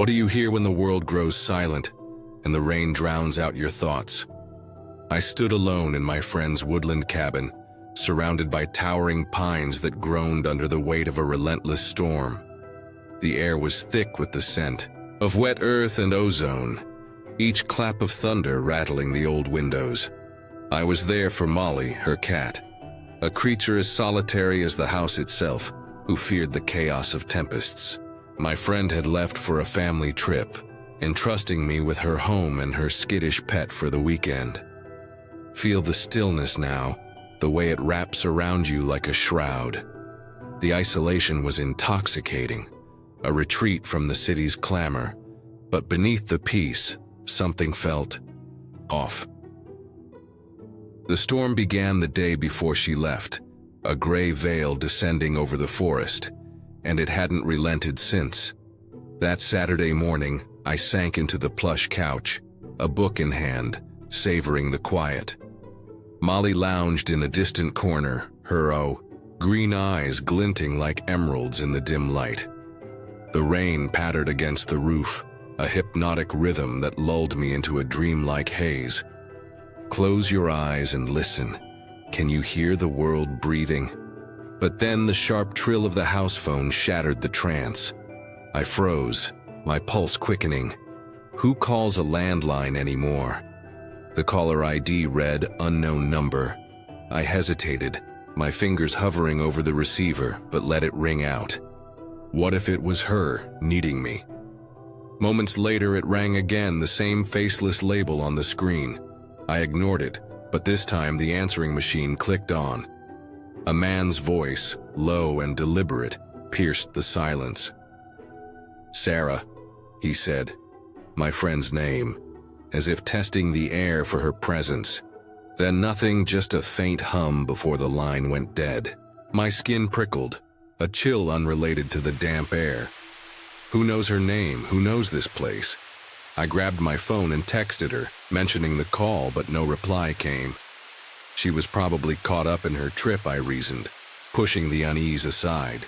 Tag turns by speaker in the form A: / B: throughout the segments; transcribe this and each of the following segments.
A: What do you hear when the world grows silent and the rain drowns out your thoughts? I stood alone in my friend's woodland cabin, surrounded by towering pines that groaned under the weight of a relentless storm. The air was thick with the scent of wet earth and ozone, each clap of thunder rattling the old windows. I was there for Molly, her cat, a creature as solitary as the house itself, who feared the chaos of tempests. My friend had left for a family trip, entrusting me with her home and her skittish pet for the weekend. Feel the stillness now, the way it wraps around you like a shroud. The isolation was intoxicating, a retreat from the city's clamor, but beneath the peace, something felt off. The storm began the day before she left, a gray veil descending over the forest, and it hadn't relented since. That Saturday morning, I sank into the plush couch, a book in hand, savoring the quiet. Molly lounged in a distant corner, her green eyes glinting like emeralds in the dim light. The rain pattered against the roof, a hypnotic rhythm that lulled me into a dreamlike haze. Close your eyes and listen. Can you hear the world breathing? But then the sharp trill of the house phone shattered the trance. I froze, my pulse quickening. Who calls a landline anymore? The caller ID read unknown number. I hesitated, my fingers hovering over the receiver, but let it ring out. What if it was her, needing me? Moments later it rang again, the same faceless label on the screen. I ignored it, but this time the answering machine clicked on. A man's voice, low and deliberate, pierced the silence. "Sarah," he said, my friend's name, as if testing the air for her presence. Then nothing, just a faint hum before the line went dead. My skin prickled, a chill unrelated to the damp air. Who knows her name? Who knows this place? I grabbed my phone and texted her, mentioning the call, but no reply came. She was probably caught up in her trip, I reasoned, pushing the unease aside.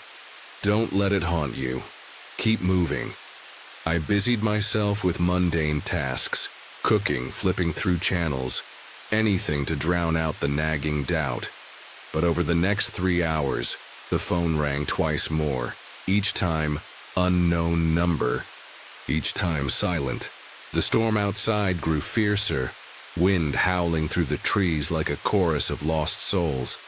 A: Don't let it haunt you. Keep moving. I busied myself with mundane tasks, cooking, flipping through channels, anything to drown out the nagging doubt. But over the next 3 hours, the phone rang twice more, each time unknown number, each time silent. The storm outside grew fiercer, wind howling through the trees like a chorus of lost souls.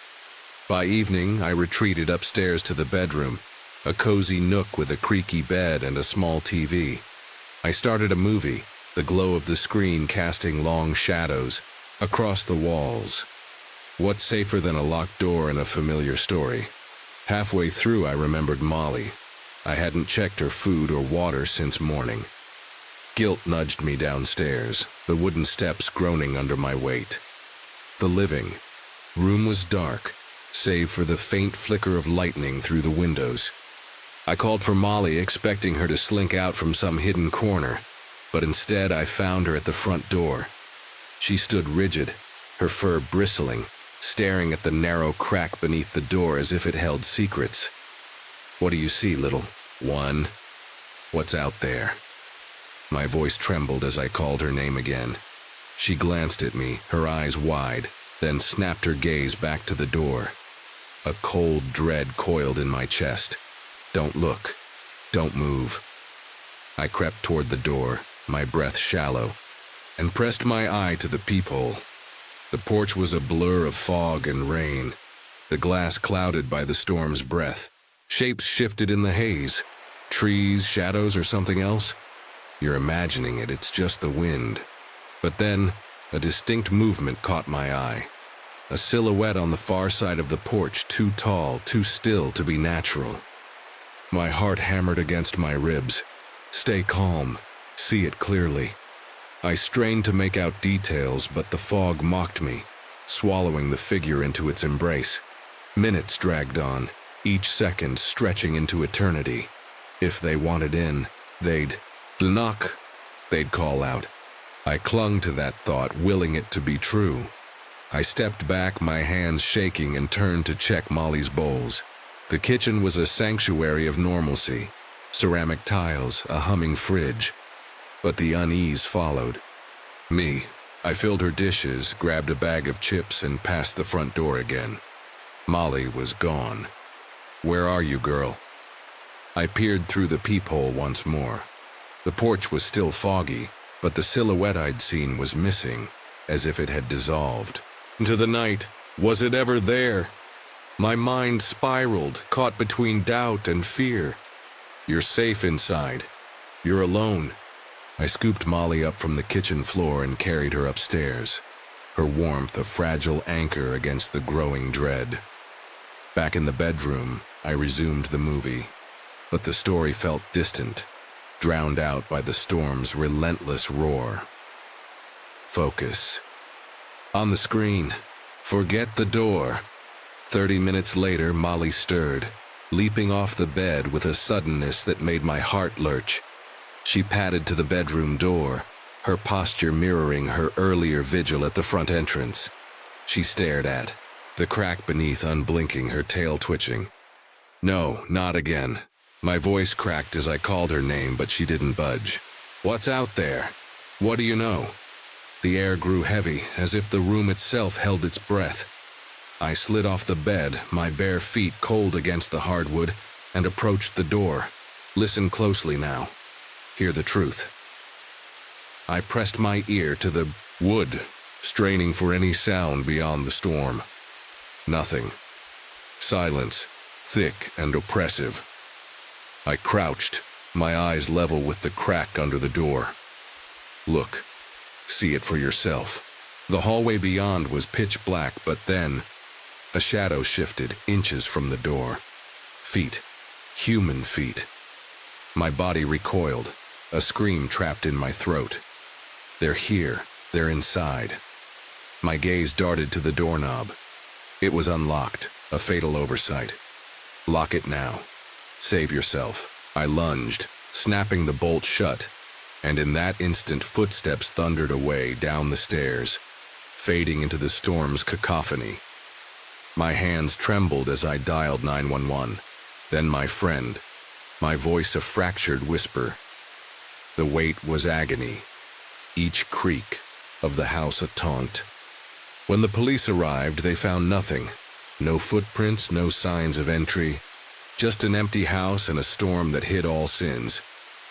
A: By evening, I retreated upstairs to the bedroom, a cozy nook with a creaky bed and a small TV. I started a movie, the glow of the screen casting long shadows across the walls. What's safer than a locked door and a familiar story? Halfway through, I remembered Molly. I hadn't checked her food or water since morning. Guilt nudged me downstairs, the wooden steps groaning under my weight. The living room was dark, save for the faint flicker of lightning through the windows. I called for Molly, expecting her to slink out from some hidden corner, but instead I found her at the front door. She stood rigid, her fur bristling, staring at the narrow crack beneath the door as if it held secrets. "What do you see, little one? What's out there?" My voice trembled as I called her name again. She glanced at me, her eyes wide, then snapped her gaze back to the door. A cold dread coiled in my chest. Don't look. Don't move. I crept toward the door, my breath shallow, and pressed my eye to the peephole. The porch was a blur of fog and rain, the glass clouded by the storm's breath. Shapes shifted in the haze. Trees, shadows, or something else? You're imagining it, it's just the wind. But then, a distinct movement caught my eye. A silhouette on the far side of the porch, too tall, too still to be natural. My heart hammered against my ribs. Stay calm. See it clearly. I strained to make out details, but the fog mocked me, swallowing the figure into its embrace. Minutes dragged on, each second stretching into eternity. If they wanted in, they'd knock, they'd call out. I clung to that thought, willing it to be true. I stepped back, my hands shaking, and turned to check Molly's bowls. The kitchen was a sanctuary of normalcy. ceramic tiles, a humming fridge. But the unease followed. Me. I filled her dishes, grabbed a bag of chips, and passed the front door again. Molly was gone. "Where are you, girl?" I peered through the peephole once more. The porch was still foggy, but the silhouette I'd seen was missing, as if it had dissolved into the night. Was it ever there? My mind spiraled, caught between doubt and fear. "You're safe inside. You're alone." I scooped Molly up from the kitchen floor and carried her upstairs, her warmth a fragile anchor against the growing dread. Back in the bedroom, I resumed the movie, but the story felt distant, drowned out by the storm's relentless roar. Focus. On the screen. Forget the door. 30 minutes later, Molly stirred, leaping off the bed with a suddenness that made my heart lurch. She padded to the bedroom door, her posture mirroring her earlier vigil at the front entrance. She stared at the crack beneath, unblinking, her tail twitching. "No, not again." My voice cracked as I called her name, but she didn't budge. "What's out there? What do you know?" The air grew heavy, as if the room itself held its breath. I slid off the bed, my bare feet cold against the hardwood, and approached the door. Listen closely now. Hear the truth. I pressed my ear to the wood, straining for any sound beyond the storm. Nothing. Silence, thick and oppressive. I crouched, my eyes level with the crack under the door. Look. See it for yourself. The hallway beyond was pitch black, but then a shadow shifted inches from the door. Feet. Human feet. My body recoiled, a scream trapped in my throat. They're here. They're inside. My gaze darted to the doorknob. It was unlocked, a fatal oversight. Lock it now. Save yourself. I lunged, snapping the bolt shut, and in that instant footsteps thundered away down the stairs, fading into the storm's cacophony. My hands trembled as I dialed 911. Then my friend, my voice a fractured whisper. The weight was agony, each creak of the house a taunt. When the police arrived, they found nothing. No footprints, no signs of entry, just an empty house and a storm that hid all sins.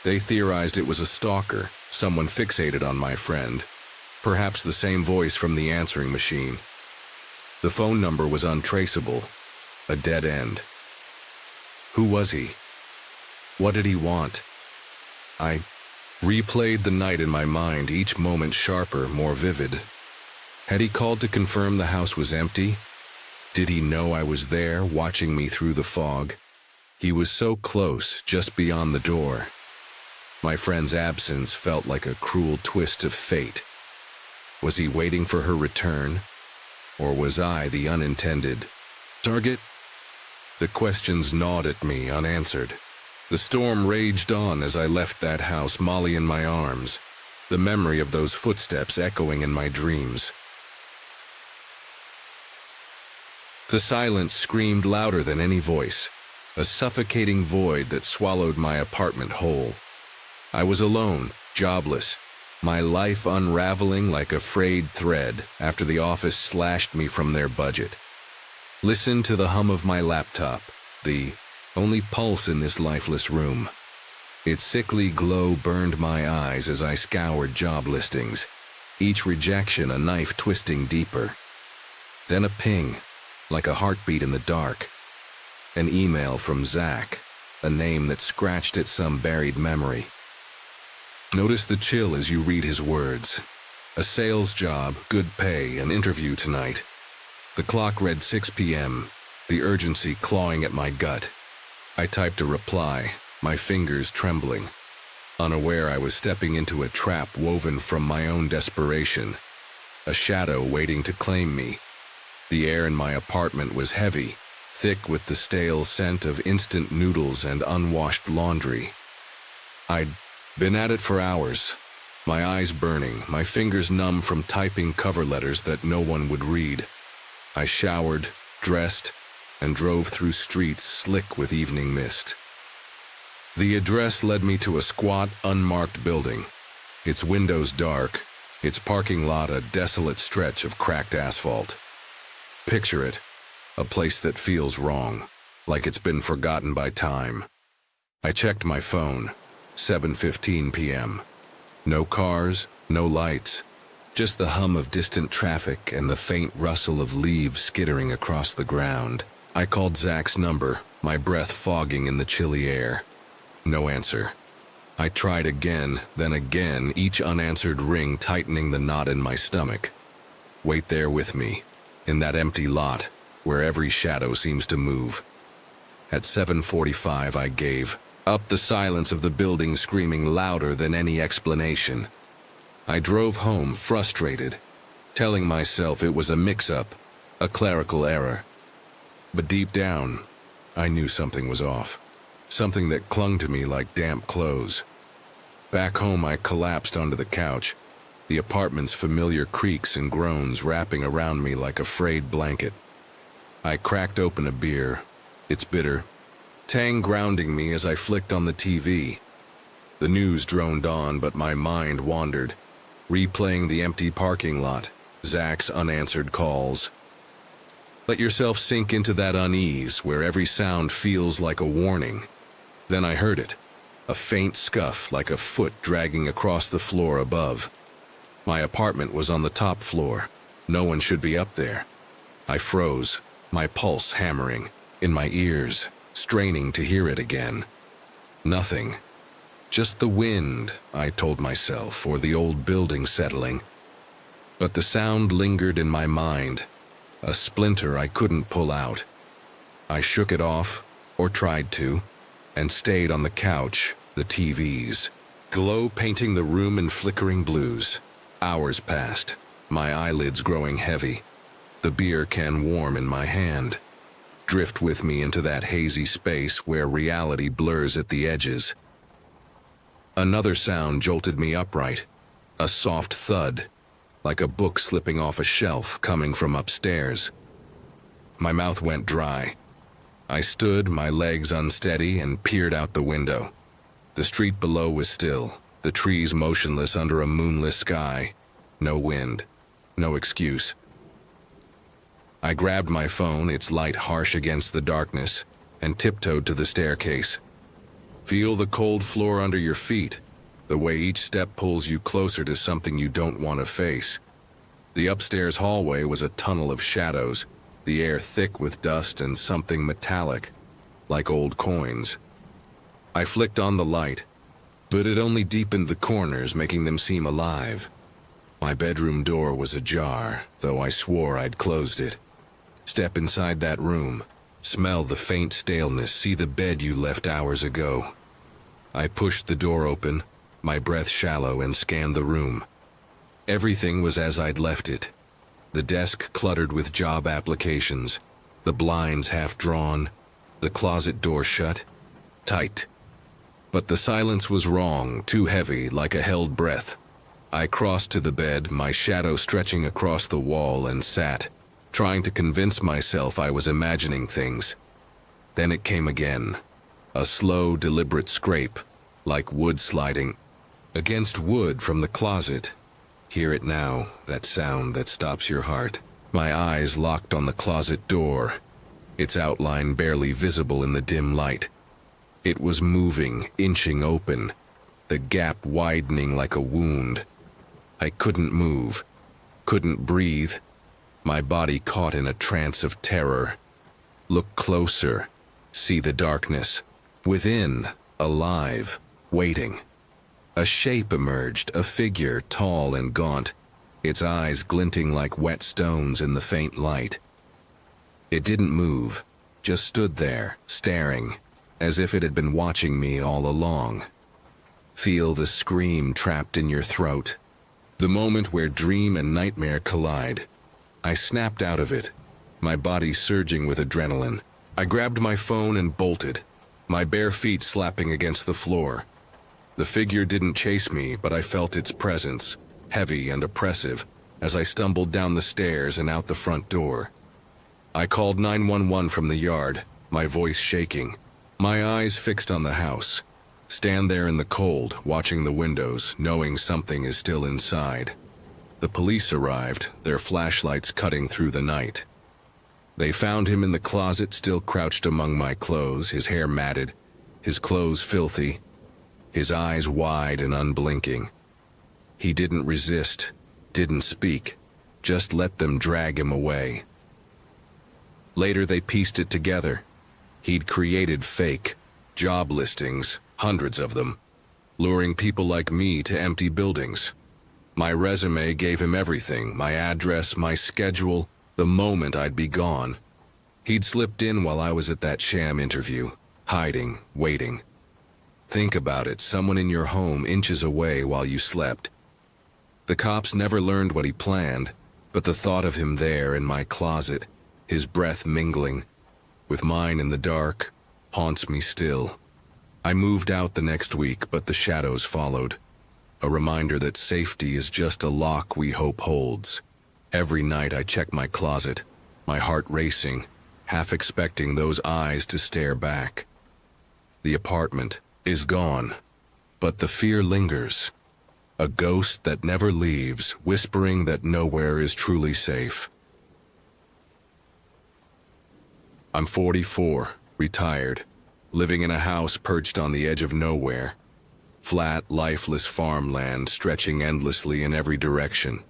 A: They theorized it was a stalker, someone fixated on my friend, perhaps the same voice from the answering machine. The phone number was untraceable, a dead end. Who was he? What did he want? I replayed the night in my mind, each moment sharper, more vivid. Had he called to confirm the house was empty? Did he know I was there, watching me through the fog? He was so close, just beyond the door. My friend's absence felt like a cruel twist of fate. Was he waiting for her return? Or was I the unintended target? The questions gnawed at me unanswered. The storm raged on as I left that house, Molly in my arms, the memory of those footsteps echoing in my dreams. The silence screamed louder than any voice, a suffocating void that swallowed my apartment whole. I was alone, jobless, my life unraveling like a frayed thread after the office slashed me from their budget. Listen to the hum of my laptop, the only pulse in this lifeless room. Its sickly glow burned my eyes as I scoured job listings, each rejection a knife twisting deeper. Then a ping, like a heartbeat in the dark. An email from Zach, a name that scratched at some buried memory. Notice the chill as you read his words. A sales job, good pay, an interview tonight. The clock read 6 p.m., the urgency clawing at my gut. I typed a reply, my fingers trembling, unaware I was stepping into a trap woven from my own desperation, a shadow waiting to claim me. The air in my apartment was heavy, thick with the stale scent of instant noodles and unwashed laundry. I'd been at it for hours, my eyes burning, my fingers numb from typing cover letters that no one would read. I showered, dressed, and drove through streets slick with evening mist. The address led me to a squat, unmarked building. Its windows dark, its parking lot a desolate stretch of cracked asphalt. Picture it, a place that feels wrong, like it's been forgotten by time. I checked my phone, 7:15 p.m. No cars, no lights, just the hum of distant traffic and the faint rustle of leaves skittering across the ground. I called Zach's number, my breath fogging in the chilly air. No answer. I tried again, then again, each unanswered ring tightening the knot in my stomach. Wait there with me, in that empty lot, where every shadow seems to move. At 7:45 I gave up, the silence of the building screaming louder than any explanation. I drove home frustrated, telling myself it was a mix-up, a clerical error. But deep down, I knew something was off, something that clung to me like damp clothes. Back home I collapsed onto the couch, the apartment's familiar creaks and groans wrapping around me like a frayed blanket. I cracked open a beer, its bitter tang grounding me as I flicked on the TV. The news droned on, but my mind wandered, replaying the empty parking lot, Zach's unanswered calls. Let yourself sink into that unease where every sound feels like a warning. Then I heard it, a faint scuff like a foot dragging across the floor above. My apartment was on the top floor. No one should be up there. I froze, my pulse hammering, in my ears, straining to hear it again. Nothing. Just the wind, I told myself, or the old building settling. But the sound lingered in my mind, a splinter I couldn't pull out. I shook it off, or tried to, and stayed on the couch, the TV's glow painting the room in flickering blues. Hours passed, my eyelids growing heavy, the beer can warm in my hand. Drift with me into that hazy space where reality blurs at the edges. Another sound jolted me upright, a soft thud, like a book slipping off a shelf coming from upstairs. My mouth went dry. I stood, my legs unsteady, and peered out the window. The street below was still, the trees motionless under a moonless sky. No wind, no excuse. I grabbed my phone, its light harsh against the darkness, and tiptoed to the staircase. Feel the cold floor under your feet, the way each step pulls you closer to something you don't want to face. The upstairs hallway was a tunnel of shadows, the air thick with dust and something metallic, like old coins. I flicked on the light, but it only deepened the corners, making them seem alive. My bedroom door was ajar, though I swore I'd closed it. Step inside that room, smell the faint staleness, see the bed you left hours ago. I pushed the door open, my breath shallow, and scanned the room. Everything was as I'd left it. The desk cluttered with job applications, the blinds half drawn, the closet door shut, tight. But the silence was wrong, too heavy, like a held breath. I crossed to the bed, my shadow stretching across the wall, and sat, trying to convince myself I was imagining things. Then it came again, a slow, deliberate scrape, like wood sliding against wood from the closet. Hear it now, that sound that stops your heart. My eyes locked on the closet door, its outline barely visible in the dim light. It was moving, inching open, the gap widening like a wound. I couldn't move, couldn't breathe. My body caught in a trance of terror. Look closer, see the darkness. Within, alive, waiting. A shape emerged, a figure tall and gaunt, its eyes glinting like wet stones in the faint light. It didn't move, just stood there, staring, as if it had been watching me all along. Feel the scream trapped in your throat. The moment where dream and nightmare collide. I snapped out of it, my body surging with adrenaline. I grabbed my phone and bolted, my bare feet slapping against the floor. The figure didn't chase me, but I felt its presence, heavy and oppressive, as I stumbled down the stairs and out the front door. I called 911 from the yard, my voice shaking, my eyes fixed on the house. Stand there in the cold, watching the windows, knowing something is still inside. The police arrived, their flashlights cutting through the night. They found him in the closet, still crouched among my clothes, his hair matted, his clothes filthy, his eyes wide and unblinking. He didn't resist, didn't speak, just let them drag him away. Later they pieced it together. He'd created fake job listings, hundreds of them, luring people like me to empty buildings. My resume gave him everything, my address, my schedule, the moment I'd be gone. He'd slipped in while I was at that sham interview, hiding, waiting. Think about it, someone in your home inches away while you slept. The cops never learned what he planned, but the thought of him there in my closet, his breath mingling with mine in the dark, haunts me still. I moved out the next week, but the shadows followed. A reminder that safety is just a lock we hope holds. Every night I check my closet, my heart racing, half expecting those eyes to stare back. The apartment is gone, but the fear lingers. A ghost that never leaves, whispering that nowhere is truly safe. I'm 44, retired, living in a house perched on the edge of nowhere. Flat, lifeless farmland stretching endlessly in every direction.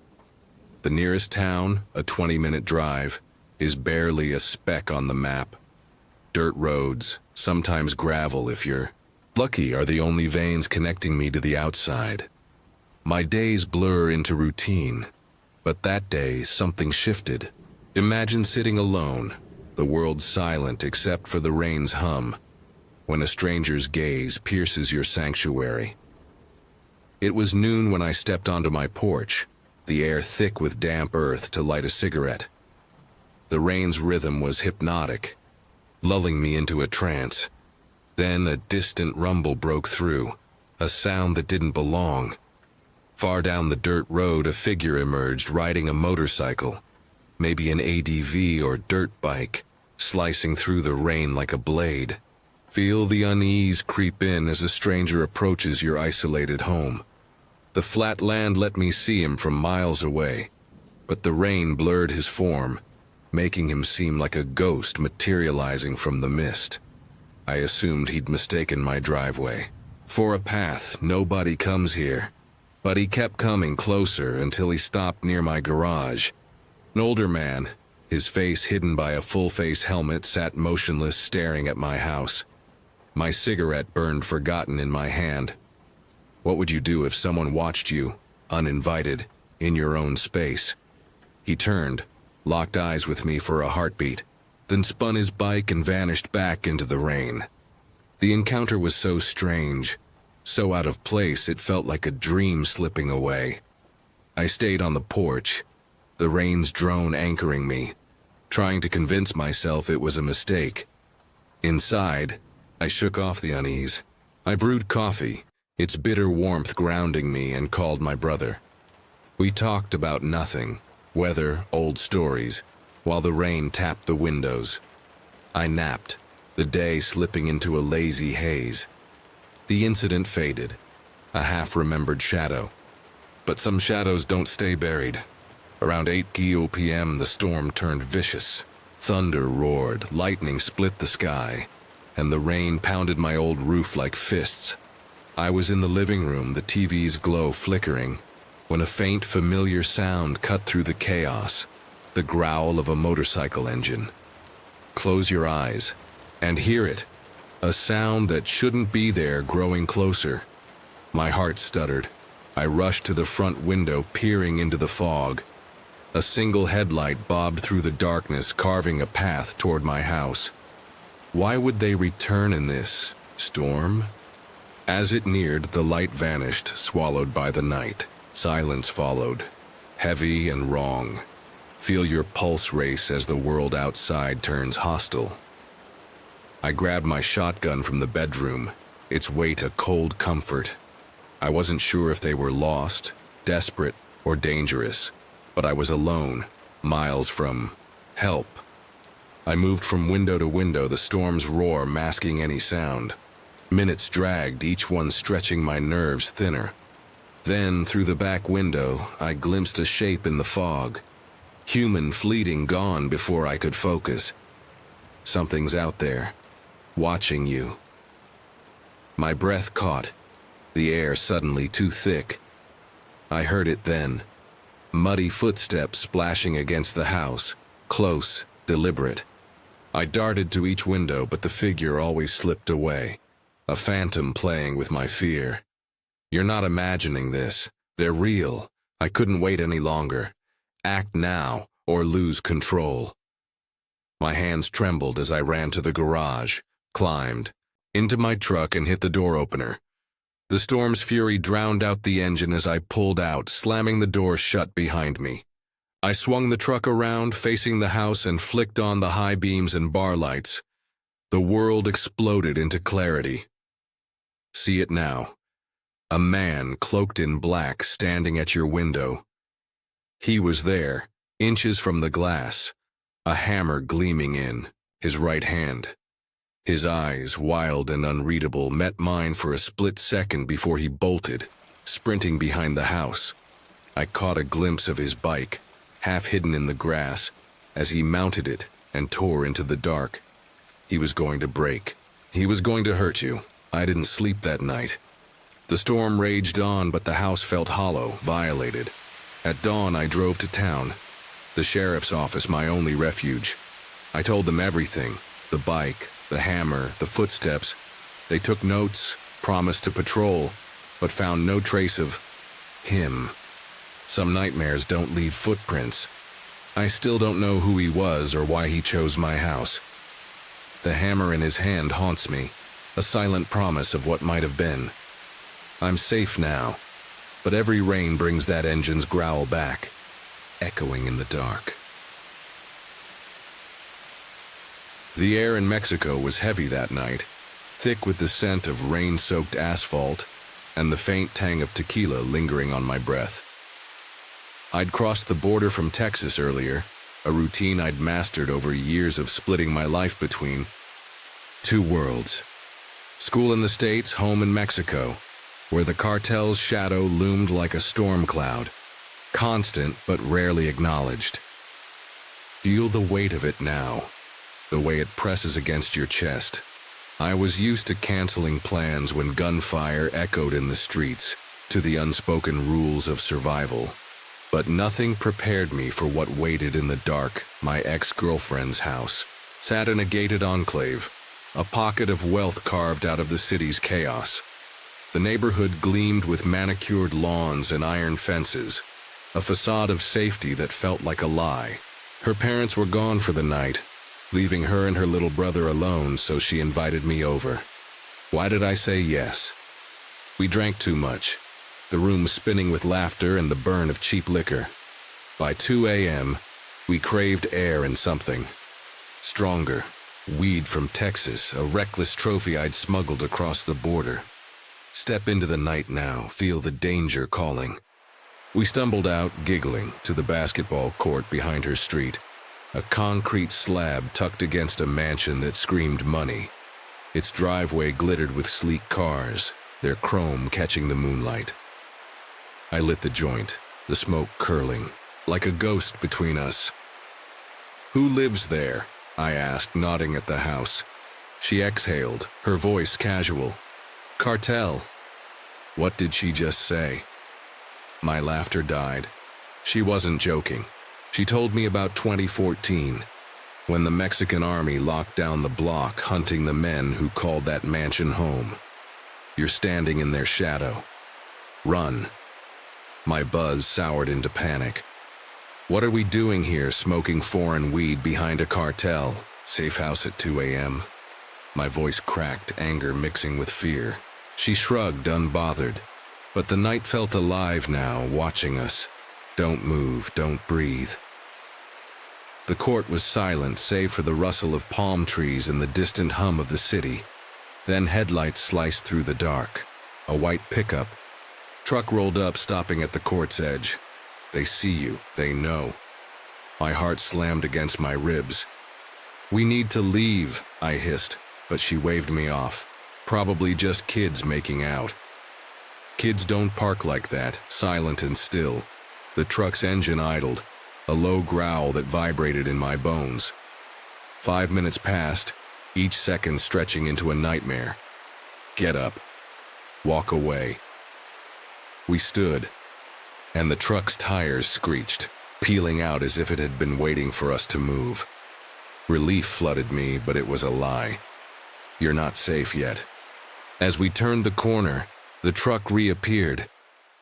A: The nearest town, a 20-minute drive, is barely a speck on the map. Dirt roads, sometimes gravel if you're lucky, are the only veins connecting me to the outside. My days blur into routine, but that day something shifted. Imagine sitting alone, the world silent except for the rain's hum, when a stranger's gaze pierces your sanctuary. It was noon when I stepped onto my porch, the air thick with damp earth, to light a cigarette. The rain's rhythm was hypnotic, lulling me into a trance. Then a distant rumble broke through, a sound that didn't belong. Far down the dirt road, a figure emerged, riding a motorcycle, maybe an ADV or dirt bike, slicing through the rain like a blade. Feel the unease creep in as a stranger approaches your isolated home. The flat land let me see him from miles away, but the rain blurred his form, making him seem like a ghost materializing from the mist. I assumed he'd mistaken my driveway for a path. Nobody comes here. But he kept coming closer until he stopped near my garage. An older man, his face hidden by a full-face helmet, sat motionless, staring at my house. My cigarette burned forgotten in my hand. What would you do if someone watched you, uninvited, in your own space? He turned, locked eyes with me for a heartbeat, then spun his bike and vanished back into the rain. The encounter was so strange, so out of place it felt like a dream slipping away. I stayed on the porch, the rain's drone anchoring me, trying to convince myself it was a mistake. Inside, I shook off the unease. I brewed coffee, its bitter warmth grounding me, and called my brother. We talked about nothing, weather, old stories, while the rain tapped the windows. I napped, the day slipping into a lazy haze. The incident faded, a half-remembered shadow. But some shadows don't stay buried. Around 8 p.m. the storm turned vicious. Thunder roared, lightning split the sky, and the rain pounded my old roof like fists. I was in the living room, the TV's glow flickering, when a faint, familiar sound cut through the chaos, the growl of a motorcycle engine. Close your eyes and hear it. A sound that shouldn't be there growing closer. My heart stuttered. I rushed to the front window, peering into the fog. A single headlight bobbed through the darkness, carving a path toward my house. Why would they return in this storm? As it neared, the light vanished, swallowed by the night. Silence followed, heavy and wrong. Feel your pulse race as the world outside turns hostile. I grabbed my shotgun from the bedroom, its weight a cold comfort. I wasn't sure if they were lost, desperate, or dangerous, but I was alone, miles from help. I moved from window to window, the storm's roar masking any sound. Minutes dragged, each one stretching my nerves thinner. Then, through the back window, I glimpsed a shape in the fog. Human, fleeting, gone before I could focus. Something's out there, watching you. My breath caught, the air suddenly too thick. I heard it then. Muddy footsteps splashing against the house, close, deliberate. I darted to each window, but the figure always slipped away. A phantom playing with my fear. You're not imagining this. They're real. I couldn't wait any longer. Act now, or lose control. My hands trembled as I ran to the garage, climbed into my truck and hit the door opener. The storm's fury drowned out the engine as I pulled out, slamming the door shut behind me. I swung the truck around, facing the house, and flicked on the high beams and bar lights. The world exploded into clarity. See it now. A man cloaked in black standing at your window. He was there, inches from the glass, a hammer gleaming in his right hand. His eyes, wild and unreadable, met mine for a split second before he bolted, sprinting behind the house. I caught a glimpse of his bike, half hidden in the grass, as he mounted it and tore into the dark. He was going to break. He was going to hurt you. I didn't sleep that night. The storm raged on, but the house felt hollow, violated. At dawn, I drove to town. The sheriff's office, my only refuge. I told them everything. The bike, the hammer, the footsteps. They took notes, promised to patrol, but found no trace of him. Some nightmares don't leave footprints. I still don't know who he was or why he chose my house. The hammer in his hand haunts me, a silent promise of what might have been. I'm safe now, but every rain brings that engine's growl back, echoing in the dark. The air in Mexico was heavy that night, thick with the scent of rain-soaked asphalt and the faint tang of tequila lingering on my breath. I'd crossed the border from Texas earlier, a routine I'd mastered over years of splitting my life between two worlds. School in the States, home in Mexico, where the cartel's shadow loomed like a storm cloud, constant but rarely acknowledged. Feel the weight of it now, the way it presses against your chest. I was used to canceling plans when gunfire echoed in the streets, to the unspoken rules of survival. But nothing prepared me for what waited in the dark. My ex-girlfriend's house sat in a gated enclave, a pocket of wealth carved out of the city's chaos. The neighborhood gleamed with manicured lawns and iron fences, a facade of safety that felt like a lie. Her parents were gone for the night, leaving her and her little brother alone, so she invited me over. Why did I say yes? We drank too much, the room spinning with laughter and the burn of cheap liquor. By 2 a.m., we craved air and something stronger. Weed from Texas, a reckless trophy I'd smuggled across the border. Step into the night now, feel the danger calling. We stumbled out, giggling, to the basketball court behind her street, a concrete slab tucked against a mansion that screamed money. Its driveway glittered with sleek cars, their chrome catching the moonlight. I lit the joint, the smoke curling, like a ghost between us. "Who lives there?" I asked, nodding at the house. She exhaled, her voice casual. "Cartel." What did she just say? My laughter died. She wasn't joking. She told me about 2014, when the Mexican army locked down the block, hunting the men who called that mansion home. You're standing in their shadow. Run. My buzz soured into panic. What are we doing here, smoking foreign weed behind a cartel? Safe house at 2 a.m. My voice cracked, anger mixing with fear. She shrugged, unbothered. But the night felt alive now, watching us. Don't move, don't breathe. The court was silent, save for the rustle of palm trees and the distant hum of the city. Then headlights sliced through the dark. A white pickup. Truck rolled up, stopping at the court's edge. They see you, they know. My heart slammed against my ribs. "We need to leave," I hissed, but she waved me off. Probably just kids making out. Kids don't park like that, silent and still. The truck's engine idled, a low growl that vibrated in my bones. 5 minutes passed, each second stretching into a nightmare. Get up. Walk away. We stood, and the truck's tires screeched, peeling out as if it had been waiting for us to move. Relief flooded me, but it was a lie. You're not safe yet. As we turned the corner, the truck reappeared,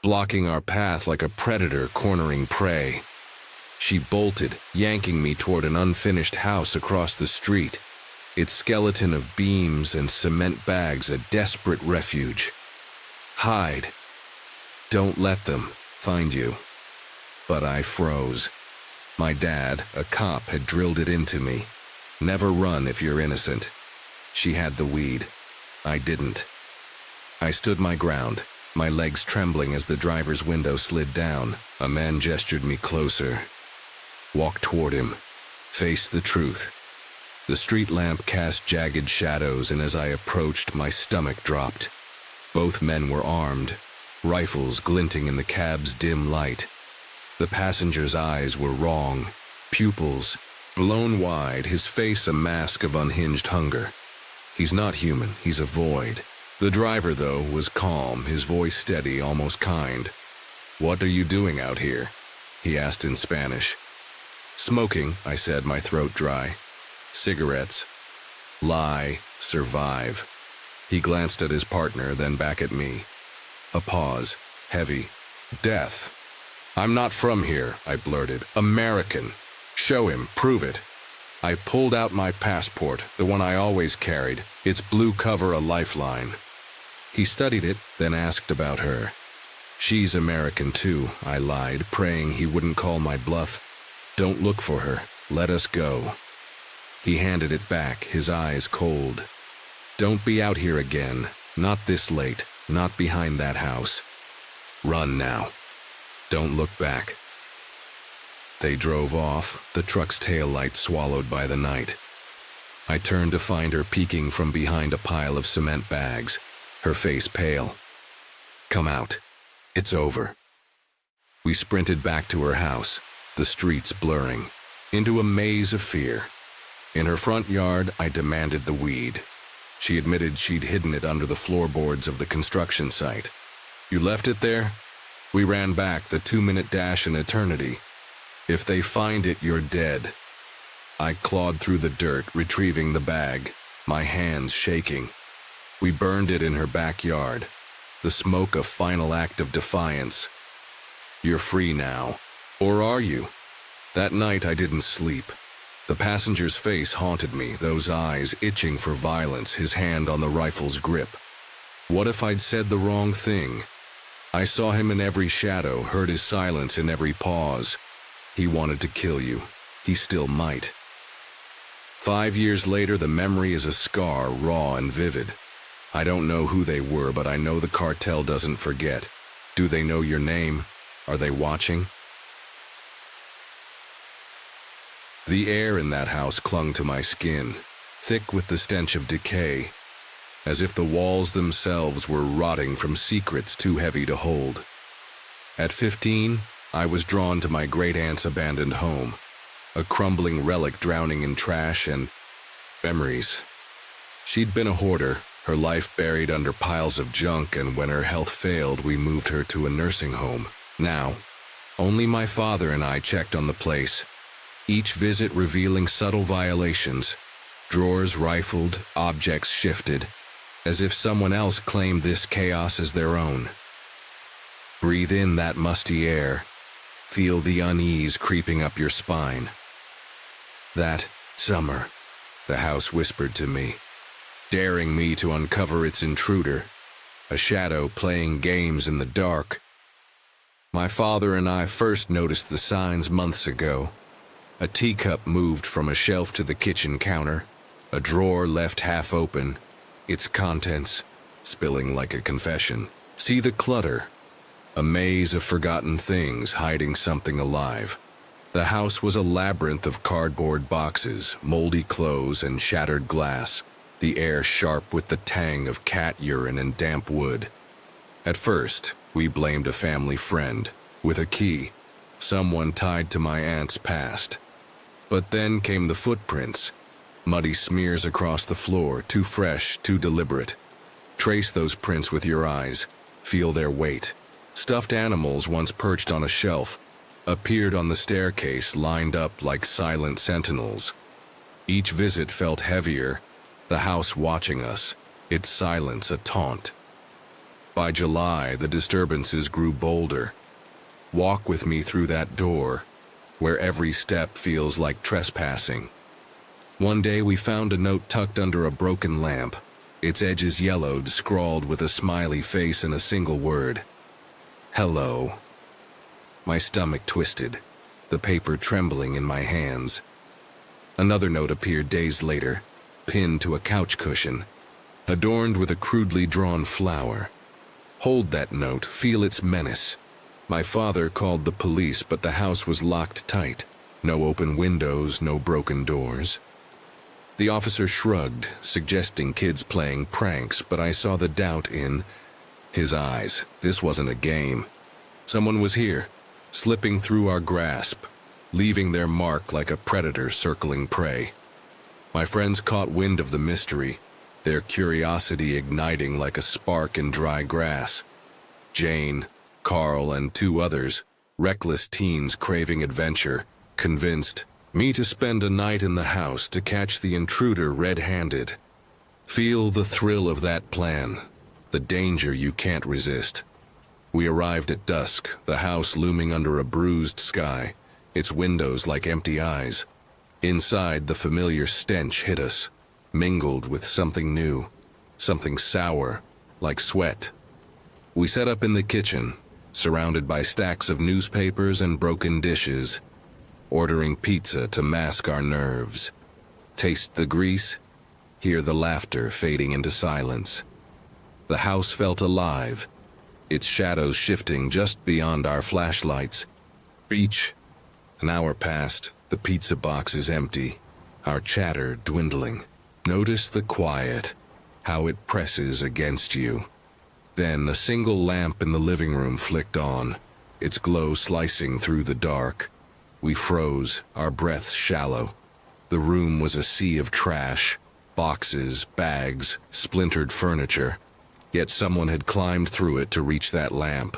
A: blocking our path like a predator cornering prey. She bolted, yanking me toward an unfinished house across the street, its skeleton of beams and cement bags a desperate refuge. Hide. Don't let them find you. But I froze. My dad, a cop, had drilled it into me. Never run if you're innocent. She had the weed. I didn't. I stood my ground, my legs trembling as the driver's window slid down. A man gestured me closer. Walk toward him. Face the truth. The street lamp cast jagged shadows, and as I approached, my stomach dropped. Both men were armed, rifles glinting in the cab's dim light. The passenger's eyes were wrong, pupils blown wide, his face a mask of unhinged hunger. He's not human, he's a void. The driver, though, was calm, his voice steady, almost kind. "What are you doing out here?" he asked in Spanish. "Smoking," I said, my throat dry. "Cigarettes." "Lie, survive." He glanced at his partner, then back at me. A pause, heavy. "Death." "I'm not from here," I blurted. "American. Show him, prove it." I pulled out my passport, the one I always carried, its blue cover a lifeline. He studied it, then asked about her. "She's American too," I lied, praying he wouldn't call my bluff. "Don't look for her. Let us go." He handed it back, his eyes cold. "Don't be out here again. Not this late. Not behind that house. Run now. Don't look back." They drove off, the truck's taillight swallowed by the night. I turned to find her peeking from behind a pile of cement bags, her face pale. "Come out. It's over." We sprinted back to her house, the streets blurring, into a maze of fear. In her front yard, I demanded the weed. She admitted she'd hidden it under the floorboards of the construction site. "You left it there?" We ran back, the 2-minute dash an eternity. "If they find it, you're dead." I clawed through the dirt, retrieving the bag, my hands shaking. We burned it in her backyard, the smoke a final act of defiance. "You're free now. Or are you?" That night I didn't sleep. The passenger's face haunted me, those eyes itching for violence, his hand on the rifle's grip. What if I'd said the wrong thing? I saw him in every shadow, heard his silence in every pause. He wanted to kill you. He still might. 5 years later, the memory is a scar, raw and vivid. I don't know who they were, but I know the cartel doesn't forget. Do they know your name? Are they watching? The air in that house clung to my skin, thick with the stench of decay, as if the walls themselves were rotting from secrets too heavy to hold. At 15, I was drawn to my great-aunt's abandoned home, a crumbling relic drowning in trash and memories. She'd been a hoarder, her life buried under piles of junk, and when her health failed, we moved her to a nursing home. Now, only my father and I checked on the place, each visit revealing subtle violations. Drawers rifled, objects shifted, as if someone else claimed this chaos as their own. Breathe in that musty air. Feel the unease creeping up your spine. "That summer," the house whispered to me, daring me to uncover its intruder, a shadow playing games in the dark. My father and I first noticed the signs months ago. A teacup moved from a shelf to the kitchen counter, a drawer left half open, its contents spilling like a confession. See the clutter, a maze of forgotten things hiding something alive. The house was a labyrinth of cardboard boxes, moldy clothes, and shattered glass. the air sharp with the tang of cat urine and damp wood. At first, we blamed a family friend, with a key, someone tied to my aunt's past. But then came the footprints, muddy smears across the floor, too fresh, too deliberate. Trace those prints with your eyes, feel their weight. Stuffed animals once perched on a shelf appeared on the staircase, lined up like silent sentinels. Each visit felt heavier, the house watching us, its silence a taunt. By July, the disturbances grew bolder. Walk with me through that door, where every step feels like trespassing. One day we found a note tucked under a broken lamp, its edges yellowed, scrawled with a smiley face and a single word. Hello. My stomach twisted, the paper trembling in my hands. Another note appeared days later, pinned to a couch cushion, adorned with a crudely drawn flower. Hold that note, feel its menace. My father called the police, but the house was locked tight. No open windows, no broken doors. The officer shrugged, suggesting kids playing pranks, but I saw the doubt in his eyes. This wasn't a game. Someone was here, slipping through our grasp, leaving their mark like a predator circling prey. My friends caught wind of the mystery, their curiosity igniting like a spark in dry grass. Jane, Carl, and 2 others, reckless teens craving adventure, convinced me to spend a night in the house to catch the intruder red-handed. Feel the thrill of that plan, the danger you can't resist. We arrived at dusk, the house looming under a bruised sky, its windows like empty eyes. Inside, the familiar stench hit us, mingled with something new, something sour, like sweat. We set up in the kitchen, surrounded by stacks of newspapers and broken dishes, ordering pizza to mask our nerves. Taste the grease, hear the laughter fading into silence. The house felt alive, its shadows shifting just beyond our flashlights. Reach. An hour passed, the pizza box is empty, our chatter dwindling. Notice the quiet, how it presses against you. Then a single lamp in the living room flicked on, its glow slicing through the dark. We froze, our breaths shallow. The room was a sea of trash, boxes, bags, splintered furniture. Yet someone had climbed through it to reach that lamp.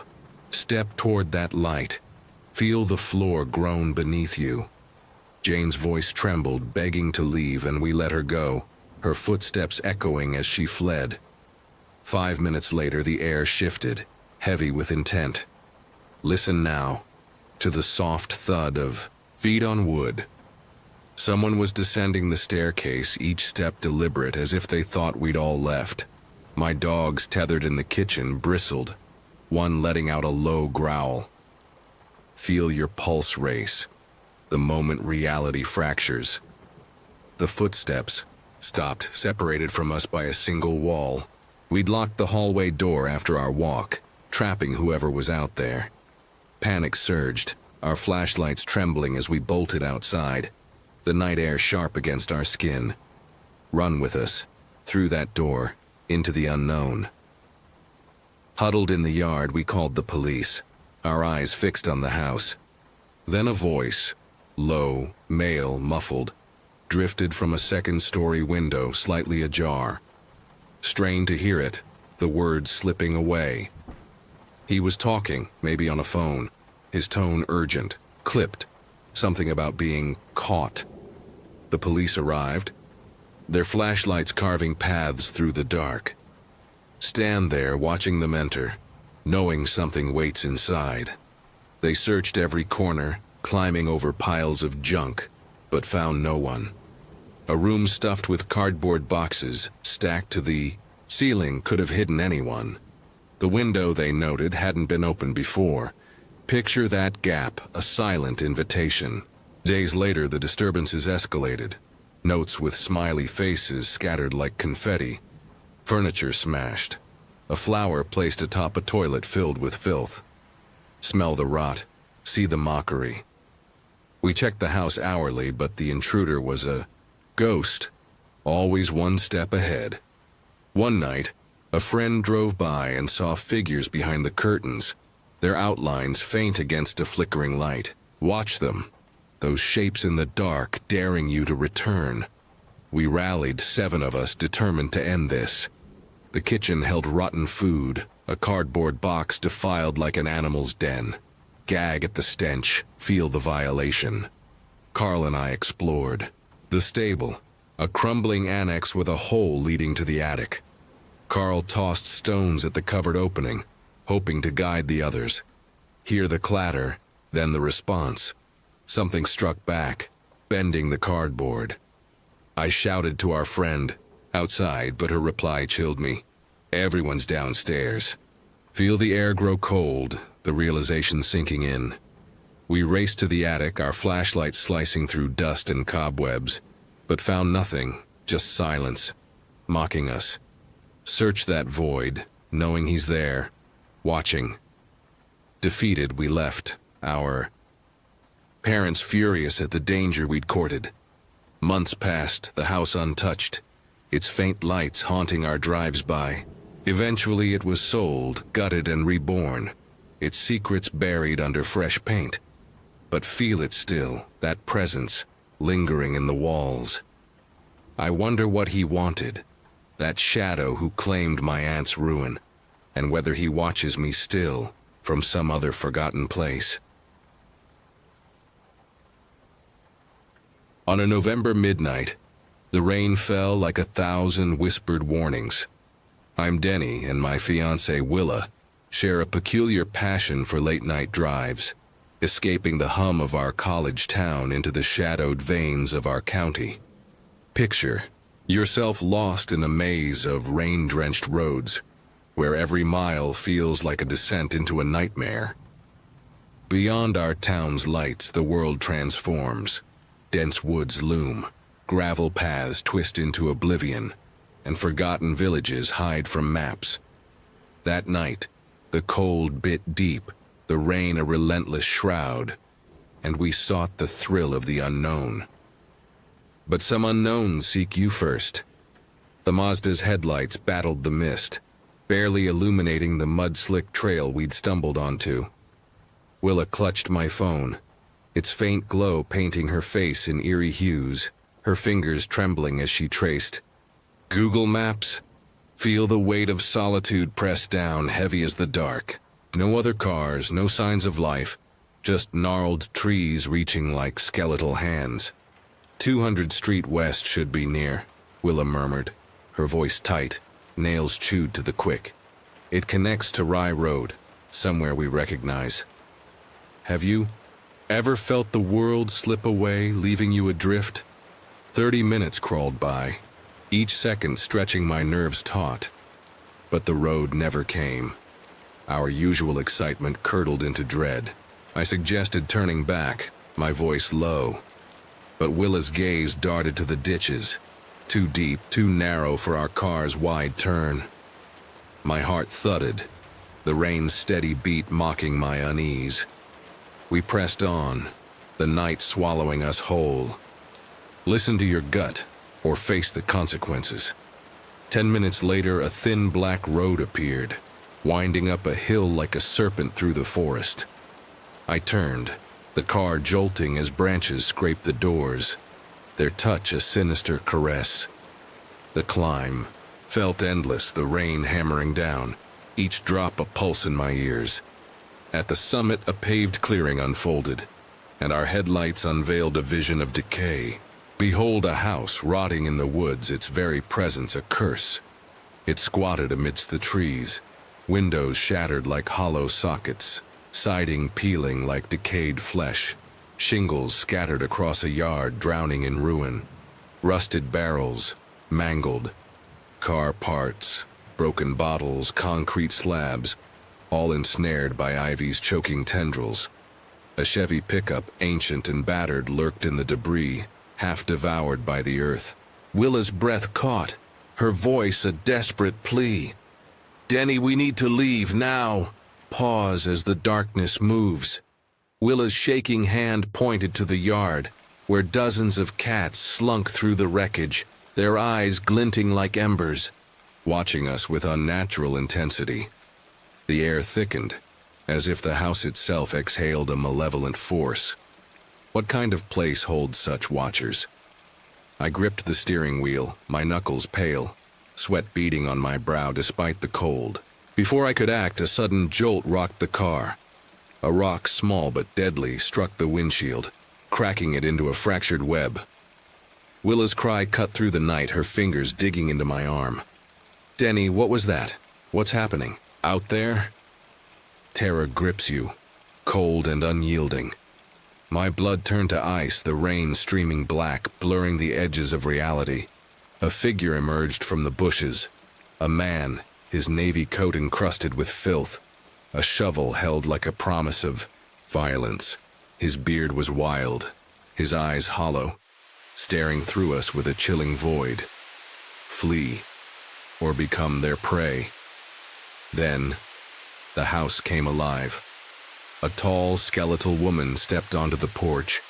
A: Step toward that light. Feel the floor groan beneath you. Jane's voice trembled, begging to leave, and we let her go, her footsteps echoing as she fled. 5 minutes later, the air shifted, heavy with intent. Listen now, to the soft thud of feet on wood. Someone was descending the staircase, each step deliberate, as if they thought we'd all left. My dogs tethered in the kitchen bristled, one letting out a low growl. Feel your pulse race, the moment reality fractures. The footsteps stopped, separated from us by a single wall. We'd locked the hallway door after our walk, trapping whoever was out there. Panic surged, our flashlights trembling as we bolted outside, the night air sharp against our skin. Run with us, through that door, into the unknown. Huddled in the yard, we called the police, our eyes fixed on the house. Then a voice, low, male, muffled, drifted from a second-story window, slightly ajar. Strained to hear it, the words slipping away. He was talking, maybe on a phone, his tone urgent, clipped, something about being caught. The police arrived, their flashlights carving paths through the dark. Stand there watching them enter, knowing something waits inside. They searched every corner, climbing over piles of junk, but found no one. A room stuffed with cardboard boxes, stacked to the ceiling, could have hidden anyone. The window, they noted, hadn't been opened before. Picture that gap, a silent invitation. Days later, the disturbances escalated. Notes with smiley faces scattered like confetti. Furniture smashed. A flower placed atop a toilet filled with filth. Smell the rot. See the mockery. We checked the house hourly, but the intruder was a ghost. always one step ahead. One night, a friend drove by and saw figures behind the curtains, their outlines faint against a flickering light. Watch them, those shapes in the dark daring you to return. We rallied, 7 of us, determined to end this. The kitchen held rotten food, a cardboard box defiled like an animal's den. Gag at the stench, feel the violation. Carl and I explored. The stable, a crumbling annex with a hole leading to the attic. Carl tossed stones at the covered opening, hoping to guide the others. Hear the clatter, then the response. Something struck back, bending the cardboard. I shouted to our friend, outside, but her reply chilled me. Everyone's downstairs. Feel the air grow cold, the realization sinking in. We raced to the attic, our flashlights slicing through dust and cobwebs, but found nothing, just silence, mocking us. Search that void, knowing he's there, watching. Defeated, we left, our parents furious at the danger we'd courted. Months passed, the house untouched, its faint lights haunting our drives by. Eventually it was sold, gutted and reborn, its secrets buried under fresh paint. But feel it still, that presence, lingering in the walls. I wonder what he wanted, that shadow who claimed my aunt's ruin, and whether he watches me still, from some other forgotten place. On a November midnight, the rain fell like 1,000 whispered warnings. I'm Denny, and my fiancée Willa share a peculiar passion for late-night drives, escaping the hum of our college town into the shadowed veins of our county. Picture yourself lost in a maze of rain-drenched roads, where every mile feels like a descent into a nightmare. Beyond our town's lights, the world transforms. Dense woods loom, gravel paths twist into oblivion, and forgotten villages hide from maps. That night, the cold bit deep, the rain a relentless shroud, and we sought the thrill of the unknown. But some unknowns seek you first. The Mazda's headlights battled the mist, barely illuminating the mud-slick trail we'd stumbled onto. Willa clutched my phone, its faint glow painting her face in eerie hues, her fingers trembling as she traced. Google Maps? Feel the weight of solitude press down, heavy as the dark. No other cars, no signs of life, just gnarled trees reaching like skeletal hands. 200 Street West should be near, Willa murmured, her voice tight, nails chewed to the quick. It connects to Rye Road, somewhere we recognize. Have you ever felt the world slip away, leaving you adrift? 30 minutes crawled by, each second stretching my nerves taut. But the road never came. Our usual excitement curdled into dread. I suggested turning back, my voice low. But Willa's gaze darted to the ditches, too deep, too narrow for our car's wide turn. My heart thudded, the rain's steady beat mocking my unease. We pressed on, the night swallowing us whole. Listen to your gut, or face the consequences. 10 minutes later, a thin black road appeared, winding up a hill like a serpent through the forest. I turned, the car jolting as branches scraped the doors, their touch a sinister caress. The climb felt endless, the rain hammering down, each drop a pulse in my ears. At the summit, a paved clearing unfolded, and our headlights unveiled a vision of decay. Behold a house rotting in the woods, its very presence a curse. It squatted amidst the trees, windows shattered like hollow sockets, siding peeling like decayed flesh, shingles scattered across a yard drowning in ruin, rusted barrels, mangled, car parts, broken bottles, concrete slabs, all ensnared by ivy's choking tendrils. A Chevy pickup, ancient and battered, lurked in the debris, half devoured by the earth. Willa's breath caught, her voice a desperate plea. "Denny, we need to leave, now." Pause as the darkness moves. Willa's shaking hand pointed to the yard, where dozens of cats slunk through the wreckage, their eyes glinting like embers, watching us with unnatural intensity. The air thickened, as if the house itself exhaled a malevolent force. What kind of place holds such watchers? I gripped the steering wheel, my knuckles pale, sweat beading on my brow despite the cold. Before I could act, a sudden jolt rocked the car. A rock, small but deadly, struck the windshield, cracking it into a fractured web. Willa's cry cut through the night, her fingers digging into my arm. "Denny, what was that? What's happening? Out there?" Terror grips you, cold and unyielding. My blood turned to ice, the rain streaming black, blurring the edges of reality. A figure emerged from the bushes. A man, his navy coat encrusted with filth. A shovel held like a promise of violence. His beard was wild, his eyes hollow, staring through us with a chilling void. Flee, or become their prey. Then, the house came alive. A tall, skeletal woman stepped onto the porch,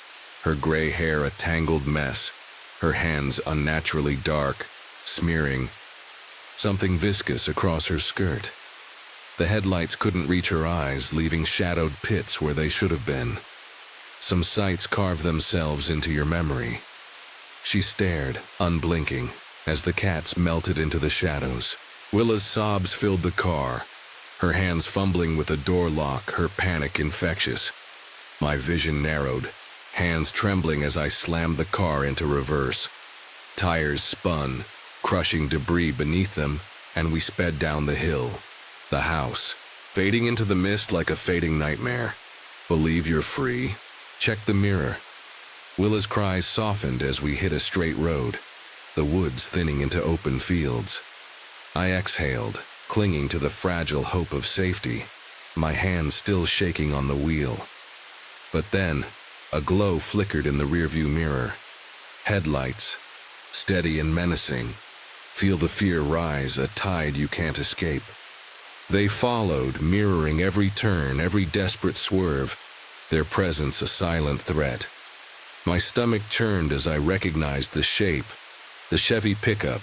A: her gray hair a tangled mess, her hands unnaturally dark, smearing something viscous across her skirt. The headlights couldn't reach her eyes, leaving shadowed pits where they should have been. Some sights carve themselves into your memory. She stared, unblinking, as the cats melted into the shadows. Willa's sobs filled the car, her hands fumbling with the door lock, her panic infectious. My vision narrowed, hands trembling as I slammed the car into reverse. Tires spun, crushing debris beneath them, and we sped down the hill. The house, fading into the mist like a fading nightmare. Believe you're free? Check the mirror. Willa's cries softened as we hit a straight road, the woods thinning into open fields. I exhaled, clinging to the fragile hope of safety, my hands still shaking on the wheel. But then, a glow flickered in the rearview mirror. Headlights, steady and menacing. Feel the fear rise, a tide you can't escape. They followed, mirroring every turn, every desperate swerve, their presence a silent threat. My stomach churned as I recognized the shape, the Chevy pickup,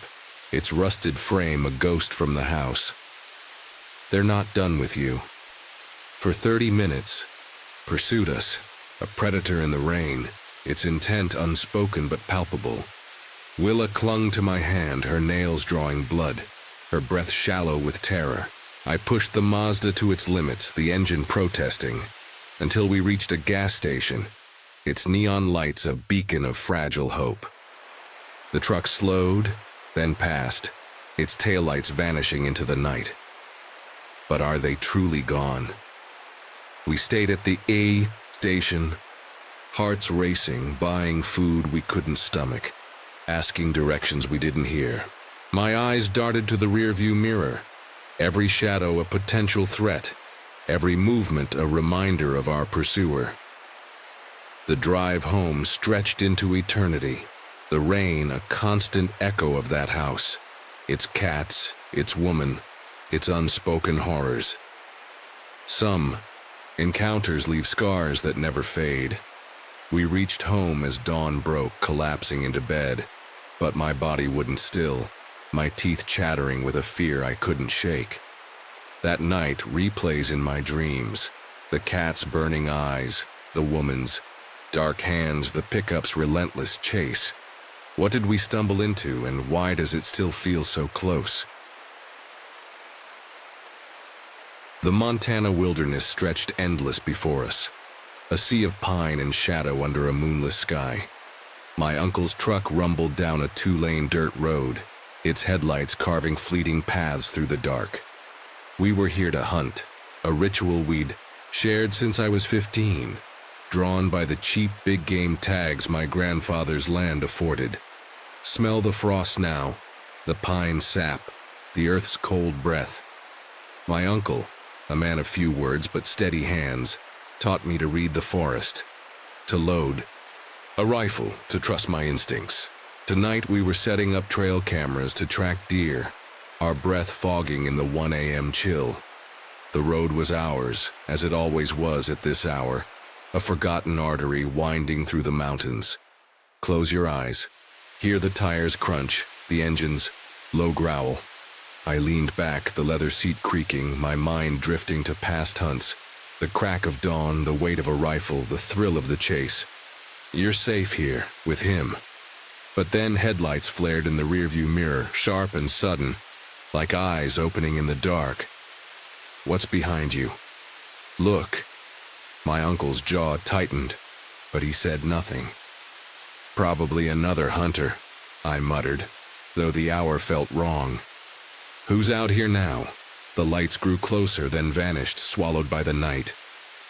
A: its rusted frame a ghost from the house. They're not done with you. For 30 minutes, pursued us, a predator in the rain, its intent unspoken but palpable. Willa clung to my hand, her nails drawing blood, her breath shallow with terror. I pushed the Mazda to its limits, the engine protesting, until we reached a gas station, its neon lights a beacon of fragile hope. The truck slowed, then passed, its taillights vanishing into the night. But are they truly gone? We stayed at the A station, hearts racing, buying food we couldn't stomach, asking directions we didn't hear. My eyes darted to the rearview mirror, every shadow a potential threat, every movement a reminder of our pursuer. The drive home stretched into eternity, the rain a constant echo of that house, its cats, its woman, its unspoken horrors. Some encounters leave scars that never fade. We reached home as dawn broke, collapsing into bed, but my body wouldn't still, my teeth chattering with a fear I couldn't shake. That night replays in my dreams, the cat's burning eyes, the woman's dark hands, the pickup's relentless chase. What did we stumble into, and why does it still feel so close? The Montana wilderness stretched endless before us, a sea of pine and shadow under a moonless sky. My uncle's truck rumbled down a 2-lane dirt road, its headlights carving fleeting paths through the dark. We were here to hunt, a ritual we'd shared since I was 15, drawn by the cheap big game tags my grandfather's land afforded. Smell the frost now, the pine sap, the earth's cold breath. My uncle, a man of few words but steady hands, taught me to read the forest, to load a rifle, to trust my instincts. Tonight we were setting up trail cameras to track deer, our breath fogging in the 1 a.m. chill. The road was ours, as it always was at this hour, a forgotten artery winding through the mountains. Close your eyes. Hear the tires crunch, the engine's low growl. I leaned back, the leather seat creaking, my mind drifting to past hunts. The crack of dawn, the weight of a rifle, the thrill of the chase. You're safe here, with him. But then headlights flared in the rearview mirror, sharp and sudden, like eyes opening in the dark. What's behind you? Look. My uncle's jaw tightened, but he said nothing. Probably another hunter, I muttered, though the hour felt wrong. Who's out here now? The lights grew closer, then vanished, swallowed by the night.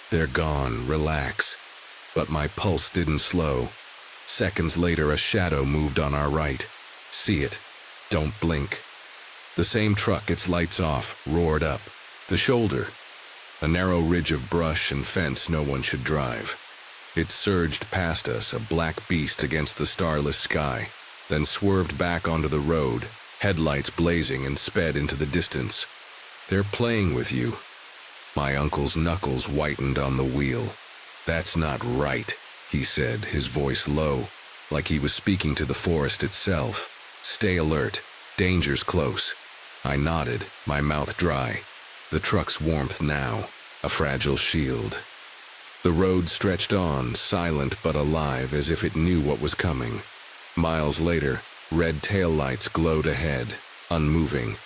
A: They're gone, relax. But my pulse didn't slow. Seconds later, a shadow moved on our right. See it. Don't blink. The same truck, its lights off, roared up. The shoulder. A narrow ridge of brush and fence no one should drive. It surged past us, a black beast against the starless sky, then swerved back onto the road, headlights blazing, and sped into the distance. They're playing with you. My uncle's knuckles whitened on the wheel. That's not right, he said, his voice low, like he was speaking to the forest itself. Stay alert. Danger's close. I nodded, my mouth dry. The truck's warmth now, a fragile shield. The road stretched on, silent but alive, as if it knew what was coming. Miles later, red taillights glowed ahead, unmoving.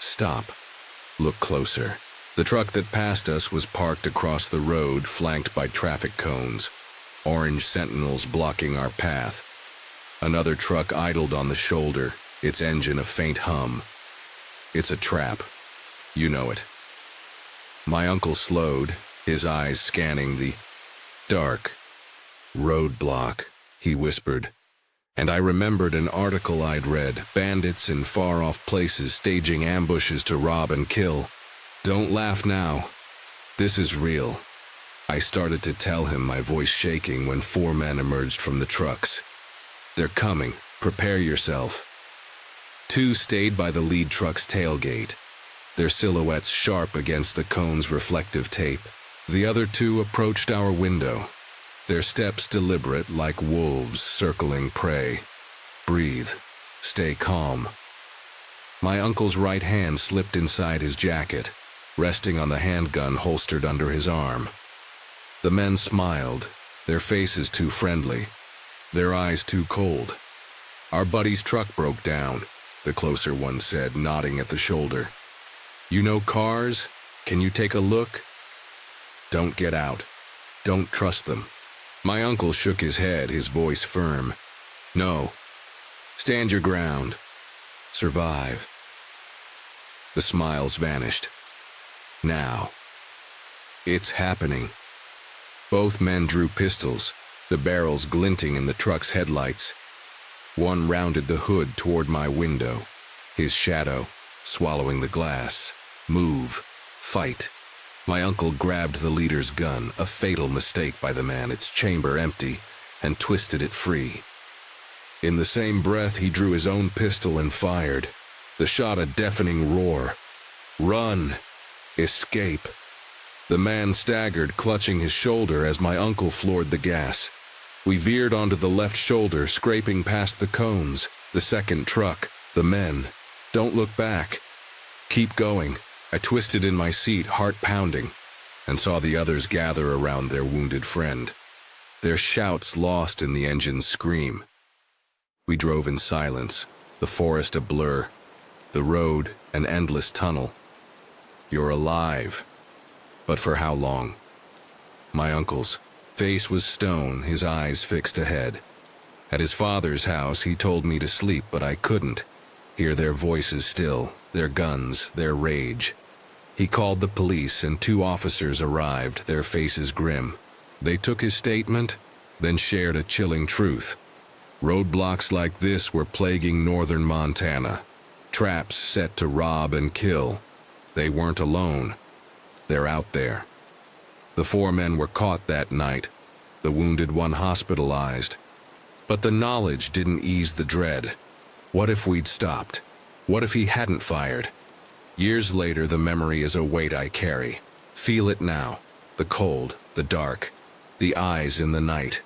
A: Stop. Look closer. The truck that passed us was parked across the road, flanked by traffic cones, orange sentinels blocking our path. Another truck idled on the shoulder, its engine a faint hum. It's a trap. You know it. My uncle slowed, his eyes scanning the dark. Roadblock, he whispered. And I remembered an article I'd read, bandits in far-off places staging ambushes to rob and kill. Don't laugh now. This is real. I started to tell him, my voice shaking, when 4 men emerged from the trucks. They're coming. Prepare yourself. 2 stayed by the lead truck's tailgate, their silhouettes sharp against the cone's reflective tape. The other 2 approached our window, their steps deliberate like wolves circling prey. Breathe. Stay calm. My uncle's right hand slipped inside his jacket, resting on the handgun holstered under his arm. The men smiled, their faces too friendly, their eyes too cold. Our buddy's truck broke down, the closer one said, nodding at the shoulder. You know cars? Can you take a look? Don't get out. Don't trust them. My uncle shook his head, his voice firm. No. Stand your ground. Survive. The smiles vanished. Now. It's happening. Both men drew pistols, the barrels glinting in the truck's headlights. One rounded the hood toward my window, his shadow, swallowing the glass. Move. Fight. My uncle grabbed the leader's gun, a fatal mistake by the man, its chamber empty, and twisted it free. In the same breath, he drew his own pistol and fired. The shot a deafening roar. Run. Escape. The man staggered, clutching his shoulder as my uncle floored the gas. We veered onto the left shoulder, scraping past the cones, the second truck, the men. Don't look back. Keep going. I twisted in my seat, heart pounding, and saw the others gather around their wounded friend, their shouts lost in the engine's scream. We drove in silence, the forest a blur, the road an endless tunnel. You're alive. But for how long? My uncle's face was stone, his eyes fixed ahead. At his father's house, he told me to sleep, but I couldn't. Hear their voices still, their guns, their rage. He called the police, and 2 officers arrived, their faces grim. They took his statement, then shared a chilling truth. Roadblocks like this were plaguing northern Montana. Traps set to rob and kill. They weren't alone. They're out there. The 4 men were caught that night, the wounded one hospitalized. But the knowledge didn't ease the dread. What if we'd stopped? What if he hadn't fired? Years later, the memory is a weight I carry. Feel it now. The cold, the dark, the eyes in the night,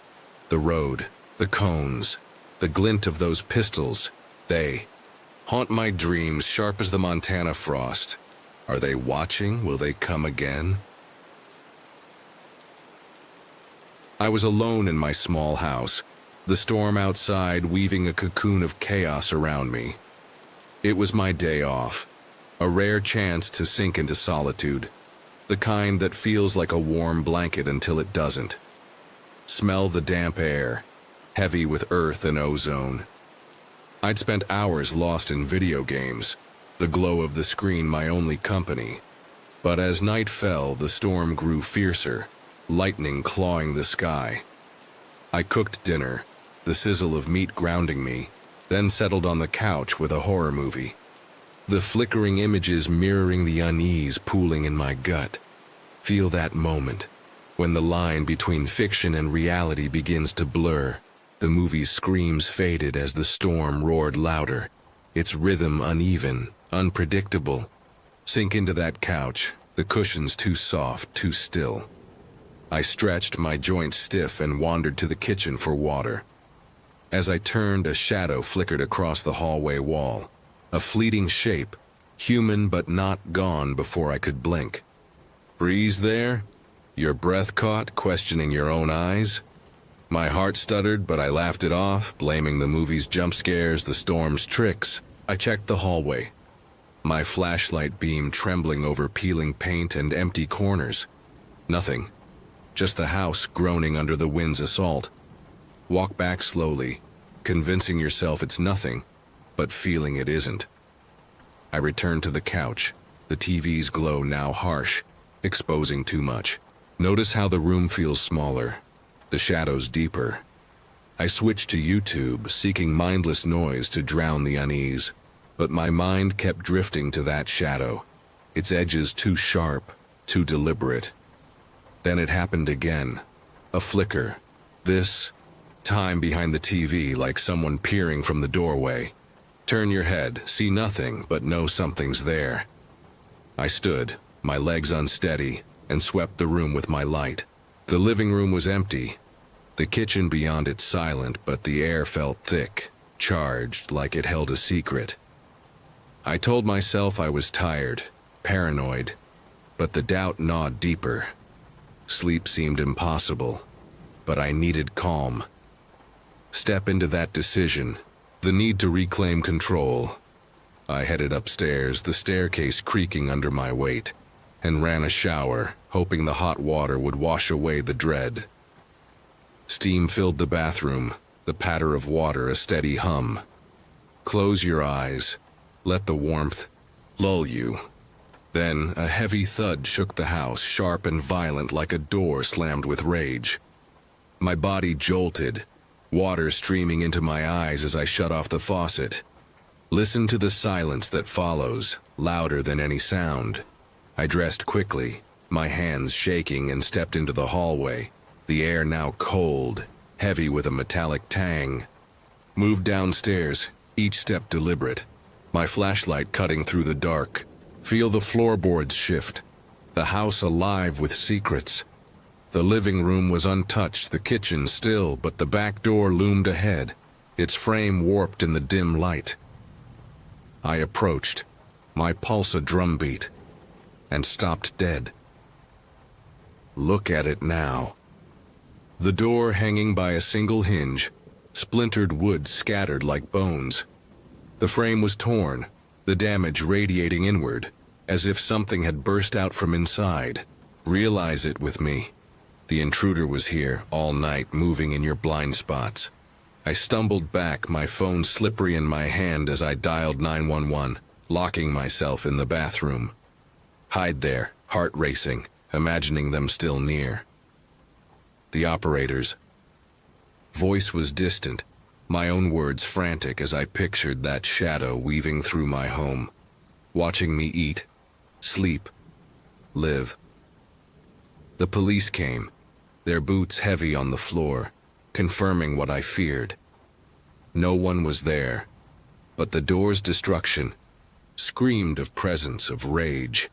A: the road, the cones, the glint of those pistols. They haunt my dreams sharp as the Montana frost. Are they watching? Will they come again? I was alone in my small house, the storm outside weaving a cocoon of chaos around me. It was my day off, a rare chance to sink into solitude, the kind that feels like a warm blanket until it doesn't. Smell the damp air, heavy with earth and ozone. I'd spent hours lost in video games, the glow of the screen my only company. But as night fell, the storm grew fiercer, lightning clawing the sky. I cooked dinner, the sizzle of meat grounding me, then settled on the couch with a horror movie. The flickering images mirroring the unease pooling in my gut. Feel that moment, when the line between fiction and reality begins to blur. The movie's screams faded as the storm roared louder, its rhythm uneven, unpredictable. Sink into that couch, the cushions too soft, too still. I stretched, my joints stiff, and wandered to the kitchen for water. As I turned, a shadow flickered across the hallway wall. A fleeting shape, human but not gone before I could blink. Freeze there? Your breath caught, questioning your own eyes? My heart stuttered, but I laughed it off, blaming the movie's jump scares, the storm's tricks. I checked the hallway, my flashlight beam trembling over peeling paint and empty corners. Nothing. Just the house groaning under the wind's assault. Walk back slowly, convincing yourself it's nothing, but feeling it isn't. I returned to the couch, the TV's glow now harsh, exposing too much. Notice how the room feels smaller, the shadows deeper. I switched to YouTube, seeking mindless noise to drown the unease, but my mind kept drifting to that shadow, its edges too sharp, too deliberate. Then it happened again, a flicker, this time behind the TV like someone peering from the doorway. Turn your head, see nothing, but know something's there. I stood, my legs unsteady, and swept the room with my light. The living room was empty, the kitchen beyond it silent, but the air felt thick, charged, like it held a secret. I told myself I was tired, paranoid, but the doubt gnawed deeper. Sleep seemed impossible, but I needed calm. Step into that decision, the need to reclaim control. I headed upstairs, the staircase creaking under my weight, and ran a shower, hoping the hot water would wash away the dread. Steam filled the bathroom, the patter of water a steady hum. Close your eyes, let the warmth lull you. Then a heavy thud shook the house, sharp and violent like a door slammed with rage. My body jolted, water streaming into my eyes as I shut off the faucet. Listen to the silence that follows, louder than any sound. I dressed quickly, my hands shaking, and stepped into the hallway, the air now cold, heavy with a metallic tang. Moved downstairs, each step deliberate, my flashlight cutting through the dark. Feel the floorboards shift, the house alive with secrets. The living room was untouched, the kitchen still, but the back door loomed ahead, its frame warped in the dim light. I approached, my pulse a drumbeat, and stopped dead. Look at it now. The door hanging by a single hinge, splintered wood scattered like bones. The frame was torn, the damage radiating inward, as if something had burst out from inside. Realize it with me. The intruder was here all night, moving in your blind spots. I stumbled back, my phone slippery in my hand as I dialed 911, locking myself in the bathroom. Hide there, heart racing, imagining them still near. The operator's voice was distant, my own words frantic as I pictured that shadow weaving through my home, watching me eat, sleep, live. The police came, their boots heavy on the floor, confirming what I feared. No one was there, but the door's destruction screamed of presence, of rage.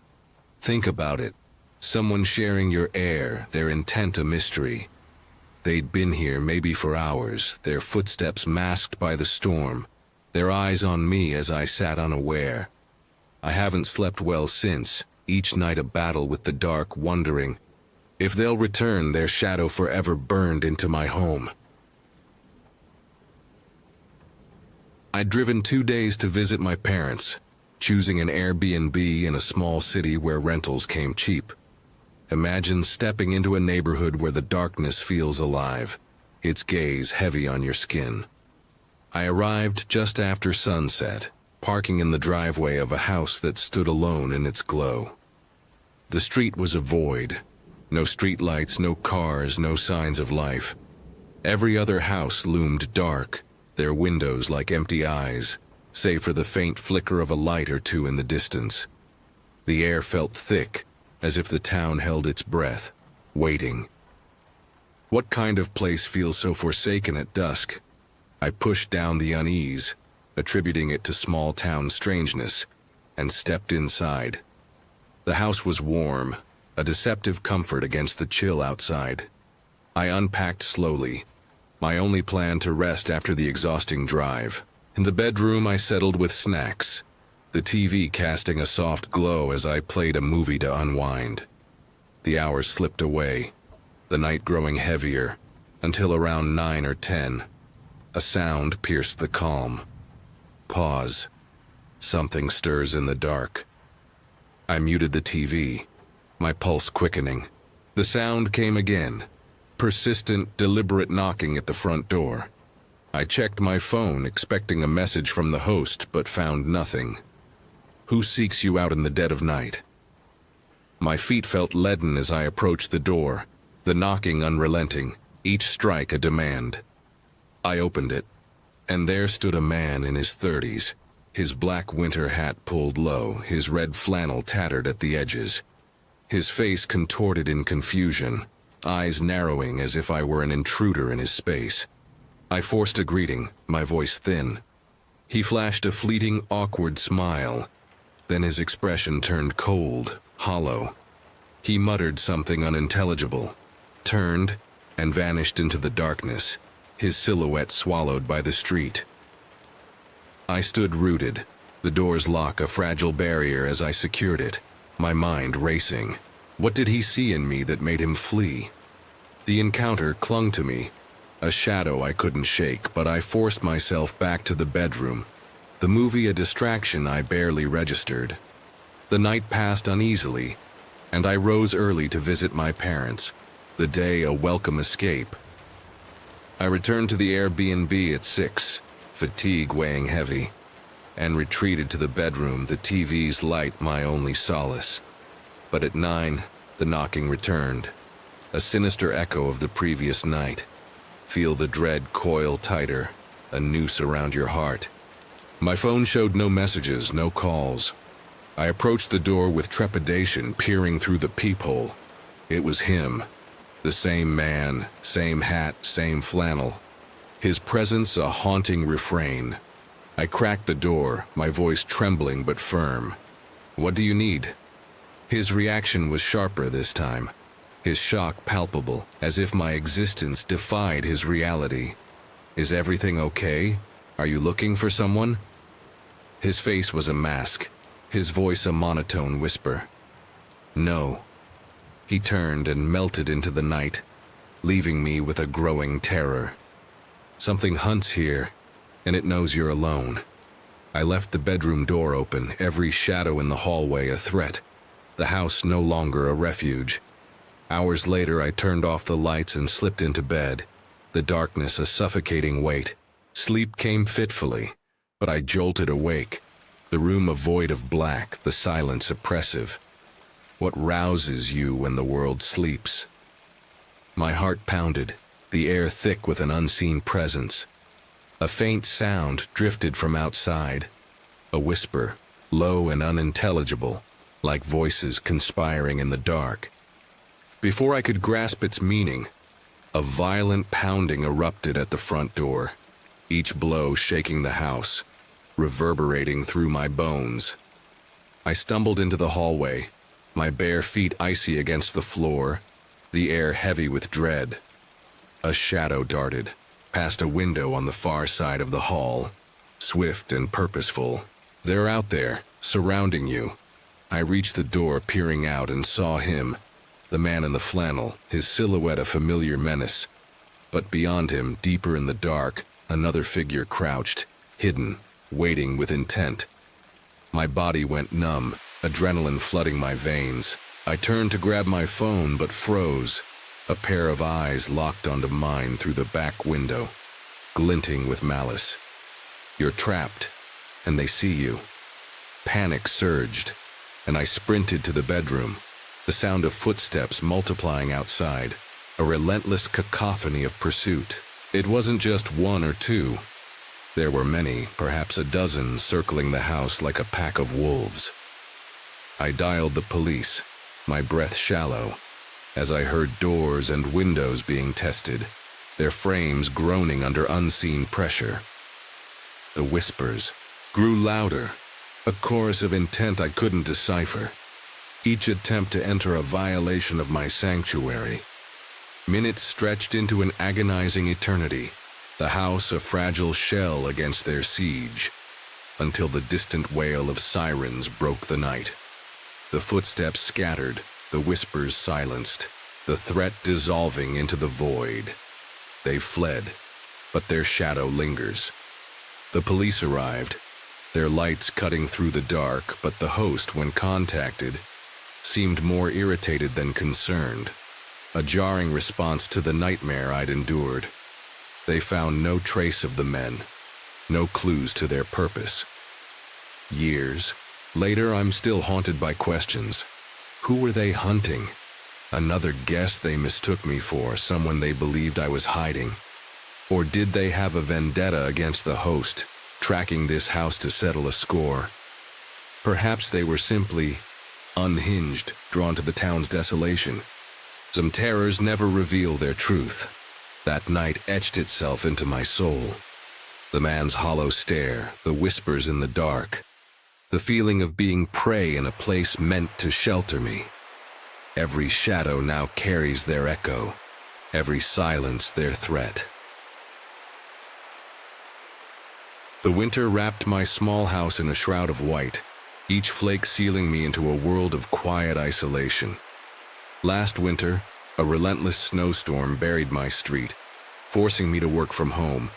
A: Think about it. Someone sharing your air, their intent a mystery. They'd been here maybe for hours, their footsteps masked by the storm, their eyes on me as I sat unaware. I haven't slept well since, each night a battle with the dark, wondering if they'll return, their shadow forever burned into my home. I'd driven 2 days to visit my parents, choosing an Airbnb in a small city where rentals came cheap. Imagine stepping into a neighborhood where the darkness feels alive, its gaze heavy on your skin. I arrived just after sunset, parking in the driveway of a house that stood alone in its glow. The street was a void. No streetlights, no cars, no signs of life. Every other house loomed dark, their windows like empty eyes, save for the faint flicker of a light or two in the distance. The air felt thick, as if the town held its breath, waiting. What kind of place feels so forsaken at dusk? I pushed down the unease, attributing it to small-town strangeness, and stepped inside. The house was warm, a deceptive comfort against the chill outside. I unpacked slowly, my only plan to rest after the exhausting drive. In the bedroom, I settled with snacks, the TV casting a soft glow as I played a movie to unwind. The hours slipped away, the night growing heavier, until around 9 or 10. A sound pierced the calm. Pause. Something stirs in the dark. I muted the TV, my pulse quickening. The sound came again, persistent, deliberate knocking at the front door. I checked my phone, expecting a message from the host, but found nothing. Who seeks you out in the dead of night? My feet felt leaden as I approached the door, the knocking unrelenting, each strike a demand. I opened it, and there stood a man in his 30s, his black winter hat pulled low, his red flannel tattered at the edges. His face contorted in confusion, eyes narrowing as if I were an intruder in his space. I forced a greeting, my voice thin. He flashed a fleeting, awkward smile. Then his expression turned cold, hollow. He muttered something unintelligible, turned, and vanished into the darkness, his silhouette swallowed by the street. I stood rooted, the door's lock a fragile barrier as I secured it, my mind racing. What did he see in me that made him flee? The encounter clung to me, a shadow I couldn't shake, but I forced myself back to the bedroom, the movie a distraction I barely registered. The night passed uneasily, and I rose early to visit my parents, the day a welcome escape. I returned to the Airbnb at 6, fatigue weighing heavy, and retreated to the bedroom, the TV's light my only solace. But at 9, the knocking returned, a sinister echo of the previous night. Feel the dread coil tighter, a noose around your heart. My phone showed no messages, no calls. I approached the door with trepidation, peering through the peephole. It was him, the same man, same hat, same flannel. His presence a haunting refrain. I cracked the door, my voice trembling but firm. "What do you need?" His reaction was sharper this time, his shock palpable, as if my existence defied his reality. "Is everything okay? Are you looking for someone?" His face was a mask, his voice a monotone whisper. "No." He turned and melted into the night, leaving me with a growing terror. Something hunts here, and it knows you're alone. I left the bedroom door open, every shadow in the hallway a threat, the house no longer a refuge. Hours later, I turned off the lights and slipped into bed, the darkness a suffocating weight. Sleep came fitfully, but I jolted awake, the room a void of black, the silence oppressive. What rouses you when the world sleeps? My heart pounded, the air thick with an unseen presence. A faint sound drifted from outside, a whisper, low and unintelligible, like voices conspiring in the dark. Before I could grasp its meaning, a violent pounding erupted at the front door, each blow shaking the house, reverberating through my bones. I stumbled into the hallway, my bare feet icy against the floor, the air heavy with dread. A shadow darted past a window on the far side of the hall. swift and purposeful. They're out there, surrounding you. I reached the door, peering out, and saw him, the man in the flannel, his silhouette a familiar menace. But beyond him, deeper in the dark, another figure crouched, hidden, waiting with intent. My body went numb, adrenaline flooding my veins. I turned to grab my phone but froze. A pair of eyes locked onto mine through the back window, glinting with malice. You're trapped, and they see you. Panic surged, and I sprinted to the bedroom, the sound of footsteps multiplying outside, a relentless cacophony of pursuit. It wasn't just one or two. There were many, perhaps a dozen, circling the house like a pack of wolves. I dialed the police, my breath shallow, as I heard doors and windows being tested, their frames groaning under unseen pressure. The whispers grew louder, a chorus of intent I couldn't decipher, each attempt to enter a violation of my sanctuary. Minutes stretched into an agonizing eternity, the house a fragile shell against their siege, until the distant wail of sirens broke the night. The footsteps scattered, the whispers silenced, the threat dissolving into the void. They fled, but their shadow lingers. The police arrived, their lights cutting through the dark, but the host, when contacted, seemed more irritated than concerned, a jarring response to the nightmare I'd endured. They found no trace of the men, no clues to their purpose. Years later, I'm still haunted by questions. Who were they hunting? Another guest they mistook me for, someone they believed I was hiding? Or did they have a vendetta against the host, tracking this house to settle a score? Perhaps they were simply unhinged, drawn to the town's desolation. Some terrors never reveal their truth. That night etched itself into my soul. The man's hollow stare, the whispers in the dark, the feeling of being prey in a place meant to shelter me. Every shadow now carries their echo, every silence their threat. The winter wrapped my small house in a shroud of white, each flake sealing me into a world of quiet isolation. Last winter, a relentless snowstorm buried my street, forcing me to work from home,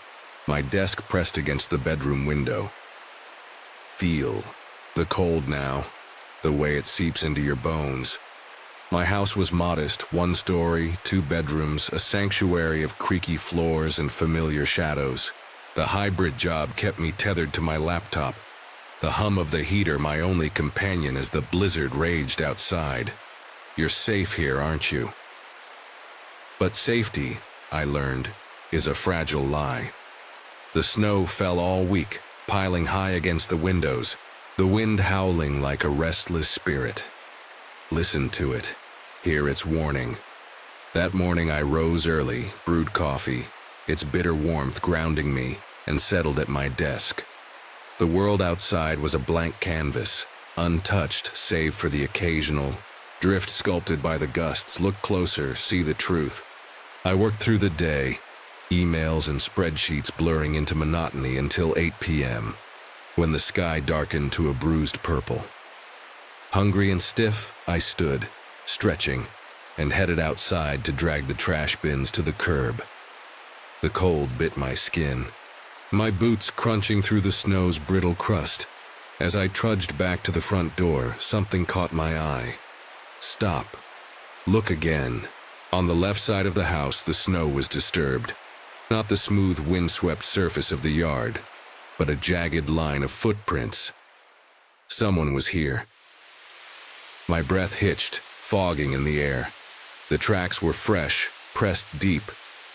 A: my desk pressed against the bedroom window. Feel the cold now, the way it seeps into your bones. My house was modest, 1 story, 2 bedrooms, a sanctuary of creaky floors and familiar shadows. The hybrid job kept me tethered to my laptop, the hum of the heater my only companion as the blizzard raged outside. You're safe here, aren't you? But safety, I learned, is a fragile lie. The snow fell all week, piling high against the windows, the wind howling like a restless spirit. Listen to it, hear its warning. That morning I rose early, brewed coffee, its bitter warmth grounding me, and settled at my desk. The world outside was a blank canvas, untouched save for the occasional drift sculpted by the gusts. Look closer, see the truth. I worked through the day, emails and spreadsheets blurring into monotony until 8 p.m., when the sky darkened to a bruised purple. Hungry and stiff, I stood, stretching, and headed outside to drag the trash bins to the curb. The cold bit my skin, my boots crunching through the snow's brittle crust. As I trudged back to the front door, something caught my eye. Stop. Look again. On the left side of the house, the snow was disturbed. Not the smooth, windswept surface of the yard, but a jagged line of footprints. Someone was here. My breath hitched, fogging in the air. The tracks were fresh, pressed deep,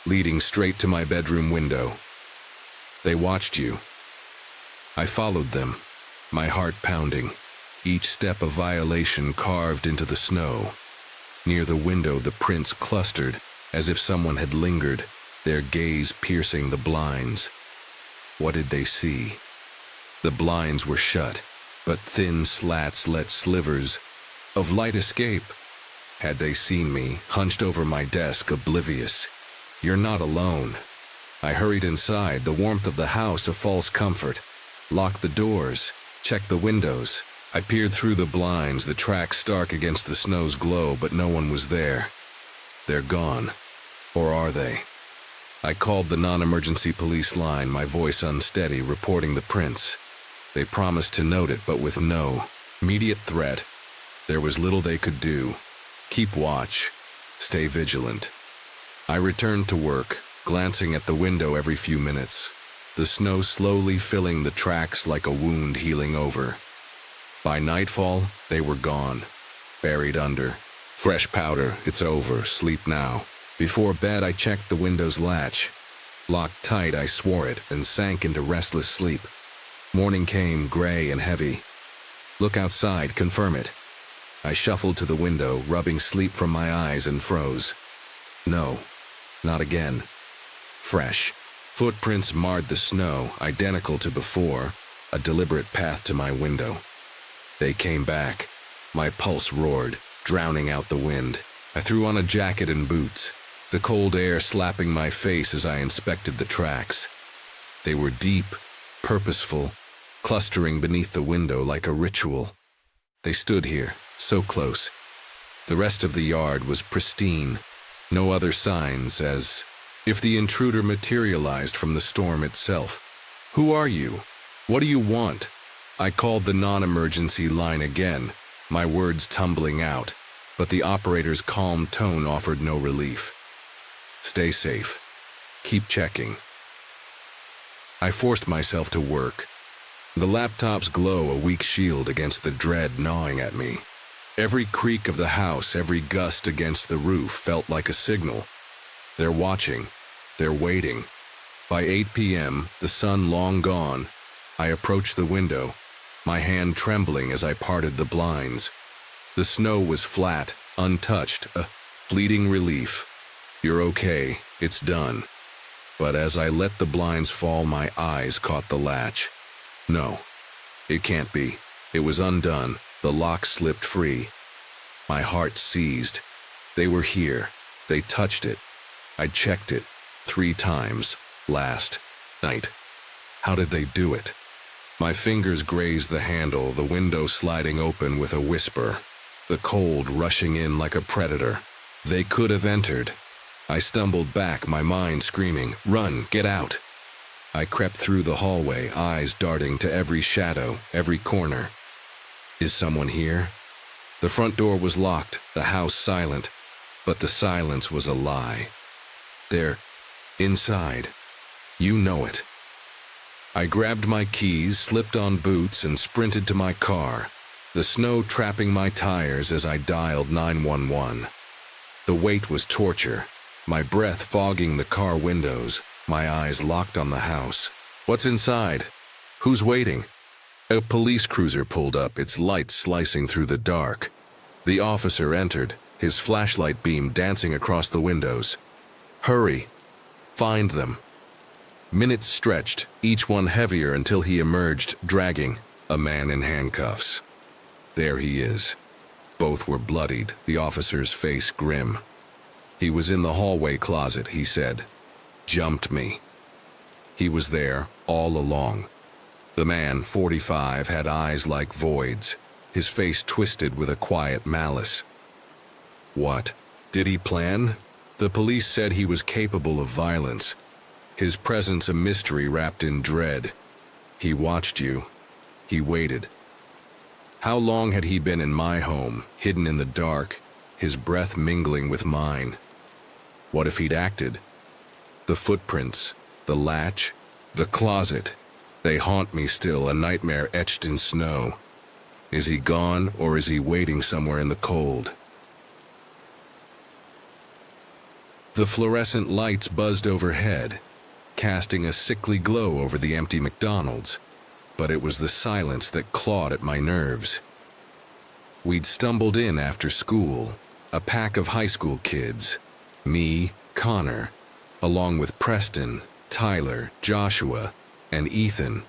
A: leading straight to my bedroom window. They watched you. I followed them, my heart pounding, each step a violation carved into the snow. Near the window, the prints clustered, as if someone had lingered, their gaze piercing the blinds. What did they see? The blinds were shut, but thin slats let slivers of light escape. Had they seen me, hunched over my desk, oblivious? You're not alone. I hurried inside, the warmth of the house a false comfort, Lock the doors, check the windows. I peered through the blinds, the tracks stark against the snow's glow, but no one was there. They're gone. Or are they? I called the non-emergency police line, my voice unsteady, reporting the prints. They promised to note it, but with no immediate threat. There was little they could do. Keep watch. Stay vigilant. I returned to work, glancing at the window every few minutes, the snow slowly filling the tracks like a wound healing over. By nightfall, they were gone, buried under. Fresh powder, it's over, sleep now. Before bed, I checked the window's latch. Locked tight, I swore it, and sank into restless sleep. Morning came, gray and heavy. Look outside, confirm it. I shuffled to the window, rubbing sleep from my eyes, and froze. No, not again. Fresh. Footprints marred the snow, identical to before, a deliberate path to my window. They came back. My pulse roared, drowning out the wind. I threw on a jacket and boots, the cold air slapping my face as I inspected the tracks. They were deep, purposeful, clustering beneath the window like a ritual. They stood here, so close. The rest of the yard was pristine, no other signs, as if the intruder materialized from the storm itself. Who are you? What do you want? I called the non-emergency line again, my words tumbling out, but the operator's calm tone offered no relief. Stay safe. Keep checking. I forced myself to work. The laptop's glow a weak shield against the dread gnawing at me. Every creak of the house, every gust against the roof felt like a signal. They're watching. They're waiting. By 8 p.m., the sun long gone, I approached the window, my hand trembling as I parted the blinds. The snow was flat, untouched, a fleeting relief. You're okay, it's done. But as I let the blinds fall, my eyes caught the latch. No, it can't be. It was undone. The lock slipped free. My heart seized. They were here. They touched it. I checked it 3 times last night. How did they do it? My fingers grazed the handle, the window sliding open with a whisper, the cold rushing in like a predator. They could have entered. I stumbled back, my mind screaming, "Run, get out!" I crept through the hallway, eyes darting to every shadow, every corner. Is someone here? The front door was locked, the house silent, but the silence was a lie. They're inside. You know it. I grabbed my keys, slipped on boots, and sprinted to my car, the snow trapping my tires as I dialed 911. The wait was torture, my breath fogging the car windows, my eyes locked on the house. What's inside? Who's waiting? A police cruiser pulled up, its lights slicing through the dark. The officer entered, his flashlight beam dancing across the windows. Hurry. Find them. Minutes stretched, each one heavier until he emerged, dragging a man in handcuffs. There he is. Both were bloodied, the officer's face grim. He was in the hallway closet, he said. Jumped me. He was there, all along. The man, 45, had eyes like voids, his face twisted with a quiet malice. What? Did he plan? The police said he was capable of violence. His presence a mystery wrapped in dread. He watched you. He waited. How long had he been in my home, hidden in the dark, his breath mingling with mine? What if he'd acted? The footprints, the latch, the closet, they haunt me still, a nightmare etched in snow. Is he gone, or is he waiting somewhere in the cold? The fluorescent lights buzzed overhead, casting a sickly glow over the empty McDonald's, but it was the silence that clawed at my nerves. We'd stumbled in after school, a pack of high school kids, me, Connor, along with Preston, Tyler, Joshua, and Ethan,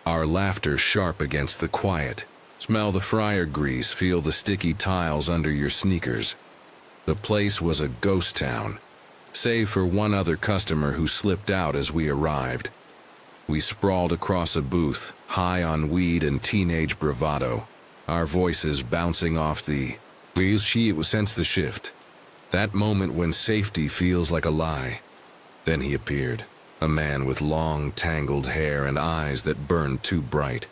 A: our laughter sharp against the quiet. Smell the fryer grease, feel the sticky tiles under your sneakers. The place was a ghost town, save for one other customer who slipped out as we arrived. We sprawled across a booth, high on weed and teenage bravado, our voices bouncing off the sense the shift. That moment when safety feels like a lie. Then he appeared, a man with long, tangled hair and eyes that burned too bright.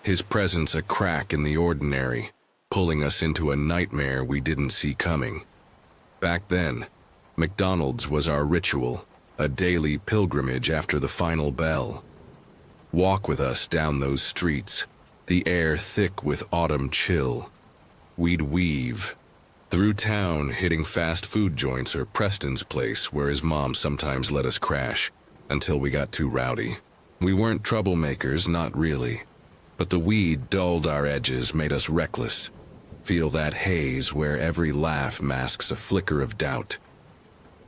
A: His presence a crack in the ordinary, pulling us into a nightmare we didn't see coming. Back then, McDonald's was our ritual, a daily pilgrimage after the final bell. Walk with us down those streets, the air thick with autumn chill. We'd weave through town, hitting fast food joints or Preston's place where his mom sometimes let us crash, until we got too rowdy. We weren't troublemakers, not really, but the weed dulled our edges, made us reckless. Feel that haze where every laugh masks a flicker of doubt.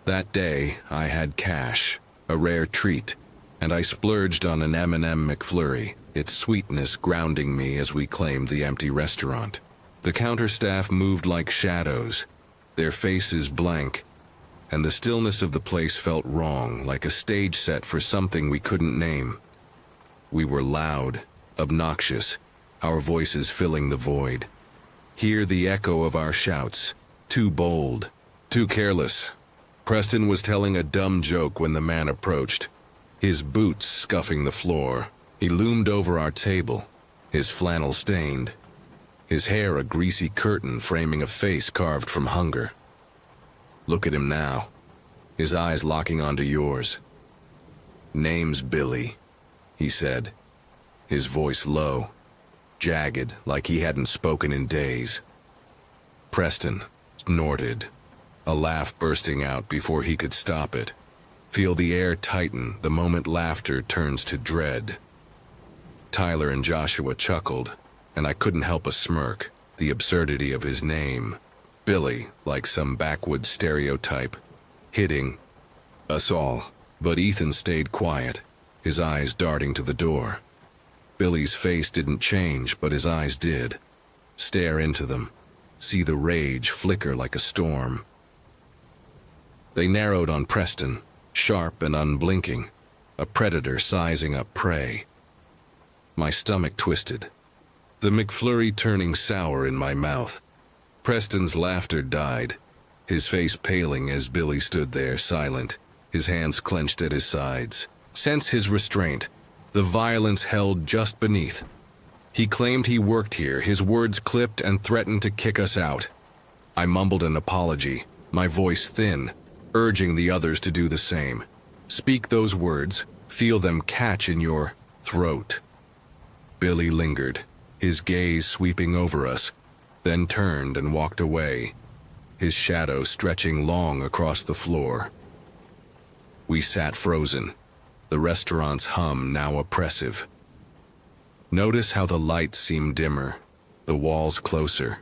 A: That day, I had cash, a rare treat, and I splurged on an M&M McFlurry, its sweetness grounding me as we claimed the empty restaurant. The counter staff moved like shadows, their faces blank, and the stillness of the place felt wrong, like a stage set for something we couldn't name. We were loud, obnoxious, our voices filling the void. Hear the echo of our shouts, too bold, too careless. Preston was telling a dumb joke when the man approached, his boots scuffing the floor. He loomed over our table, his flannel stained, his hair a greasy curtain framing a face carved from hunger. Look at him now, his eyes locking onto yours. "Name's Billy," he said, his voice low, jagged like he hadn't spoken in days. Preston snorted, a laugh bursting out before he could stop it. Feel the air tighten the moment laughter turns to dread. Tyler and Joshua chuckled, and I couldn't help a smirk, the absurdity of his name. Billy, like some backwoods stereotype, hitting us all. But Ethan stayed quiet, his eyes darting to the door. Billy's face didn't change, but his eyes did. Stare into them, see the rage flicker like a storm. They narrowed on Preston, sharp and unblinking, a predator sizing up prey. My stomach twisted, the McFlurry turning sour in my mouth. Preston's laughter died, his face paling as Billy stood there silent, his hands clenched at his sides. Sense his restraint, the violence held just beneath. He claimed he worked here, his words clipped and threatened to kick us out. I mumbled an apology, my voice thin, urging the others to do the same. Speak those words, feel them catch in your throat. Billy lingered, his gaze sweeping over us, then turned and walked away, his shadow stretching long across the floor. We sat frozen, the restaurant's hum now oppressive. Notice how the lights seemed dimmer, the walls closer.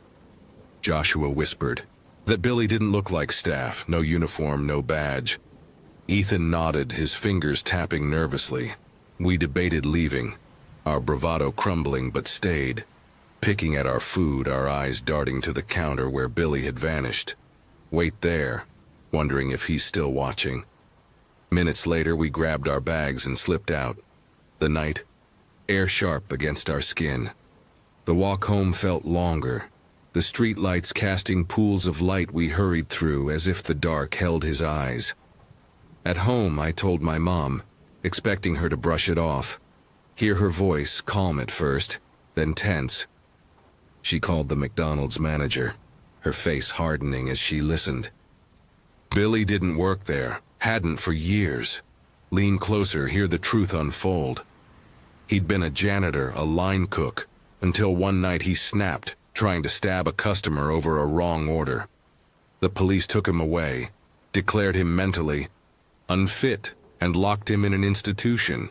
A: Joshua whispered that Billy didn't look like staff, no uniform, no badge. Ethan nodded, his fingers tapping nervously. We debated leaving, our bravado crumbling but stayed, picking at our food, our eyes darting to the counter where Billy had vanished. Wait there, wondering if he's still watching. Minutes later, we grabbed our bags and slipped out. The night, air sharp against our skin. The walk home felt longer, the street lights casting pools of light we hurried through as if the dark held his eyes. At home, I told my mom, expecting her to brush it off. Hear her voice, calm at first, then tense. She called the McDonald's manager, her face hardening as she listened. Billy didn't work there, hadn't for years. Lean closer, hear the truth unfold. He'd been a janitor, a line cook, until one night he snapped, trying to stab a customer over a wrong order. The police took him away, declared him mentally unfit, and locked him in an institution.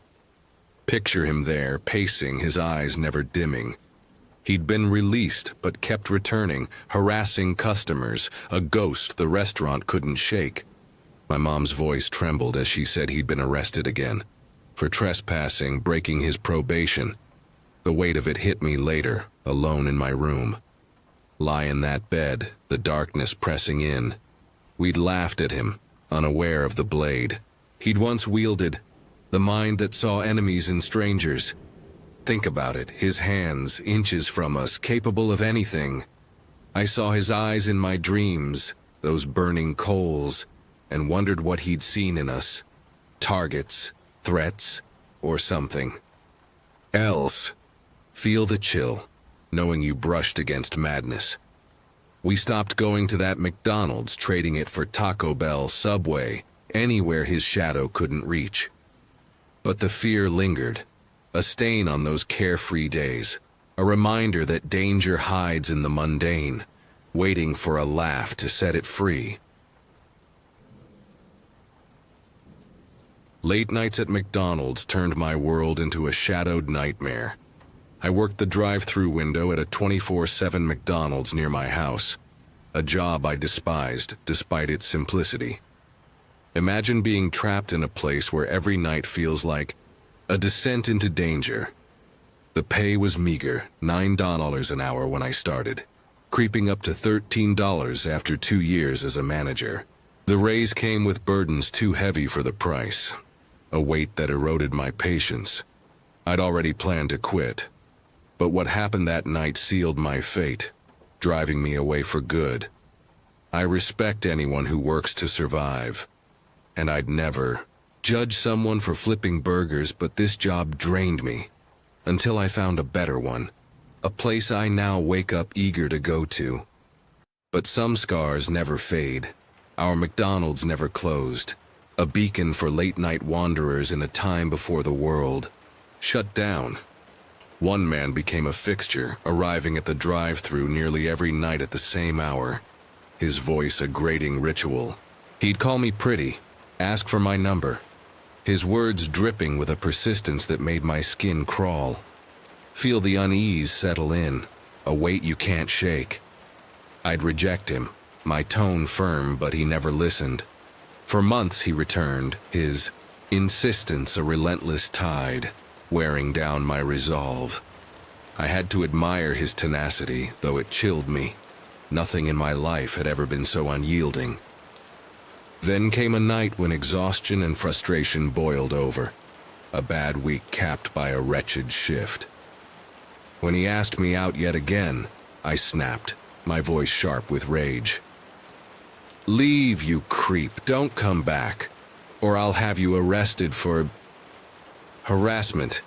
A: Picture him there, pacing, his eyes never dimming. He'd been released, but kept returning, harassing customers, a ghost the restaurant couldn't shake. My mom's voice trembled as she said he'd been arrested again, for trespassing, breaking his probation. The weight of it hit me later, alone in my room. Lie in that bed, the darkness pressing in. We'd laughed at him, unaware of the blade he'd once wielded. The mind that saw enemies in strangers. Think about it, his hands, inches from us, capable of anything. I saw his eyes in my dreams, those burning coals, and wondered what he'd seen in us. Targets, threats, or something else. Feel the chill, knowing you brushed against madness. We stopped going to that McDonald's, trading it for Taco Bell, Subway, anywhere his shadow couldn't reach. But the fear lingered, a stain on those carefree days, a reminder that danger hides in the mundane, waiting for a laugh to set it free. Late nights at McDonald's turned my world into a shadowed nightmare. I worked the drive-through window at a 24/7 McDonald's near my house, a job I despised despite its simplicity. Imagine being trapped in a place where every night feels like a descent into danger. The pay was meager, $9 an hour when I started, creeping up to $13 after 2 years as a manager. The raise came with burdens too heavy for the price, a weight that eroded my patience. I'd already planned to quit, but what happened that night sealed my fate, driving me away for good. I respect anyone who works to survive, and I'd never judge someone for flipping burgers, but this job drained me, until I found a better one, a place I now wake up eager to go to. But some scars never fade. Our McDonald's never closed, a beacon for late-night wanderers in a time before the world shut down. One man became a fixture, arriving at the drive-thru nearly every night at the same hour, his voice a grating ritual. He'd call me pretty, ask for my number, his words dripping with a persistence that made my skin crawl. Feel the unease settle in, a weight you can't shake. I'd reject him, my tone firm, but he never listened. For months he returned, his insistence a relentless tide, wearing down my resolve. I had to admire his tenacity, though it chilled me. Nothing in my life had ever been so unyielding. Then came a night when exhaustion and frustration boiled over, a bad week capped by a wretched shift. When he asked me out yet again, I snapped, my voice sharp with rage. "Leave, you creep, don't come back, or I'll have you arrested for harassment."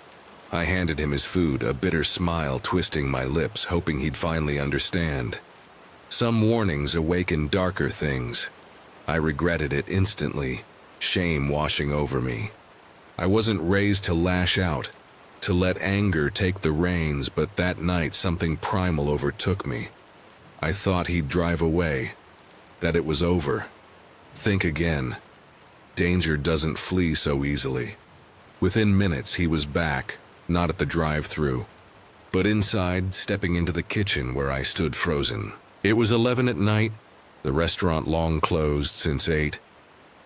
A: I handed him his food, a bitter smile twisting my lips, hoping he'd finally understand. Some warnings awakened darker things. I regretted it instantly, shame washing over me. I wasn't raised to lash out, to let anger take the reins, but that night something primal overtook me. I thought he'd drive away, that it was over. Think again. Danger doesn't flee so easily. Within minutes he was back, not at the drive-thru, but inside, stepping into the kitchen where I stood frozen. It was 11 at night, the restaurant long closed since 8,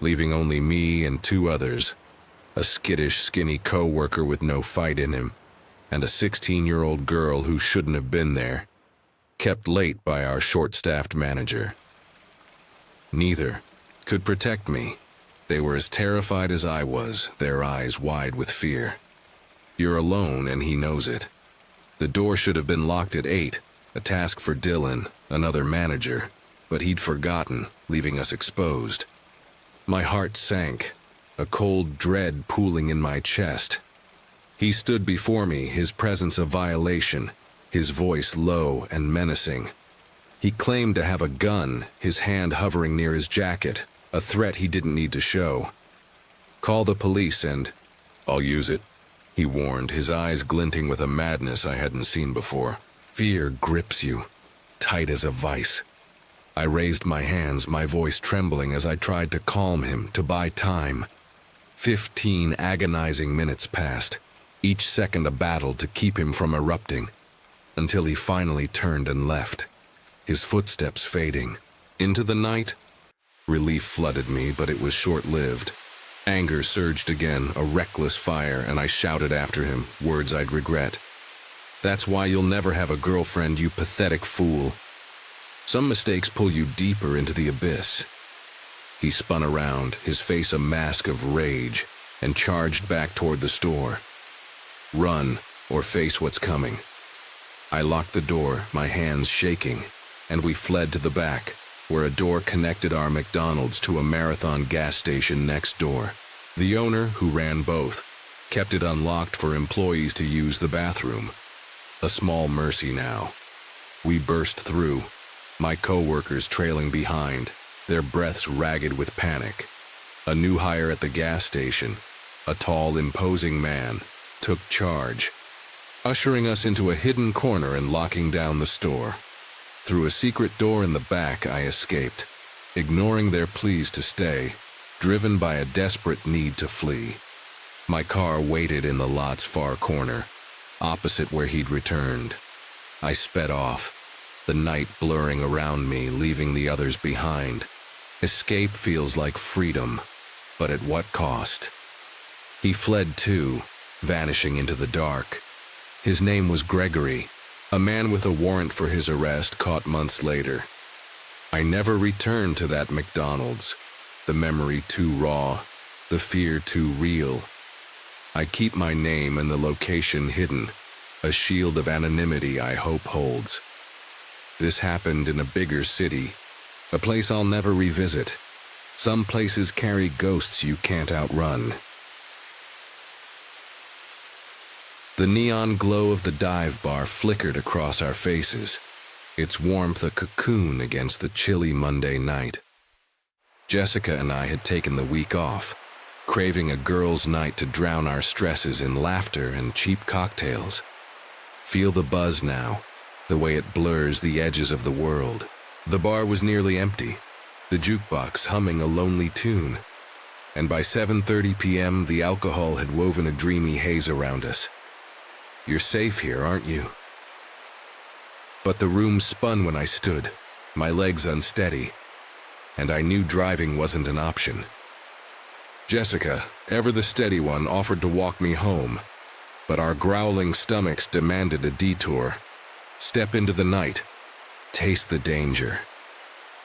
A: leaving only me and 2 others, a skittish, skinny co-worker with no fight in him, and a 16-year-old girl who shouldn't have been there, kept late by our short-staffed manager. Neither could protect me. They were as terrified as I was, their eyes wide with fear. You're alone, and he knows it. The door should have been locked at 8, a task for Dylan, another manager, but he'd forgotten, leaving us exposed. My heart sank, a cold dread pooling in my chest. He stood before me, his presence a violation, his voice low and menacing. He claimed to have a gun, his hand hovering near his jacket, a threat he didn't need to show. "Call the police and I'll use it," he warned, his eyes glinting with a madness I hadn't seen before. Fear grips you, tight as a vice. I raised my hands, my voice trembling as I tried to calm him, to buy time. 15 agonizing minutes passed, each second a battle to keep him from erupting, until he finally turned and left, his footsteps fading. Into the night, relief flooded me, but it was short-lived. Anger surged again, a reckless fire, and I shouted after him, words I'd regret. "That's why you'll never have a girlfriend, you pathetic fool. Some mistakes pull you deeper into the abyss." He spun around, his face a mask of rage, and charged back toward the store. Run, or face what's coming. I locked the door, my hands shaking, and we fled to the back, where a door connected our McDonald's to a Marathon gas station next door. The owner, who ran both, kept it unlocked for employees to use the bathroom. A small mercy now. We burst through, my co-workers trailing behind, their breaths ragged with panic. A new hire at the gas station, a tall, imposing man, took charge, ushering us into a hidden corner and locking down the store. Through a secret door in the back, I escaped, ignoring their pleas to stay, driven by a desperate need to flee. My car waited in the lot's far corner, opposite where he'd returned. I sped off, the night blurring around me, leaving the others behind. Escape feels like freedom, but at what cost? He fled too, vanishing into the dark. His name was Gregory, a man with a warrant for his arrest caught months later. I never returned to that McDonald's, the memory too raw, the fear too real. I keep my name and the location hidden, a shield of anonymity I hope holds. This happened in a bigger city, a place I'll never revisit. Some places carry ghosts you can't outrun. The neon glow of the dive bar flickered across our faces, its warmth a cocoon against the chilly Monday night. Jessica and I had taken the week off, craving a girls' night to drown our stresses in laughter and cheap cocktails. Feel the buzz now, the way it blurs the edges of the world. The bar was nearly empty, the jukebox humming a lonely tune, and by 7:30 p.m. the alcohol had woven a dreamy haze around us. You're safe here, aren't you? But the room spun when I stood, my legs unsteady, and I knew driving wasn't an option. Jessica, ever the steady one, offered to walk me home, but our growling stomachs demanded a detour. Step into the night, taste the danger.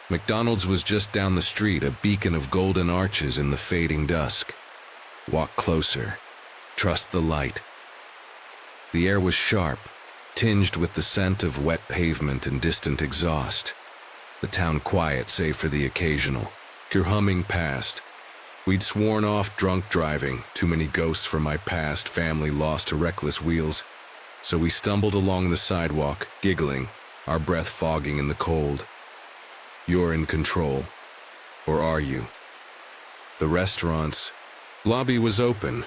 A: McDonald's was just down the street, a beacon of golden arches in the fading dusk. Walk closer, trust the light. The air was sharp, tinged with the scent of wet pavement and distant exhaust. The town quiet save for the occasional, your humming past. We'd sworn off drunk driving, too many ghosts from my past family lost to reckless wheels. So we stumbled along the sidewalk, giggling, our breath fogging in the cold. You're in control. Or are you? The restaurant's lobby was open.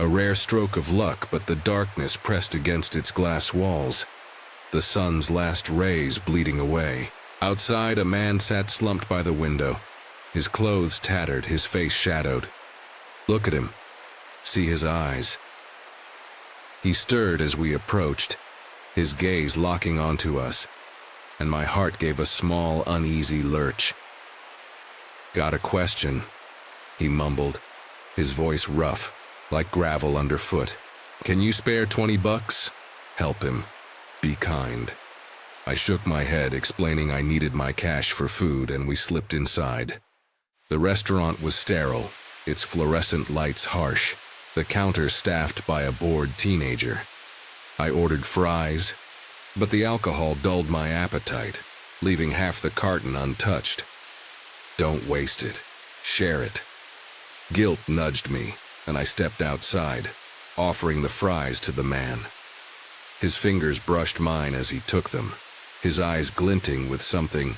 A: A rare stroke of luck, but the darkness pressed against its glass walls, the sun's last rays bleeding away. Outside, a man sat slumped by the window, his clothes tattered, his face shadowed. Look at him. See his eyes. He stirred as we approached, his gaze locking onto us, and my heart gave a small, uneasy lurch. Got a question, he mumbled, his voice rough, like gravel underfoot. Can you spare $20? Help him. Be kind. I shook my head, explaining I needed my cash for food, and we slipped inside. The restaurant was sterile, its fluorescent lights harsh, the counter staffed by a bored teenager. I ordered fries, but the alcohol dulled my appetite, leaving half the carton untouched. Don't waste it. Share it. Guilt nudged me, and I stepped outside, offering the fries to the man. His fingers brushed mine as he took them, his eyes glinting with something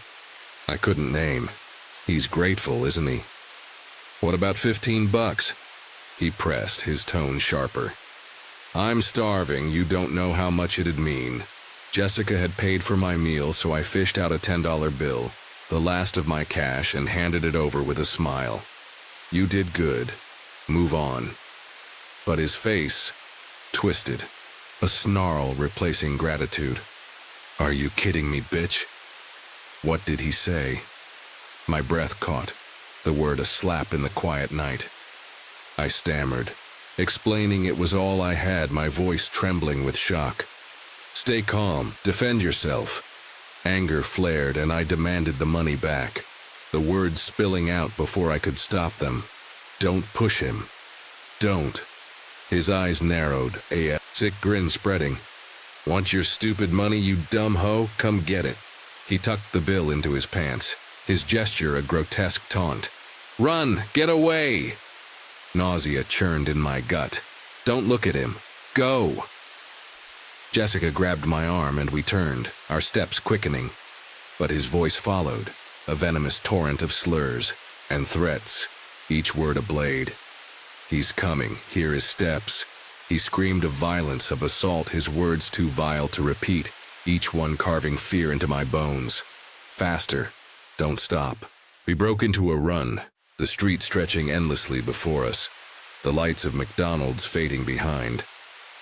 A: I couldn't name. He's grateful, isn't he? What about $15? He pressed, his tone sharper. I'm starving, you don't know how much it'd mean. Jessica had paid for my meal, so I fished out a $10 bill, the last of my cash, and handed it over with a smile. You did good. Move on. But his face twisted, a snarl replacing gratitude. Are you kidding me, bitch? What did he say? My breath caught, the word a slap in the quiet night. I stammered, explaining it was all I had, my voice trembling with shock. Stay calm, defend yourself. Anger flared, and I demanded the money back, the words spilling out before I could stop them. Don't push him. Don't. His eyes narrowed, a sick grin spreading. Want your stupid money, you dumb hoe? Come get it. He tucked the bill into his pants, his gesture a grotesque taunt. Run! Get away! Nausea churned in my gut. Don't look at him. Go! Jessica grabbed my arm and we turned, our steps quickening. But his voice followed, a venomous torrent of slurs and threats, each word a blade. He's coming, hear his steps. He screamed of violence, of assault, his words too vile to repeat, each one carving fear into my bones. Faster. Don't stop. We broke into a run, the street stretching endlessly before us, the lights of McDonald's fading behind.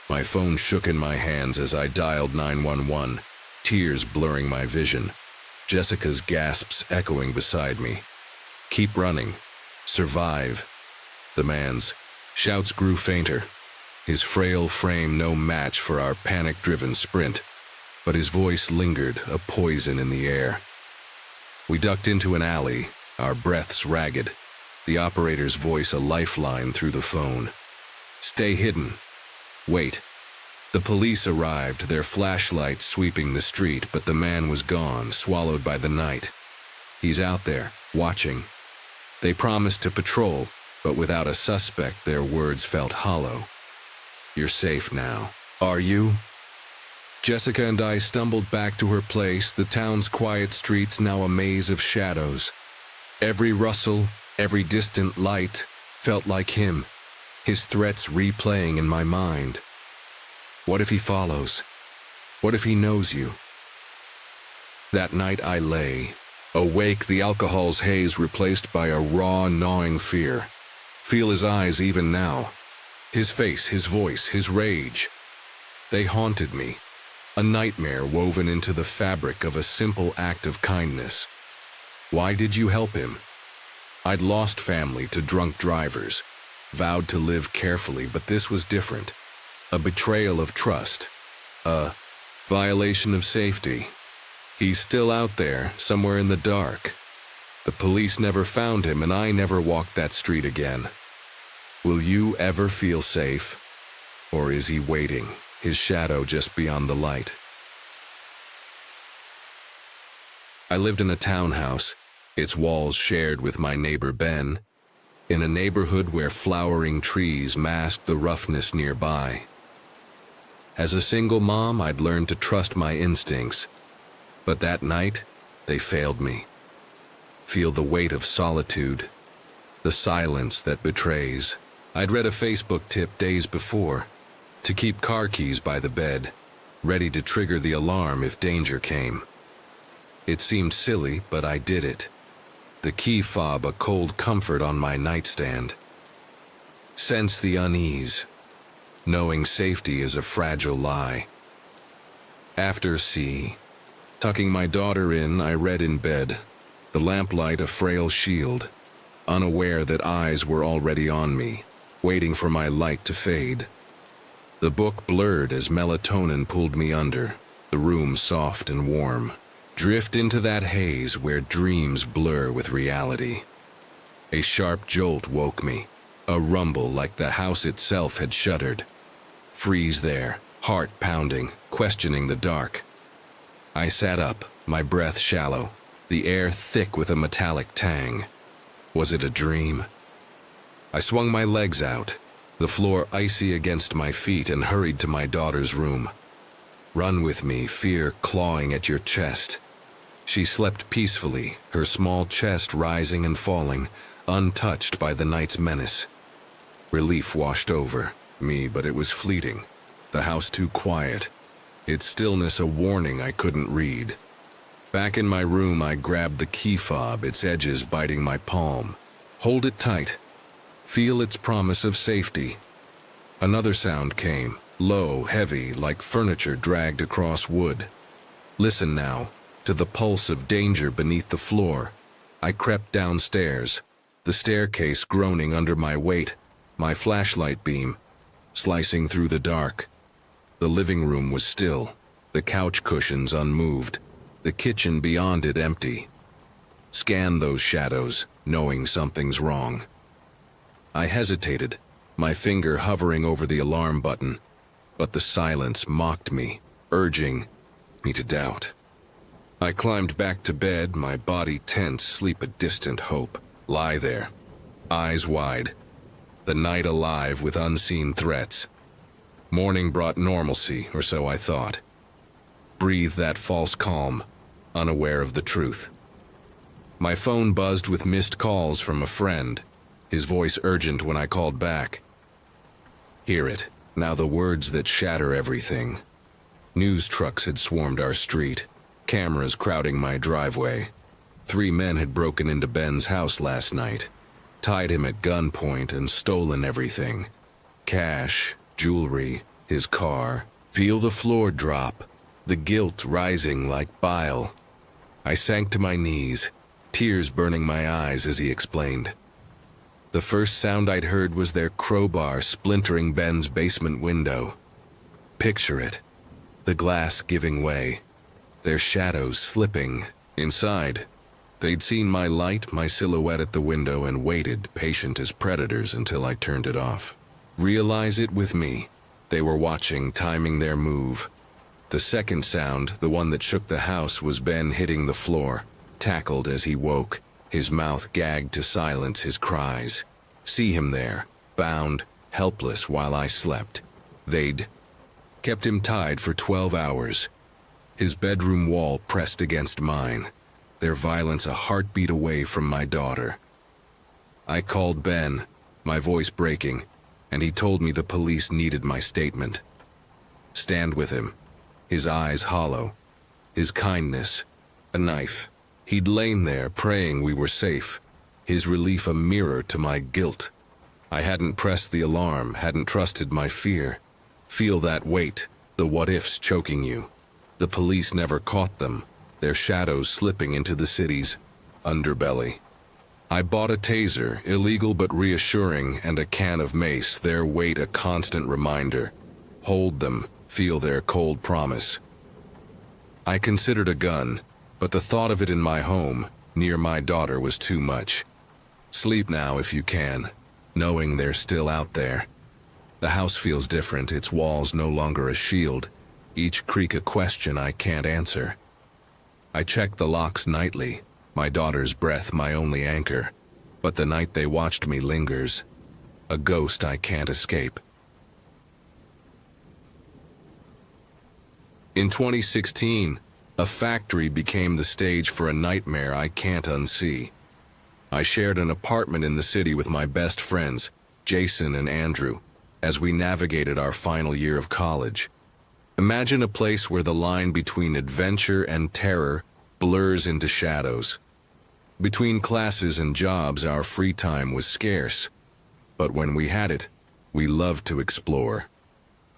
A: My phone shook in my hands as I dialed 911, tears blurring my vision, Jessica's gasps echoing beside me. Keep running. Survive. The man's shouts grew fainter, his frail frame no match for our panic-driven sprint, but his voice lingered, a poison in the air. We ducked into an alley, our breaths ragged, the operator's voice a lifeline through the phone. Stay hidden. Wait. The police arrived, their flashlights sweeping the street, but the man was gone, swallowed by the night. He's out there, watching. They promised to patrol, but without a suspect, their words felt hollow. You're safe now. Are you? Jessica and I stumbled back to her place, the town's quiet streets now a maze of shadows. Every rustle, every distant light felt like him, his threats replaying in my mind. What if he follows? What if he knows you? That night I lay, awake, the alcohol's haze replaced by a raw, gnawing fear. Feel his eyes even now. His face, his voice, his rage. They haunted me, a nightmare woven into the fabric of a simple act of kindness. Why did you help him? I'd lost family to drunk drivers, vowed to live carefully, but this was different. A betrayal of trust, a violation of safety. He's still out there, somewhere in the dark. The police never found him, and I never walked that street again. Will you ever feel safe? Or is he waiting, his shadow just beyond the light? I lived in a townhouse, its walls shared with my neighbor Ben, in a neighborhood where flowering trees masked the roughness nearby. As a single mom, I'd learned to trust my instincts, but that night, they failed me. Feel the weight of solitude, the silence that betrays. I'd read a Facebook tip days before, to keep car keys by the bed, ready to trigger the alarm if danger came. It seemed silly, but I did it. The key fob a cold comfort on my nightstand. Sense the unease, knowing safety is a fragile lie. After C, tucking my daughter in, I read in bed, the lamplight a frail shield, unaware that eyes were already on me, waiting for my light to fade. The book blurred as melatonin pulled me under, the room soft and warm. Drift into that haze where dreams blur with reality. A sharp jolt woke me, a rumble like the house itself had shuddered. Freeze there, heart pounding, questioning the dark. I sat up, my breath shallow, the air thick with a metallic tang. Was it a dream? I swung my legs out, the floor icy against my feet, and hurried to my daughter's room. Run with me, fear clawing at your chest. She slept peacefully, her small chest rising and falling, untouched by the night's menace. Relief washed over me, but it was fleeting. The house too quiet, its stillness a warning I couldn't read. Back in my room, I grabbed the key fob, its edges biting my palm. Hold it tight. Feel its promise of safety. Another sound came, low, heavy, like furniture dragged across wood. Listen now, to the pulse of danger beneath the floor. I crept downstairs, the staircase groaning under my weight, my flashlight beam slicing through the dark. The living room was still, the couch cushions unmoved, the kitchen beyond it empty. Scan those shadows, knowing something's wrong. I hesitated, my finger hovering over the alarm button, but the silence mocked me, urging me to doubt. I climbed back to bed, my body tense, sleep a distant hope. Lie there, eyes wide, the night alive with unseen threats. Morning brought normalcy, or so I thought. Breathe that false calm, unaware of the truth. My phone buzzed with missed calls from a friend, his voice urgent when I called back. Hear it, now the words that shatter everything. News trucks had swarmed our street, cameras crowding my driveway. 3 men had broken into Ben's house last night, tied him at gunpoint and stolen everything. Cash, jewelry, his car. Feel the floor drop, the guilt rising like bile. I sank to my knees, tears burning my eyes as he explained. The first sound I'd heard was their crowbar splintering Ben's basement window. Picture it, the glass giving way, their shadows slipping. Inside, they'd seen my light, my silhouette at the window, and waited, patient as predators, until I turned it off. Realize it with me. They were watching, timing their move. The second sound, the one that shook the house, was Ben hitting the floor, tackled as he woke, his mouth gagged to silence his cries. See him there, bound, helpless while I slept. They'd kept him tied for 12 hours. His bedroom wall pressed against mine, their violence a heartbeat away from my daughter. I called Ben, my voice breaking, and he told me the police needed my statement. Stand with him, his eyes hollow, his kindness a knife. He'd lain there praying we were safe, his relief a mirror to my guilt. I hadn't pressed the alarm, hadn't trusted my fear. Feel that weight, the what-ifs choking you. The police never caught them, their shadows slipping into the city's underbelly. I bought a taser, illegal but reassuring, and a can of mace, their weight a constant reminder. Hold them, feel their cold promise. I considered a gun, but the thought of it in my home, near my daughter, was too much. Sleep now if you can, knowing they're still out there. The house feels different, its walls no longer a shield, each creak a question I can't answer. I check the locks nightly, my daughter's breath my only anchor, but the night they watched me lingers, a ghost I can't escape. In 2016, a factory became the stage for a nightmare I can't unsee. I shared an apartment in the city with my best friends, Jason and Andrew, as we navigated our final year of college. Imagine a place where the line between adventure and terror blurs into shadows. Between classes and jobs, our free time was scarce, but when we had it, we loved to explore.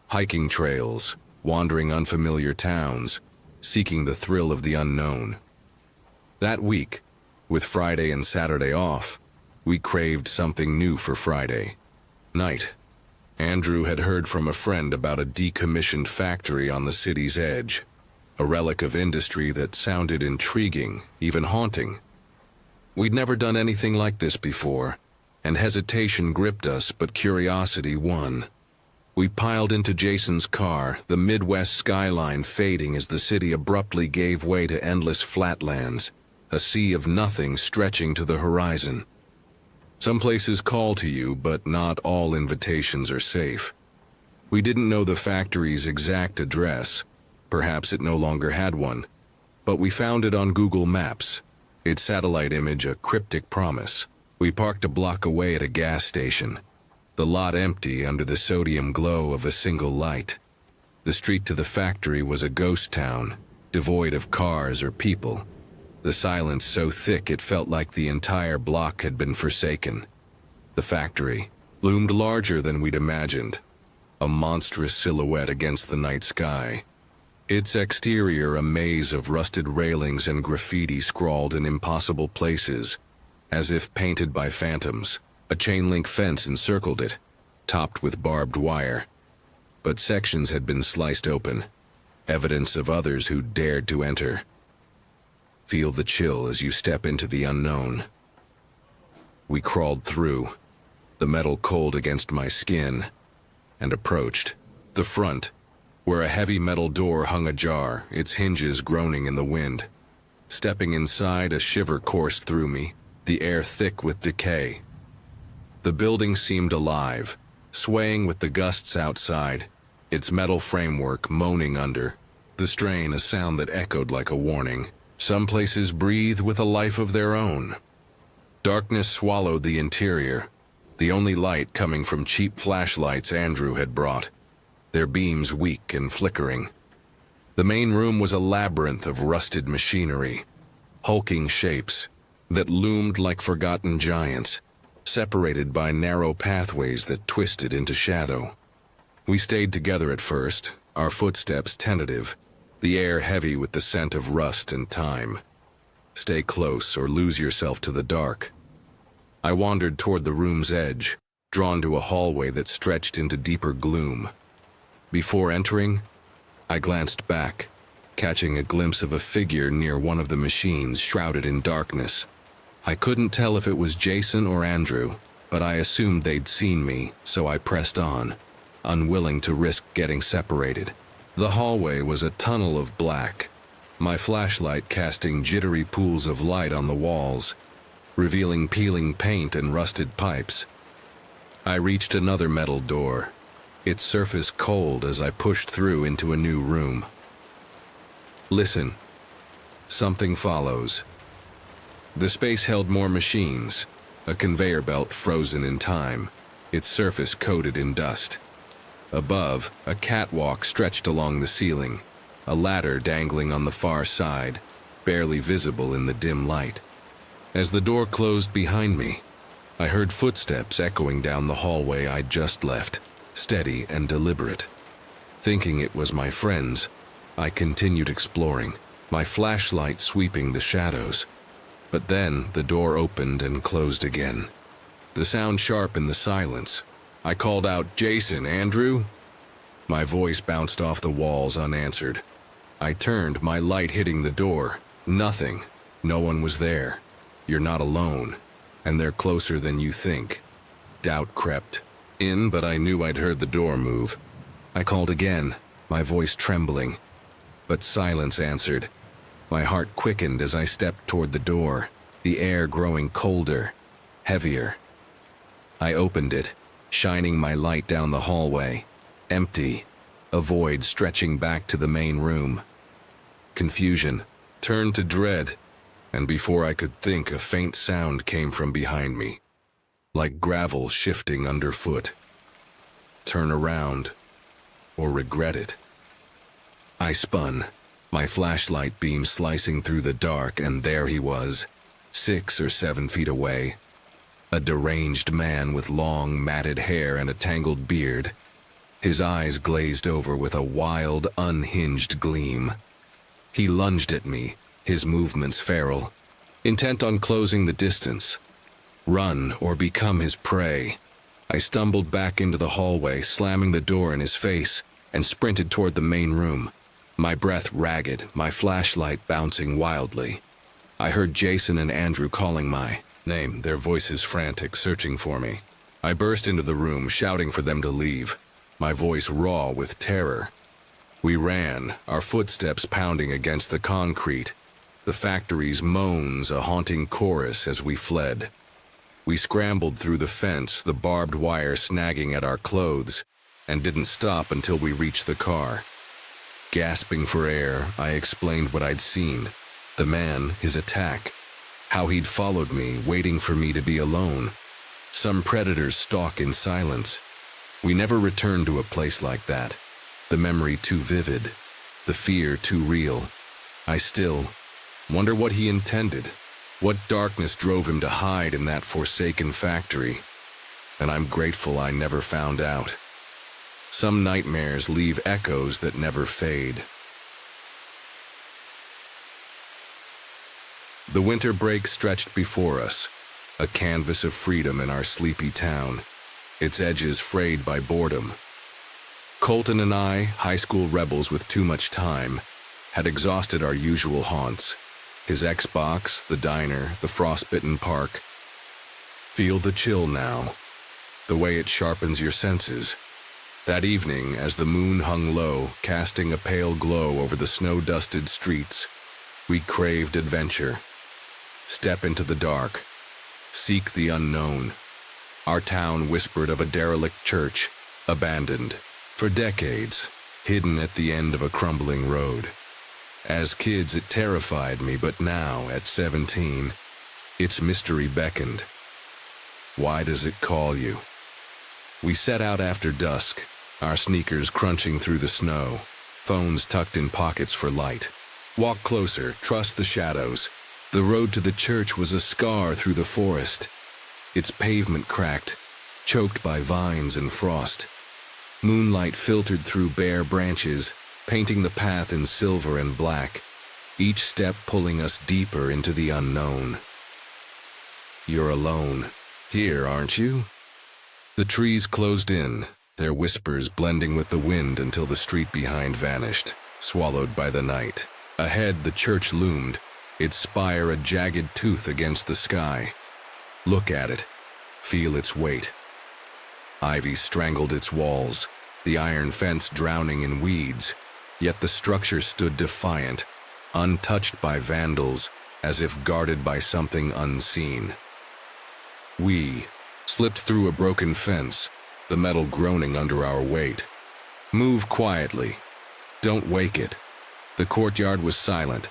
A: Hiking trails, wandering unfamiliar towns, seeking the thrill of the unknown. That week, with Friday and Saturday off, we craved something new for Friday night. Andrew had heard from a friend about a decommissioned factory on the city's edge, a relic of industry that sounded intriguing, even haunting. We'd never done anything like this before, and hesitation gripped us, but curiosity won. We piled into Jason's car, the Midwest skyline fading as the city abruptly gave way to endless flatlands, a sea of nothing stretching to the horizon. Some places call to you, but not all invitations are safe. We didn't know the factory's exact address. Perhaps it no longer had one. But we found it on Google Maps, its satellite image a cryptic promise. We parked a block away at a gas station, the lot empty under the sodium glow of a single light. The street to the factory was a ghost town, devoid of cars or people. The silence so thick it felt like the entire block had been forsaken. The factory loomed larger than we'd imagined, a monstrous silhouette against the night sky. Its exterior a maze of rusted railings and graffiti scrawled in impossible places, as if painted by phantoms. A chain-link fence encircled it, topped with barbed wire. But sections had been sliced open, evidence of others who dared to enter. Feel the chill as you step into the unknown. We crawled through, the metal cold against my skin, and approached. The front, where a heavy metal door hung ajar, its hinges groaning in the wind. Stepping inside, a shiver coursed through me, the air thick with decay. The building seemed alive, swaying with the gusts outside, its metal framework moaning under the strain, a sound that echoed like a warning. Some places breathe with a life of their own. Darkness swallowed the interior, the only light coming from cheap flashlights Andrew had brought, their beams weak and flickering. The main room was a labyrinth of rusted machinery, hulking shapes that loomed like forgotten giants, separated by narrow pathways that twisted into shadow. We stayed together at first, our footsteps tentative, the air heavy with the scent of rust and time. Stay close or lose yourself to the dark. I wandered toward the room's edge, drawn to a hallway that stretched into deeper gloom. Before entering, I glanced back, catching a glimpse of a figure near one of the machines shrouded in darkness. I couldn't tell if it was Jason or Andrew, but I assumed they'd seen me, so I pressed on, unwilling to risk getting separated. The hallway was a tunnel of black, my flashlight casting jittery pools of light on the walls, revealing peeling paint and rusted pipes. I reached another metal door, its surface cold as I pushed through into a new room. Listen. Something follows. The space held more machines, a conveyor belt frozen in time, its surface coated in dust. Above, a catwalk stretched along the ceiling, a ladder dangling on the far side, barely visible in the dim light. As the door closed behind me, I heard footsteps echoing down the hallway I'd just left, steady and deliberate. Thinking it was my friends, I continued exploring, my flashlight sweeping the shadows. But then the door opened and closed again. The sound sharp in the silence. I called out, "Jason, Andrew?" My voice bounced off the walls unanswered. I turned, my light hitting the door. Nothing. No one was there. You're not alone. And they're closer than you think. Doubt crept in, but I knew I'd heard the door move. I called again, my voice trembling. But silence answered. My heart quickened as I stepped toward the door, the air growing colder, heavier. I opened it, shining my light down the hallway. Empty, a void stretching back to the main room. Confusion turned to dread, and before I could think, a faint sound came from behind me, like gravel shifting underfoot. Turn around, or regret it. I spun, my flashlight beam slicing through the dark, and there he was, 6 or 7 feet away. A deranged man with long, matted hair and a tangled beard. His eyes glazed over with a wild, unhinged gleam. He lunged at me, his movements feral, intent on closing the distance. Run or become his prey. I stumbled back into the hallway, slamming the door in his face, and sprinted toward the main room, my breath ragged, my flashlight bouncing wildly. I heard Jason and Andrew calling my name, their voices frantic, searching for me. I burst into the room, shouting for them to leave, my voice raw with terror. We ran, our footsteps pounding against the concrete, the factory's moans a haunting chorus as we fled. We scrambled through the fence, the barbed wire snagging at our clothes, and didn't stop until we reached the car. Gasping for air, I explained what I'd seen, the man, his attack, how he'd followed me, waiting for me to be alone. Some predators stalk in silence. We never returned to a place like that. The memory too vivid, the fear too real. I still wonder what he intended, what darkness drove him to hide in that forsaken factory. And I'm grateful I never found out. Some nightmares leave echoes that never fade. The winter break stretched before us, a canvas of freedom in our sleepy town, its edges frayed by boredom. Colton and I, high school rebels with too much time, had exhausted our usual haunts. His Xbox, the diner, the frostbitten park. Feel the chill now. the way it sharpens your senses. That evening, as the moon hung low, casting a pale glow over the snow-dusted streets, we craved adventure. Step into the dark. Seek the unknown. Our town whispered of a derelict church, abandoned, for decades, hidden at the end of a crumbling road. As kids, it terrified me, but now, at 17, its mystery beckoned. Why does it call you? We set out after dusk, our sneakers crunching through the snow, phones tucked in pockets for light. Walk closer, trust the shadows. The road to the church was a scar through the forest, its pavement cracked, choked by vines and frost. Moonlight filtered through bare branches, painting the path in silver and black, each step pulling us deeper into the unknown. You're alone. Here, aren't you? The trees closed in, their whispers blending with the wind until the street behind vanished, swallowed by the night. Ahead, the church loomed, its spire a jagged tooth against the sky. Look at it. Feel its weight. Ivy strangled its walls, the iron fence drowning in weeds, yet the structure stood defiant, untouched by vandals, as if guarded by something unseen. We slipped through a broken fence, the metal groaning under our weight. Move quietly. Don't wake it. The courtyard was silent,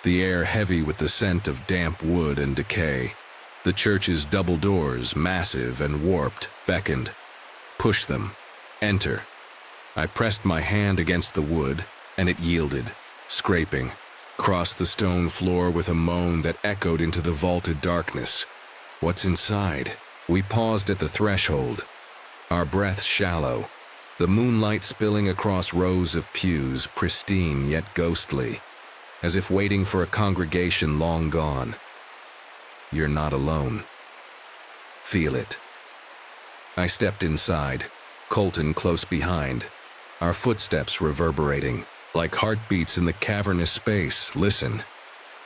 A: the air heavy with the scent of damp wood and decay. The church's double doors, massive and warped, beckoned. Push them. Enter. I pressed my hand against the wood, and it yielded, scraping, crossed the stone floor with a moan that echoed into the vaulted darkness. What's inside? We paused at the threshold, our breaths shallow, the moonlight spilling across rows of pews, pristine yet ghostly, as if waiting for a congregation long gone. You're not alone. Feel it. I stepped inside, Colton close behind, our footsteps reverberating, like heartbeats in the cavernous space. Listen.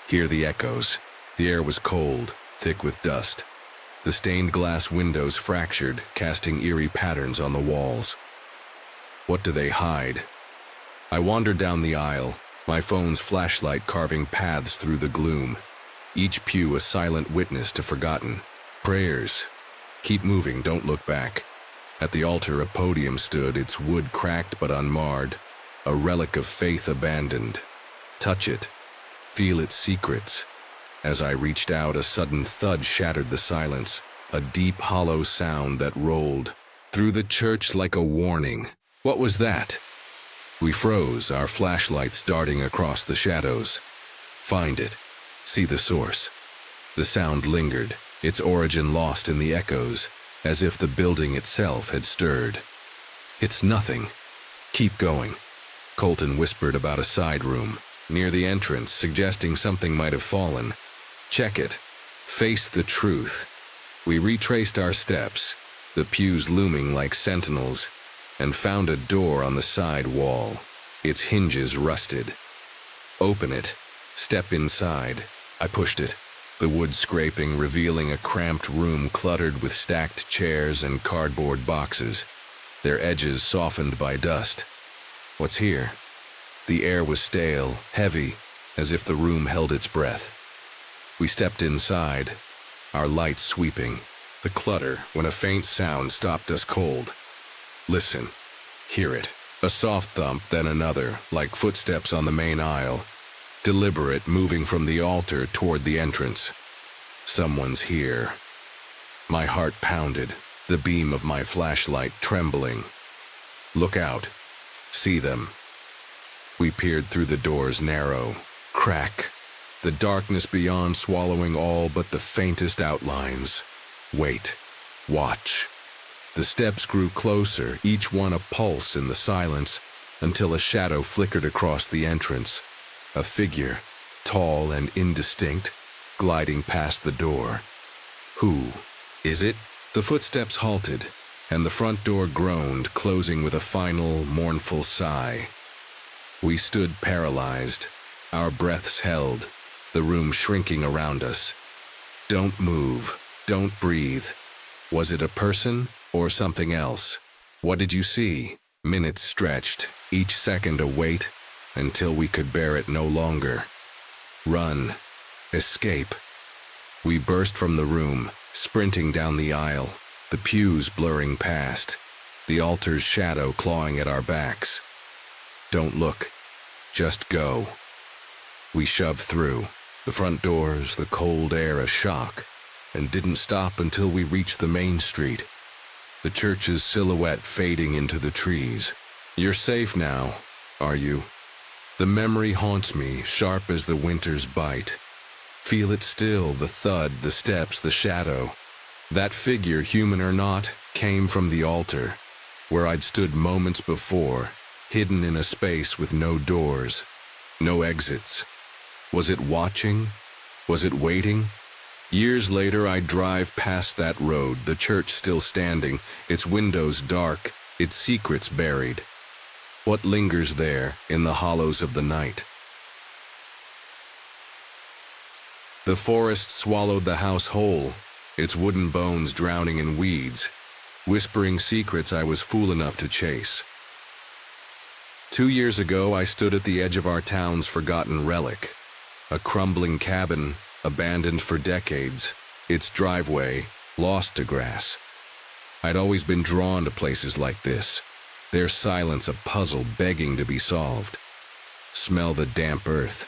A: Hear the echoes. The air was cold, thick with dust. The stained glass windows fractured, casting eerie patterns on the walls. What do they hide? I wandered down the aisle, my phone's flashlight carving paths through the gloom. Each pew a silent witness to forgotten. Prayers. Keep moving, don't look back. At the altar a podium stood, its wood cracked but unmarred, a relic of faith abandoned. Touch it. Feel its secrets. As I reached out, a sudden thud shattered the silence, a deep, hollow sound that rolled through the church like a warning. What was that? We froze, our flashlights darting across the shadows. Find it. See the source. The sound lingered, its origin lost in the echoes, as if the building itself had stirred. It's nothing. Keep going. Colton whispered about a side room, near the entrance, suggesting something might have fallen. Check it. Face the truth. We retraced our steps, the pews looming like sentinels, and found a door on the side wall, its hinges rusted. Open it. Step inside. I pushed it, the wood scraping, revealing a cramped room cluttered with stacked chairs and cardboard boxes, their edges softened by dust. What's here? The air was stale, heavy, as if the room held its breath. We stepped inside, our lights sweeping, the clutter when a faint sound stopped us cold. Listen. Hear it. A soft thump, then another, like footsteps on the main aisle. Deliberate, moving from the altar toward the entrance. Someone's here. My heart pounded, the beam of my flashlight trembling. Look out. See them. We peered through the door's narrow crack, the darkness beyond swallowing all but the faintest outlines. Wait. Watch. The steps grew closer, each one a pulse in the silence, until a shadow flickered across the entrance. A figure, tall and indistinct, gliding past the door. Who? Is it? The footsteps halted, and the front door groaned, closing with a final, mournful sigh. We stood paralyzed, our breaths held, the room shrinking around us. Don't move, don't breathe. Was it a person? Or something else? What did you see? Minutes stretched, each second a wait, until we could bear it no longer. Run. Escape. We burst from the room, sprinting down the aisle, the pews blurring past, the altar's shadow clawing at our backs. Don't look. Just go. We shoved through, the front doors, the cold air a shock, and didn't stop until we reached the main street, the church's silhouette fading into the trees. You're safe now, are you? The memory haunts me, sharp as the winter's bite. Feel it still, the thud, the steps, the shadow. That figure, human or not, came from the altar, where I'd stood moments before, hidden in a space with no doors, no exits. Was it watching? Was it waiting? Years later, I drive past that road, the church still standing, its windows dark, its secrets buried. What lingers there in the hollows of the night? The forest swallowed the house whole, its wooden bones drowning in weeds, whispering secrets I was fool enough to chase. 2 years ago, I stood at the edge of our town's forgotten relic, a crumbling cabin, abandoned for decades, its driveway lost to grass. I'd always been drawn to places like this, their silence a puzzle begging to be solved. Smell the damp earth,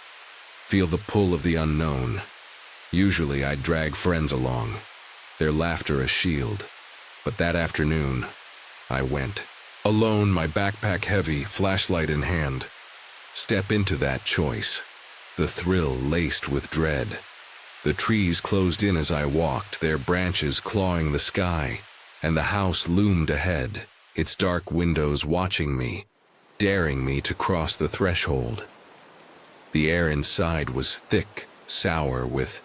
A: feel the pull of the unknown. Usually I'd drag friends along, their laughter a shield. But that afternoon, I went. Alone, my backpack heavy, flashlight in hand. Step into that choice, the thrill laced with dread. The trees closed in as I walked, their branches clawing the sky, and the house loomed ahead, its dark windows watching me, daring me to cross the threshold. The air inside was thick, sour with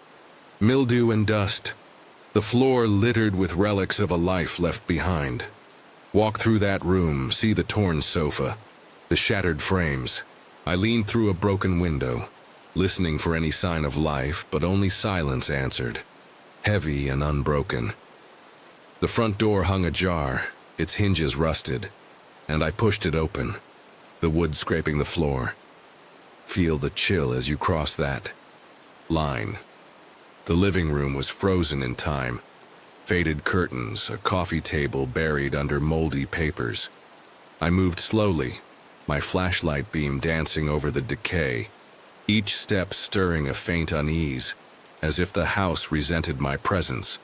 A: mildew and dust, the floor littered with relics of a life left behind. Walk through that room, see the torn sofa, the shattered frames. I leaned through a broken window, listening for any sign of life, but only silence answered, heavy and unbroken. The front door hung ajar, its hinges rusted, and I pushed it open, the wood scraping the floor. Feel the chill as you cross that line. The living room was frozen in time, faded curtains, a coffee table buried under moldy papers. I moved slowly, my flashlight beam dancing over the decay, each step stirring a faint unease, as if the house resented my presence.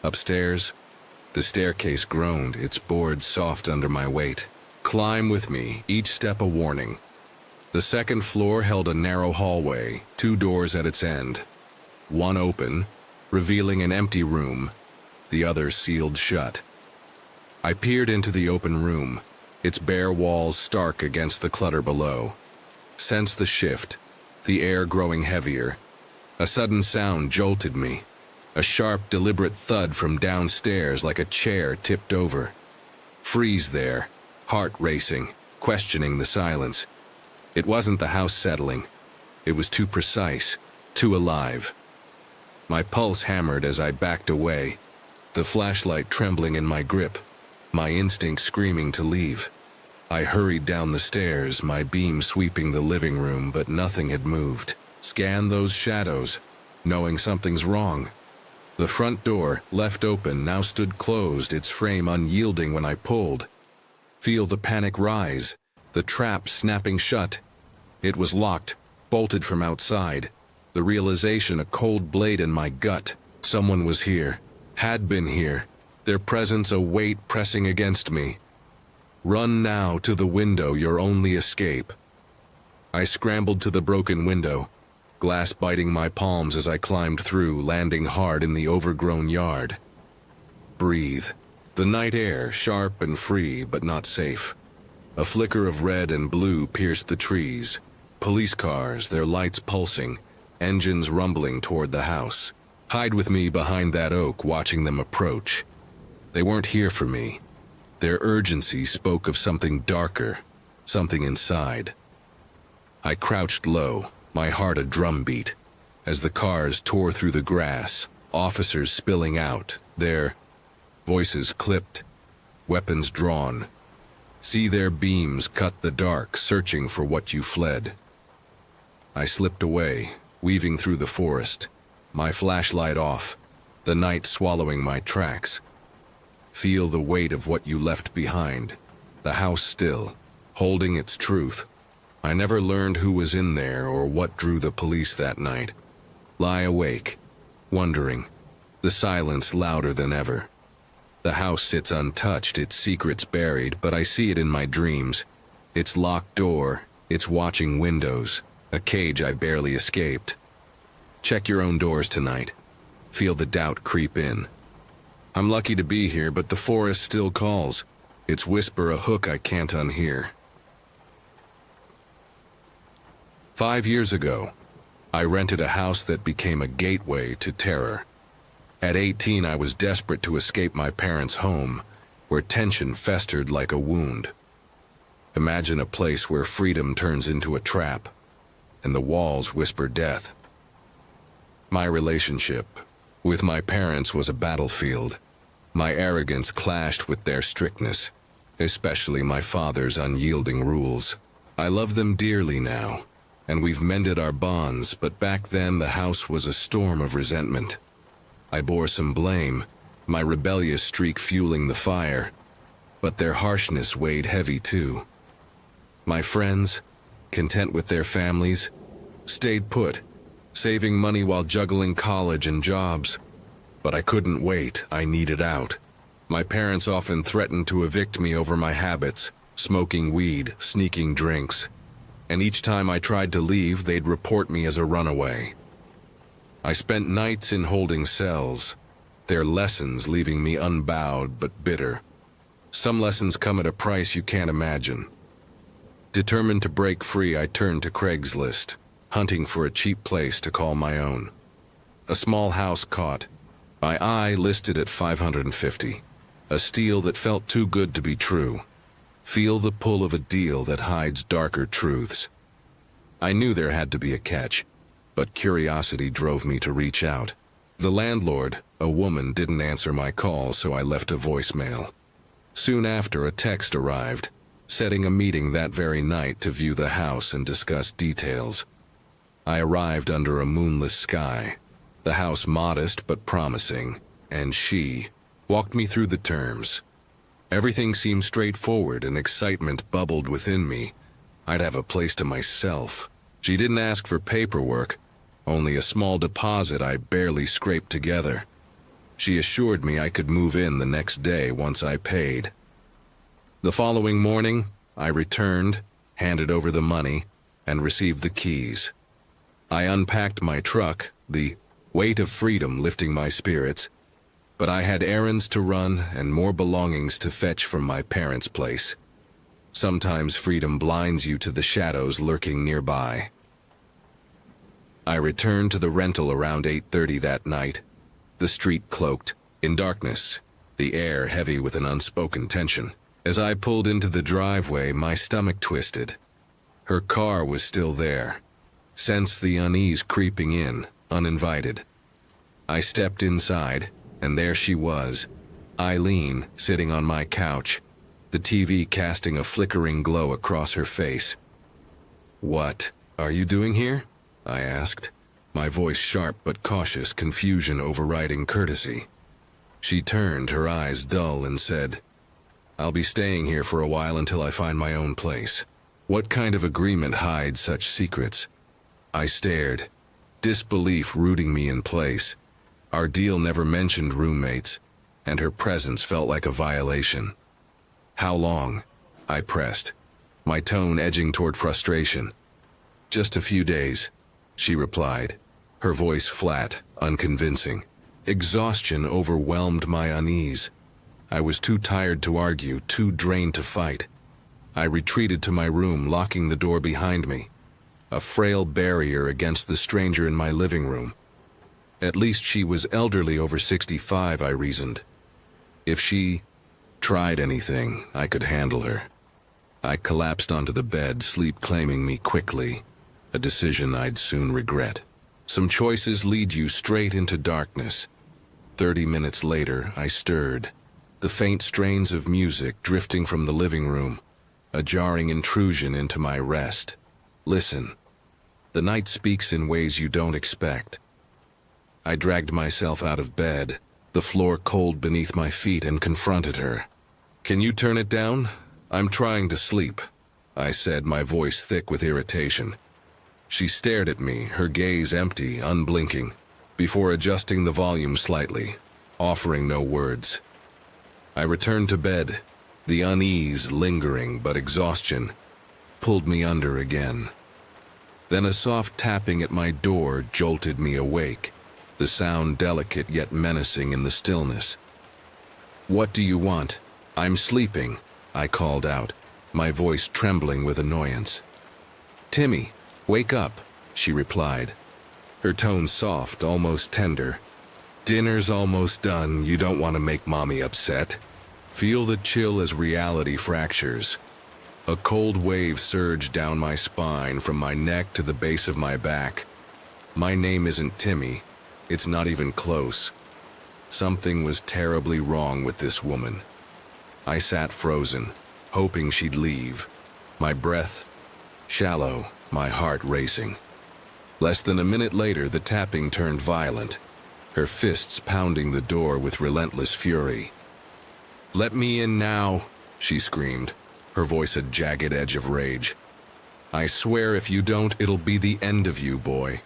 A: Upstairs, the staircase groaned, its boards soft under my weight. Climb with me, each step a warning. The second floor held a narrow hallway, 2 doors at its end. One open, revealing an empty room, the other sealed shut. I peered into the open room, its bare walls stark against the clutter below. Sensed the shift, the air growing heavier. A sudden sound jolted me, a sharp, deliberate thud from downstairs like a chair tipped over. Freeze there, heart racing, questioning the silence. It wasn't the house settling. It was too precise, too alive. My pulse hammered as I backed away, the flashlight trembling in my grip, my instinct screaming to leave. I hurried down the stairs, my beam sweeping the living room, but nothing had moved. Scan those shadows, knowing something's wrong. The front door, left open, now stood closed, its frame unyielding when I pulled. Feel the panic rise, the trap snapping shut. It was locked, bolted from outside. The realization a cold blade in my gut. Someone was here, had been here, their presence a weight pressing against me. Run now to the window, your only escape. I scrambled to the broken window, glass biting my palms as I climbed through, landing hard in the overgrown yard. Breathe. The night air, sharp and free, but not safe. A flicker of red and blue pierced the trees. Police cars, their lights pulsing, engines rumbling toward the house. Hide with me behind that oak, watching them approach. They weren't here for me. Their urgency spoke of something darker, something inside. I crouched low, my heart a drumbeat, as the cars tore through the grass, officers spilling out, their Voices clipped, weapons drawn. See their beams cut the dark, searching for what you fled. I slipped away, weaving through the forest, my flashlight off, the night swallowing my tracks. Feel the weight of what you left behind, the house still, holding its truth. I never learned who was in there or what drew the police that night. Lie awake, wondering, the silence louder than ever. The house sits untouched, its secrets buried, but I see it in my dreams. Its locked door, its watching windows, a cage I barely escaped. Check your own doors tonight. Feel the doubt creep in. I'm lucky to be here, but the forest still calls. Its whisper a hook I can't unhear. 5 years ago, I rented a house that became a gateway to terror. At 18, I was desperate to escape my parents' home, where tension festered like a wound. Imagine a place where freedom turns into a trap, and the walls whisper death. My relationship with my parents was a battlefield. My arrogance clashed with their strictness, especially my father's unyielding rules. I love them dearly now, and we've mended our bonds, but back then the house was a storm of resentment. I bore some blame, my rebellious streak fueling the fire, but their harshness weighed heavy too. My friends, content with their families, stayed put, saving money while juggling college and jobs. But I couldn't wait, I needed out. My parents often threatened to evict me over my habits, smoking weed, sneaking drinks. And each time I tried to leave, they'd report me as a runaway. I spent nights in holding cells, their lessons leaving me unbowed but bitter. Some lessons come at a price you can't imagine. Determined to break free, I turned to Craigslist, hunting for a cheap place to call my own. A small house caught my eye, listed at $550, a steal that felt too good to be true. Feel the pull of a deal that hides darker truths. I knew there had to be a catch, but curiosity drove me to reach out. The landlord, a woman, didn't answer my call, so I left a voicemail. Soon after, a text arrived, setting a meeting that very night to view the house and discuss details. I arrived under a moonless sky, the house modest but promising, and she walked me through the terms. Everything seemed straightforward and excitement bubbled within me. I'd have a place to myself. She didn't ask for paperwork, only a small deposit I barely scraped together. She assured me I could move in the next day once I paid. The following morning, I returned, handed over the money, and received the keys. I unpacked my truck, the weight of freedom lifting my spirits, but I had errands to run and more belongings to fetch from my parents' place. Sometimes freedom blinds you to the shadows lurking nearby. I returned to the rental around 8:30 that night, the street cloaked in darkness, the air heavy with an unspoken tension. As I pulled into the driveway, my stomach twisted. Her car was still there. Sensed the unease creeping in, uninvited. I stepped inside, and there she was, Eileen, sitting on my couch, the TV casting a flickering glow across her face. "What are you doing here?" I asked, my voice sharp but cautious, confusion overriding courtesy. She turned, her eyes dull, and said, "I'll be staying here for a while until I find my own place." What kind of agreement hides such secrets? I stared, disbelief rooting me in place. Our deal never mentioned roommates, and her presence felt like a violation. "How long?" I pressed, my tone edging toward frustration. "Just a few days," she replied, her voice flat, unconvincing. Exhaustion overwhelmed my unease. I was too tired to argue, too drained to fight. I retreated to my room, locking the door behind me, a frail barrier against the stranger in my living room. At least she was elderly, over 65, I reasoned. If she tried anything, I could handle her. I collapsed onto the bed, sleep claiming me quickly, a decision I'd soon regret. Some choices lead you straight into darkness. 30 minutes later, I stirred. the faint strains of music drifting from the living room, a jarring intrusion into my rest. Listen. The night speaks in ways you don't expect. I dragged myself out of bed, the floor cold beneath my feet, and confronted her. "Can you turn it down? I'm trying to sleep," I said, my voice thick with irritation. She stared at me, her gaze empty, unblinking, before adjusting the volume slightly, offering no words. I returned to bed, the unease lingering, but exhaustion pulled me under again. Then a soft tapping at my door jolted me awake, the sound delicate yet menacing in the stillness. "What do you want?" "I'm sleeping," I called out, my voice trembling with annoyance. "Timmy, wake up," she replied, her tone soft, almost tender. "Dinner's almost done, you don't want to make mommy upset." Feel the chill as reality fractures. A cold wave surged down my spine from my neck to the base of my back. My name isn't Timmy. It's not even close. Something was terribly wrong with this woman. I sat frozen, hoping she'd leave. My breath shallow, my heart racing. Less than a minute later, the tapping turned violent, her fists pounding the door with relentless fury. "Let me in now," she screamed, her voice a jagged edge of rage. "I swear if you don't, it'll be the end of you, boy.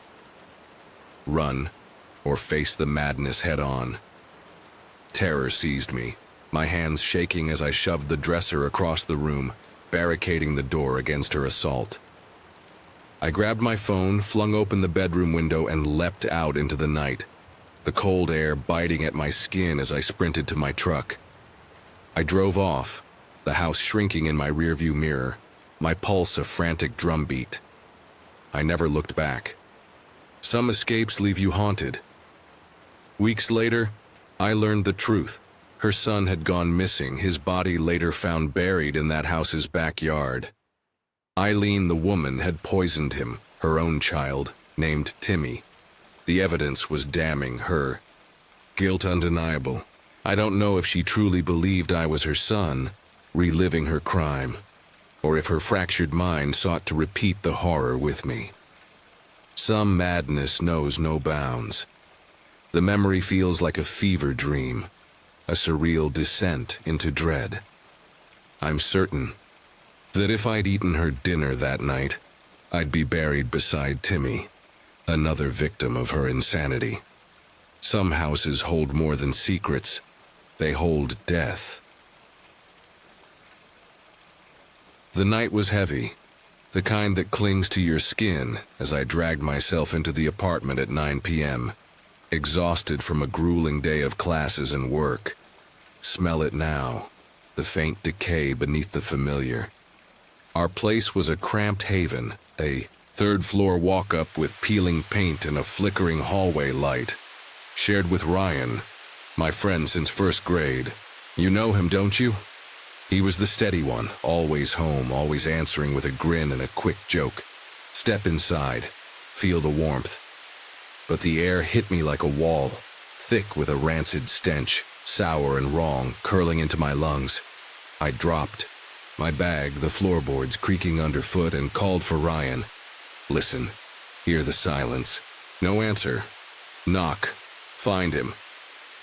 A: Run, or face the madness head on." Terror seized me, my hands shaking as I shoved the dresser across the room, barricading the door against her assault. I grabbed my phone, flung open the bedroom window, and leapt out into the night, the cold air biting at my skin as I sprinted to my truck. I drove off, the house shrinking in my rearview mirror, my pulse a frantic drumbeat. I never looked back. Some escapes leave you haunted. Weeks later, I learned the truth. Her son had gone missing, his body later found buried in that house's backyard. Eileen, the woman, had poisoned him, her own child, named Timmy. The evidence was damning her. Guilt undeniable. I don't know if she truly believed I was her son, reliving her crime, or if her fractured mind sought to repeat the horror with me. Some madness knows no bounds. The memory feels like a fever dream, a surreal descent into dread. I'm certain that if I'd eaten her dinner that night, I'd be buried beside Timmy, another victim of her insanity. Some houses hold more than secrets. They hold death. The night was heavy, the kind that clings to your skin as I dragged myself into the apartment at 9 p.m., exhausted from a grueling day of classes and work. Smell it now, the faint decay beneath the familiar. Our place was a cramped haven, a third-floor walk-up with peeling paint and a flickering hallway light, shared with Ryan, my friend since first grade. You know him, don't you? He was the steady one, always home, always answering with a grin and a quick joke. Step inside, feel the warmth. But the air hit me like a wall, thick with a rancid stench, sour and wrong, curling into my lungs. I dropped, my bag, the floorboards creaking underfoot, and called for Ryan. Listen, hear the silence. No answer. Knock. Find him.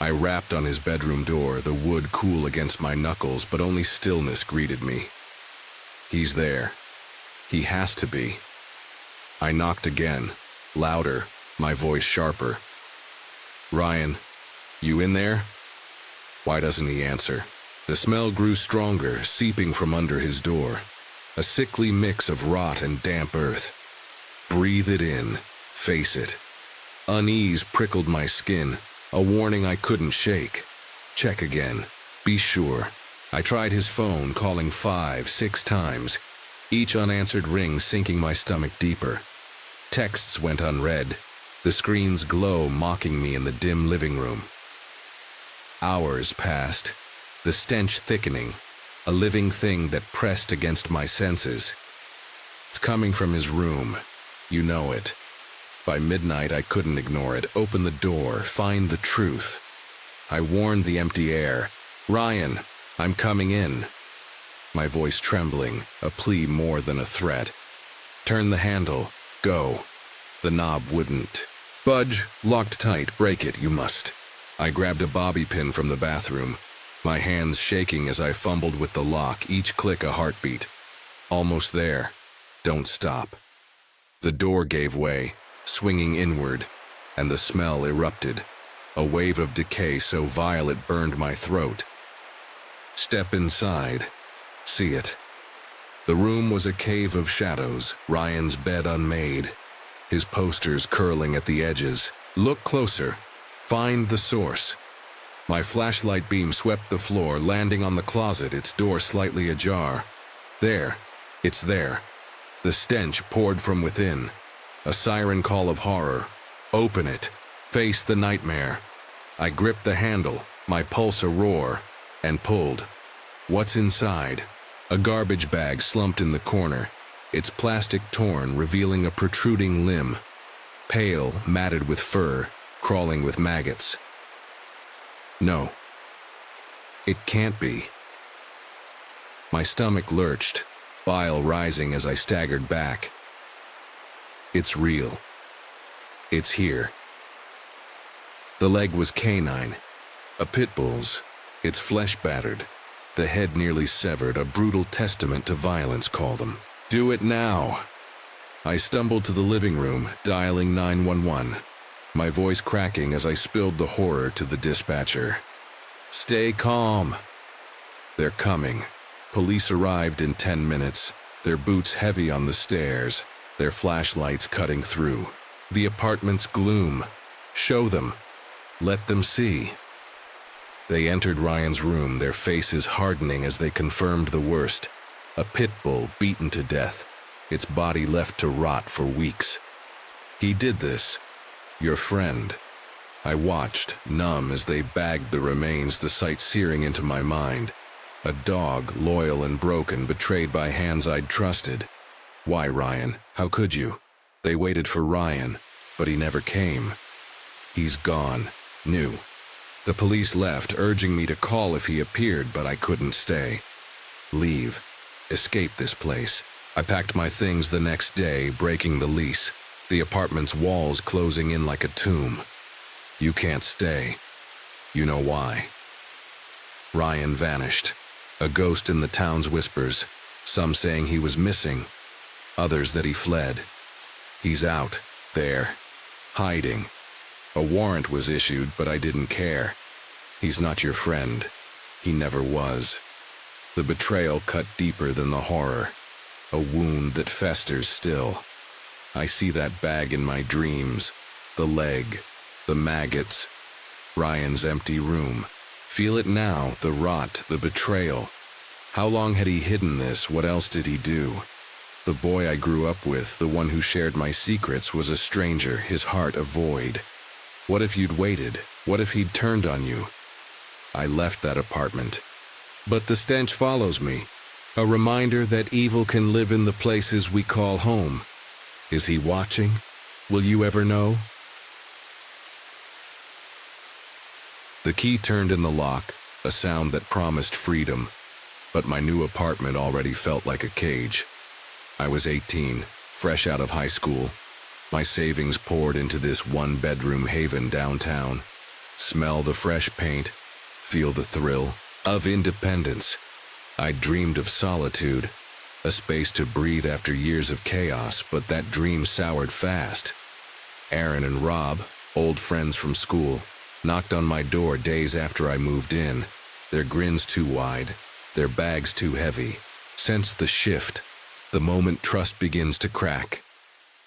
A: I rapped on his bedroom door, the wood cool against my knuckles, but only stillness greeted me. He's there. He has to be. I knocked again, louder, my voice sharper. Ryan, you in there? Why doesn't he answer? The smell grew stronger, seeping from under his door. A sickly mix of rot and damp earth. Breathe it in. Face it. Unease prickled my skin, a warning I couldn't shake. Check again. Be sure. I tried his phone, calling 5, 6 times, each unanswered ring sinking my stomach deeper. Texts went unread, the screen's glow mocking me in the dim living room. Hours passed, the stench thickening, a living thing that pressed against my senses. It's coming from his room. You know it. By midnight, I couldn't ignore it. Open the door, find the truth. I warned the empty air. "Ryan, I'm coming in." My voice trembling, a plea more than a threat. "Turn the handle. Go." The knob wouldn't budge. Locked tight. "Break it, you must." I grabbed a bobby pin from the bathroom, my hands shaking as I fumbled with the lock, each click a heartbeat. Almost there. Don't stop. The door gave way, swinging inward, and the smell erupted, a wave of decay so vile it burned my throat. Step inside. See it. The room was a cave of shadows, Ryan's bed unmade, his posters curling at the edges. Look closer. Find the source. My flashlight beam swept the floor, landing on the closet, its door slightly ajar. There. It's there. The stench poured from within. A siren call of horror. Open it. Face the nightmare. I gripped the handle, my pulse a roar, and pulled. What's inside? A garbage bag slumped in the corner, its plastic torn, revealing a protruding limb. Pale, matted with fur, crawling with maggots. No. It can't be. My stomach lurched, bile rising as I staggered back. It's real. It's here. The leg was canine, a pit bull's, its flesh battered, the head nearly severed, a brutal testament to violence, call them. Do it now. I stumbled to the living room, dialing 911, my voice cracking as I spilled the horror to the dispatcher. Stay calm. They're coming. Police arrived in 10 minutes, their boots heavy on the stairs, their flashlights cutting through. The apartment's gloom. Show them. Let them see. They entered Ryan's room, their faces hardening as they confirmed the worst. A pit bull beaten to death, its body left to rot for weeks. He did this. Your friend. I watched, numb, as they bagged the remains, the sight searing into my mind. A dog, loyal and broken, betrayed by hands I'd trusted. Why, Ryan? How could you? They waited for Ryan, but he never came. He's gone. New. The police left, urging me to call if he appeared, but I couldn't stay. Leave. Escape this place. I packed my things the next day, breaking the lease, the apartment's walls closing in like a tomb. You can't stay. You know why. Ryan vanished. A ghost in the town's whispers, some saying he was missing, others that he fled. He's out, there, hiding. A warrant was issued, but I didn't care. He's not your friend. He never was. The betrayal cut deeper than the horror, a wound that festers still. I see that bag in my dreams, the leg, the maggots, Ryan's empty room. Feel it now, the rot, the betrayal. How long had he hidden this? What else did he do? The boy I grew up with, the one who shared my secrets, was a stranger, his heart a void. What if you'd waited? What if he'd turned on you? I left that apartment. But the stench follows me, a reminder that evil can live in the places we call home. Is he watching? Will you ever know? The key turned in the lock, a sound that promised freedom, but my new apartment already felt like a cage. I was 18, fresh out of high school. My savings poured into this one-bedroom haven downtown. Smell the fresh paint, feel the thrill of independence. I dreamed of solitude, a space to breathe after years of chaos, but that dream soured fast. Aaron and Rob, old friends from school, knocked on my door days after I moved in, their grins too wide, their bags too heavy. Sense the shift, the moment trust begins to crack.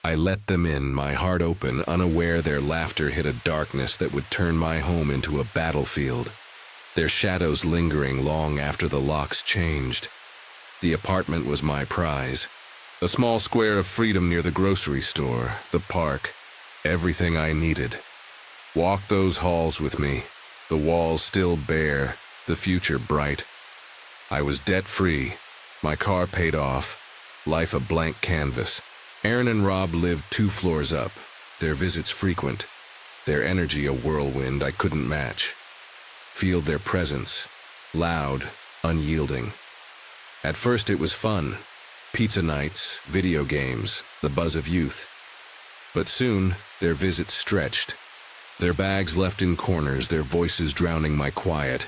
A: I let them in, my heart open, unaware their laughter hit a darkness that would turn my home into a battlefield, their shadows lingering long after the locks changed. The apartment was my prize, a small square of freedom near the grocery store, the park, everything I needed. Walk those halls with me, the walls still bare, the future bright. I was debt-free, my car paid off, life a blank canvas. Aaron and Rob lived 2 floors up, their visits frequent, their energy a whirlwind I couldn't match. Feel their presence, loud, unyielding. At first it was fun. Pizza nights, video games, the buzz of youth. But soon, their visits stretched. Their bags left in corners, their voices drowning my quiet.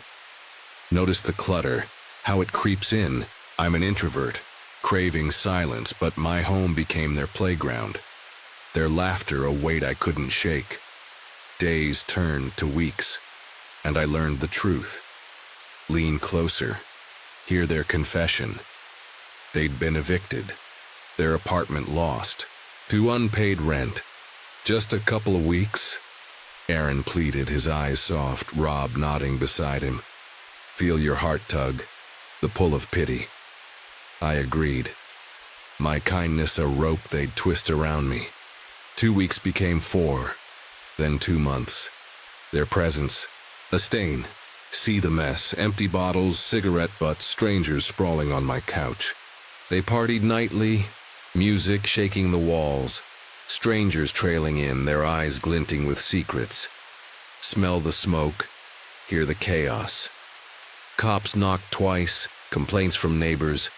A: Notice the clutter, how it creeps in. I'm an introvert, craving silence, but my home became their playground. Their laughter a weight I couldn't shake. Days turned to weeks, and I learned the truth. Lean closer, hear their confession. They'd been evicted, their apartment lost, to unpaid rent. Just a couple of weeks? Aaron pleaded, his eyes soft, Rob nodding beside him. Feel your heart tug, the pull of pity. I agreed. My kindness a rope they'd twist around me. 2 weeks became 4, then 2 months. Their presence, a stain. See the mess, empty bottles, cigarette butts, strangers sprawling on my couch. They partied nightly, music shaking the walls, strangers trailing in, their eyes glinting with secrets. Smell the smoke, hear the chaos. Cops knocked twice, complaints from neighbors,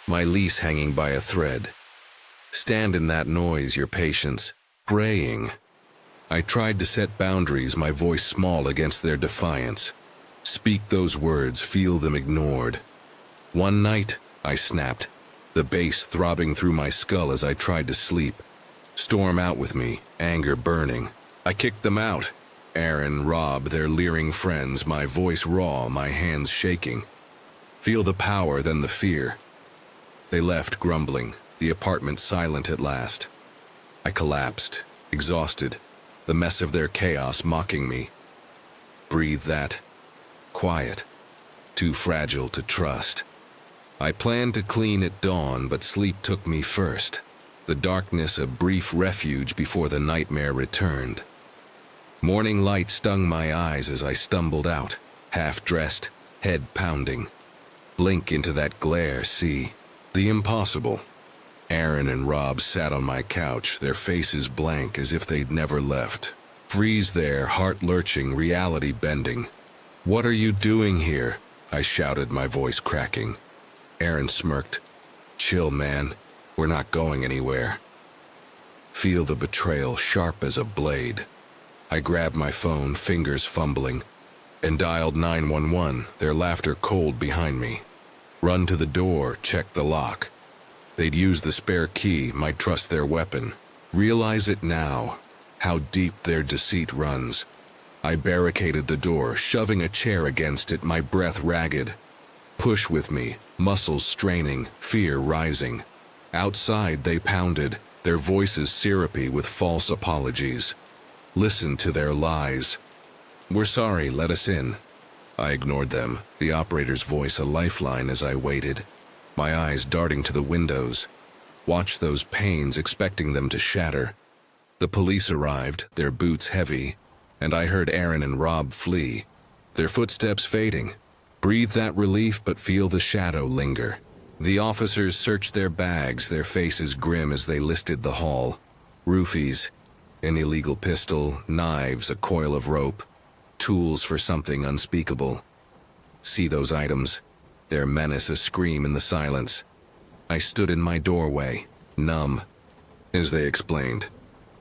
A: my lease hanging by a thread. Stand in that noise, your patience, praying. I tried to set boundaries, my voice small against their defiance. Speak those words, feel them ignored. One night, I snapped, the bass throbbing through my skull as I tried to sleep. Storm out with me, anger burning. I kicked them out. Aaron, Rob, their leering friends, my voice raw, my hands shaking. Feel the power, then the fear. They left grumbling, the apartment silent at last. I collapsed, exhausted, the mess of their chaos mocking me. Breathe that. Quiet. Too fragile to trust. I planned to clean at dawn, but sleep took me first. The darkness a brief refuge before the nightmare returned. Morning light stung my eyes as I stumbled out, half-dressed, head pounding. Blink into that glare, see the impossible. Aaron and Rob sat on my couch, their faces blank as if they'd never left. Freeze there, heart lurching, reality bending. What are you doing here? I shouted, my voice cracking. Aaron smirked. Chill, man. We're not going anywhere. Feel the betrayal, sharp as a blade. I grabbed my phone, fingers fumbling, and dialed 911, their laughter cold behind me. Run to the door, check the lock. They'd use the spare key, might trust their weapon. Realize it now, how deep their deceit runs. I barricaded the door, shoving a chair against it, my breath ragged. Push with me, muscles straining, fear rising. Outside they pounded, their voices syrupy with false apologies. Listen to their lies. We're sorry, let us in. I ignored them, the operator's voice a lifeline as I waited, my eyes darting to the windows. Watched those panes, expecting them to shatter. The police arrived, their boots heavy, and I heard Aaron and Rob flee, their footsteps fading. Breathe that relief, but feel the shadow linger. The officers searched their bags, their faces grim as they listed the haul. Roofies, an illegal pistol, knives, a coil of rope, tools for something unspeakable. See those items, their menace a scream in the silence. I stood in my doorway, numb, as they explained.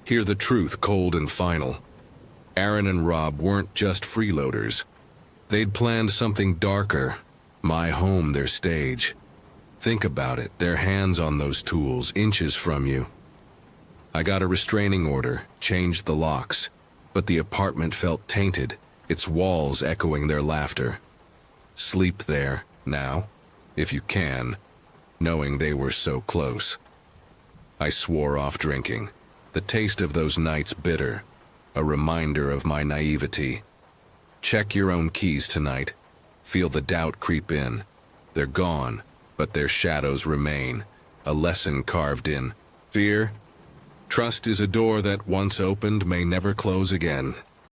A: Hear the truth, cold and final. Aaron and Rob weren't just freeloaders. They'd planned something darker, my home their stage. Think about it, their hands on those tools, inches from you. I got a restraining order, changed the locks, but the apartment felt tainted, its walls echoing their laughter. Sleep there, now, if you can, knowing they were so close. I swore off drinking, the taste of those nights bitter, a reminder of my naivety. Check your own keys tonight. Feel the doubt creep in. They're gone, but their shadows remain, a lesson carved in. Fear? Trust is a door that once opened may never close again.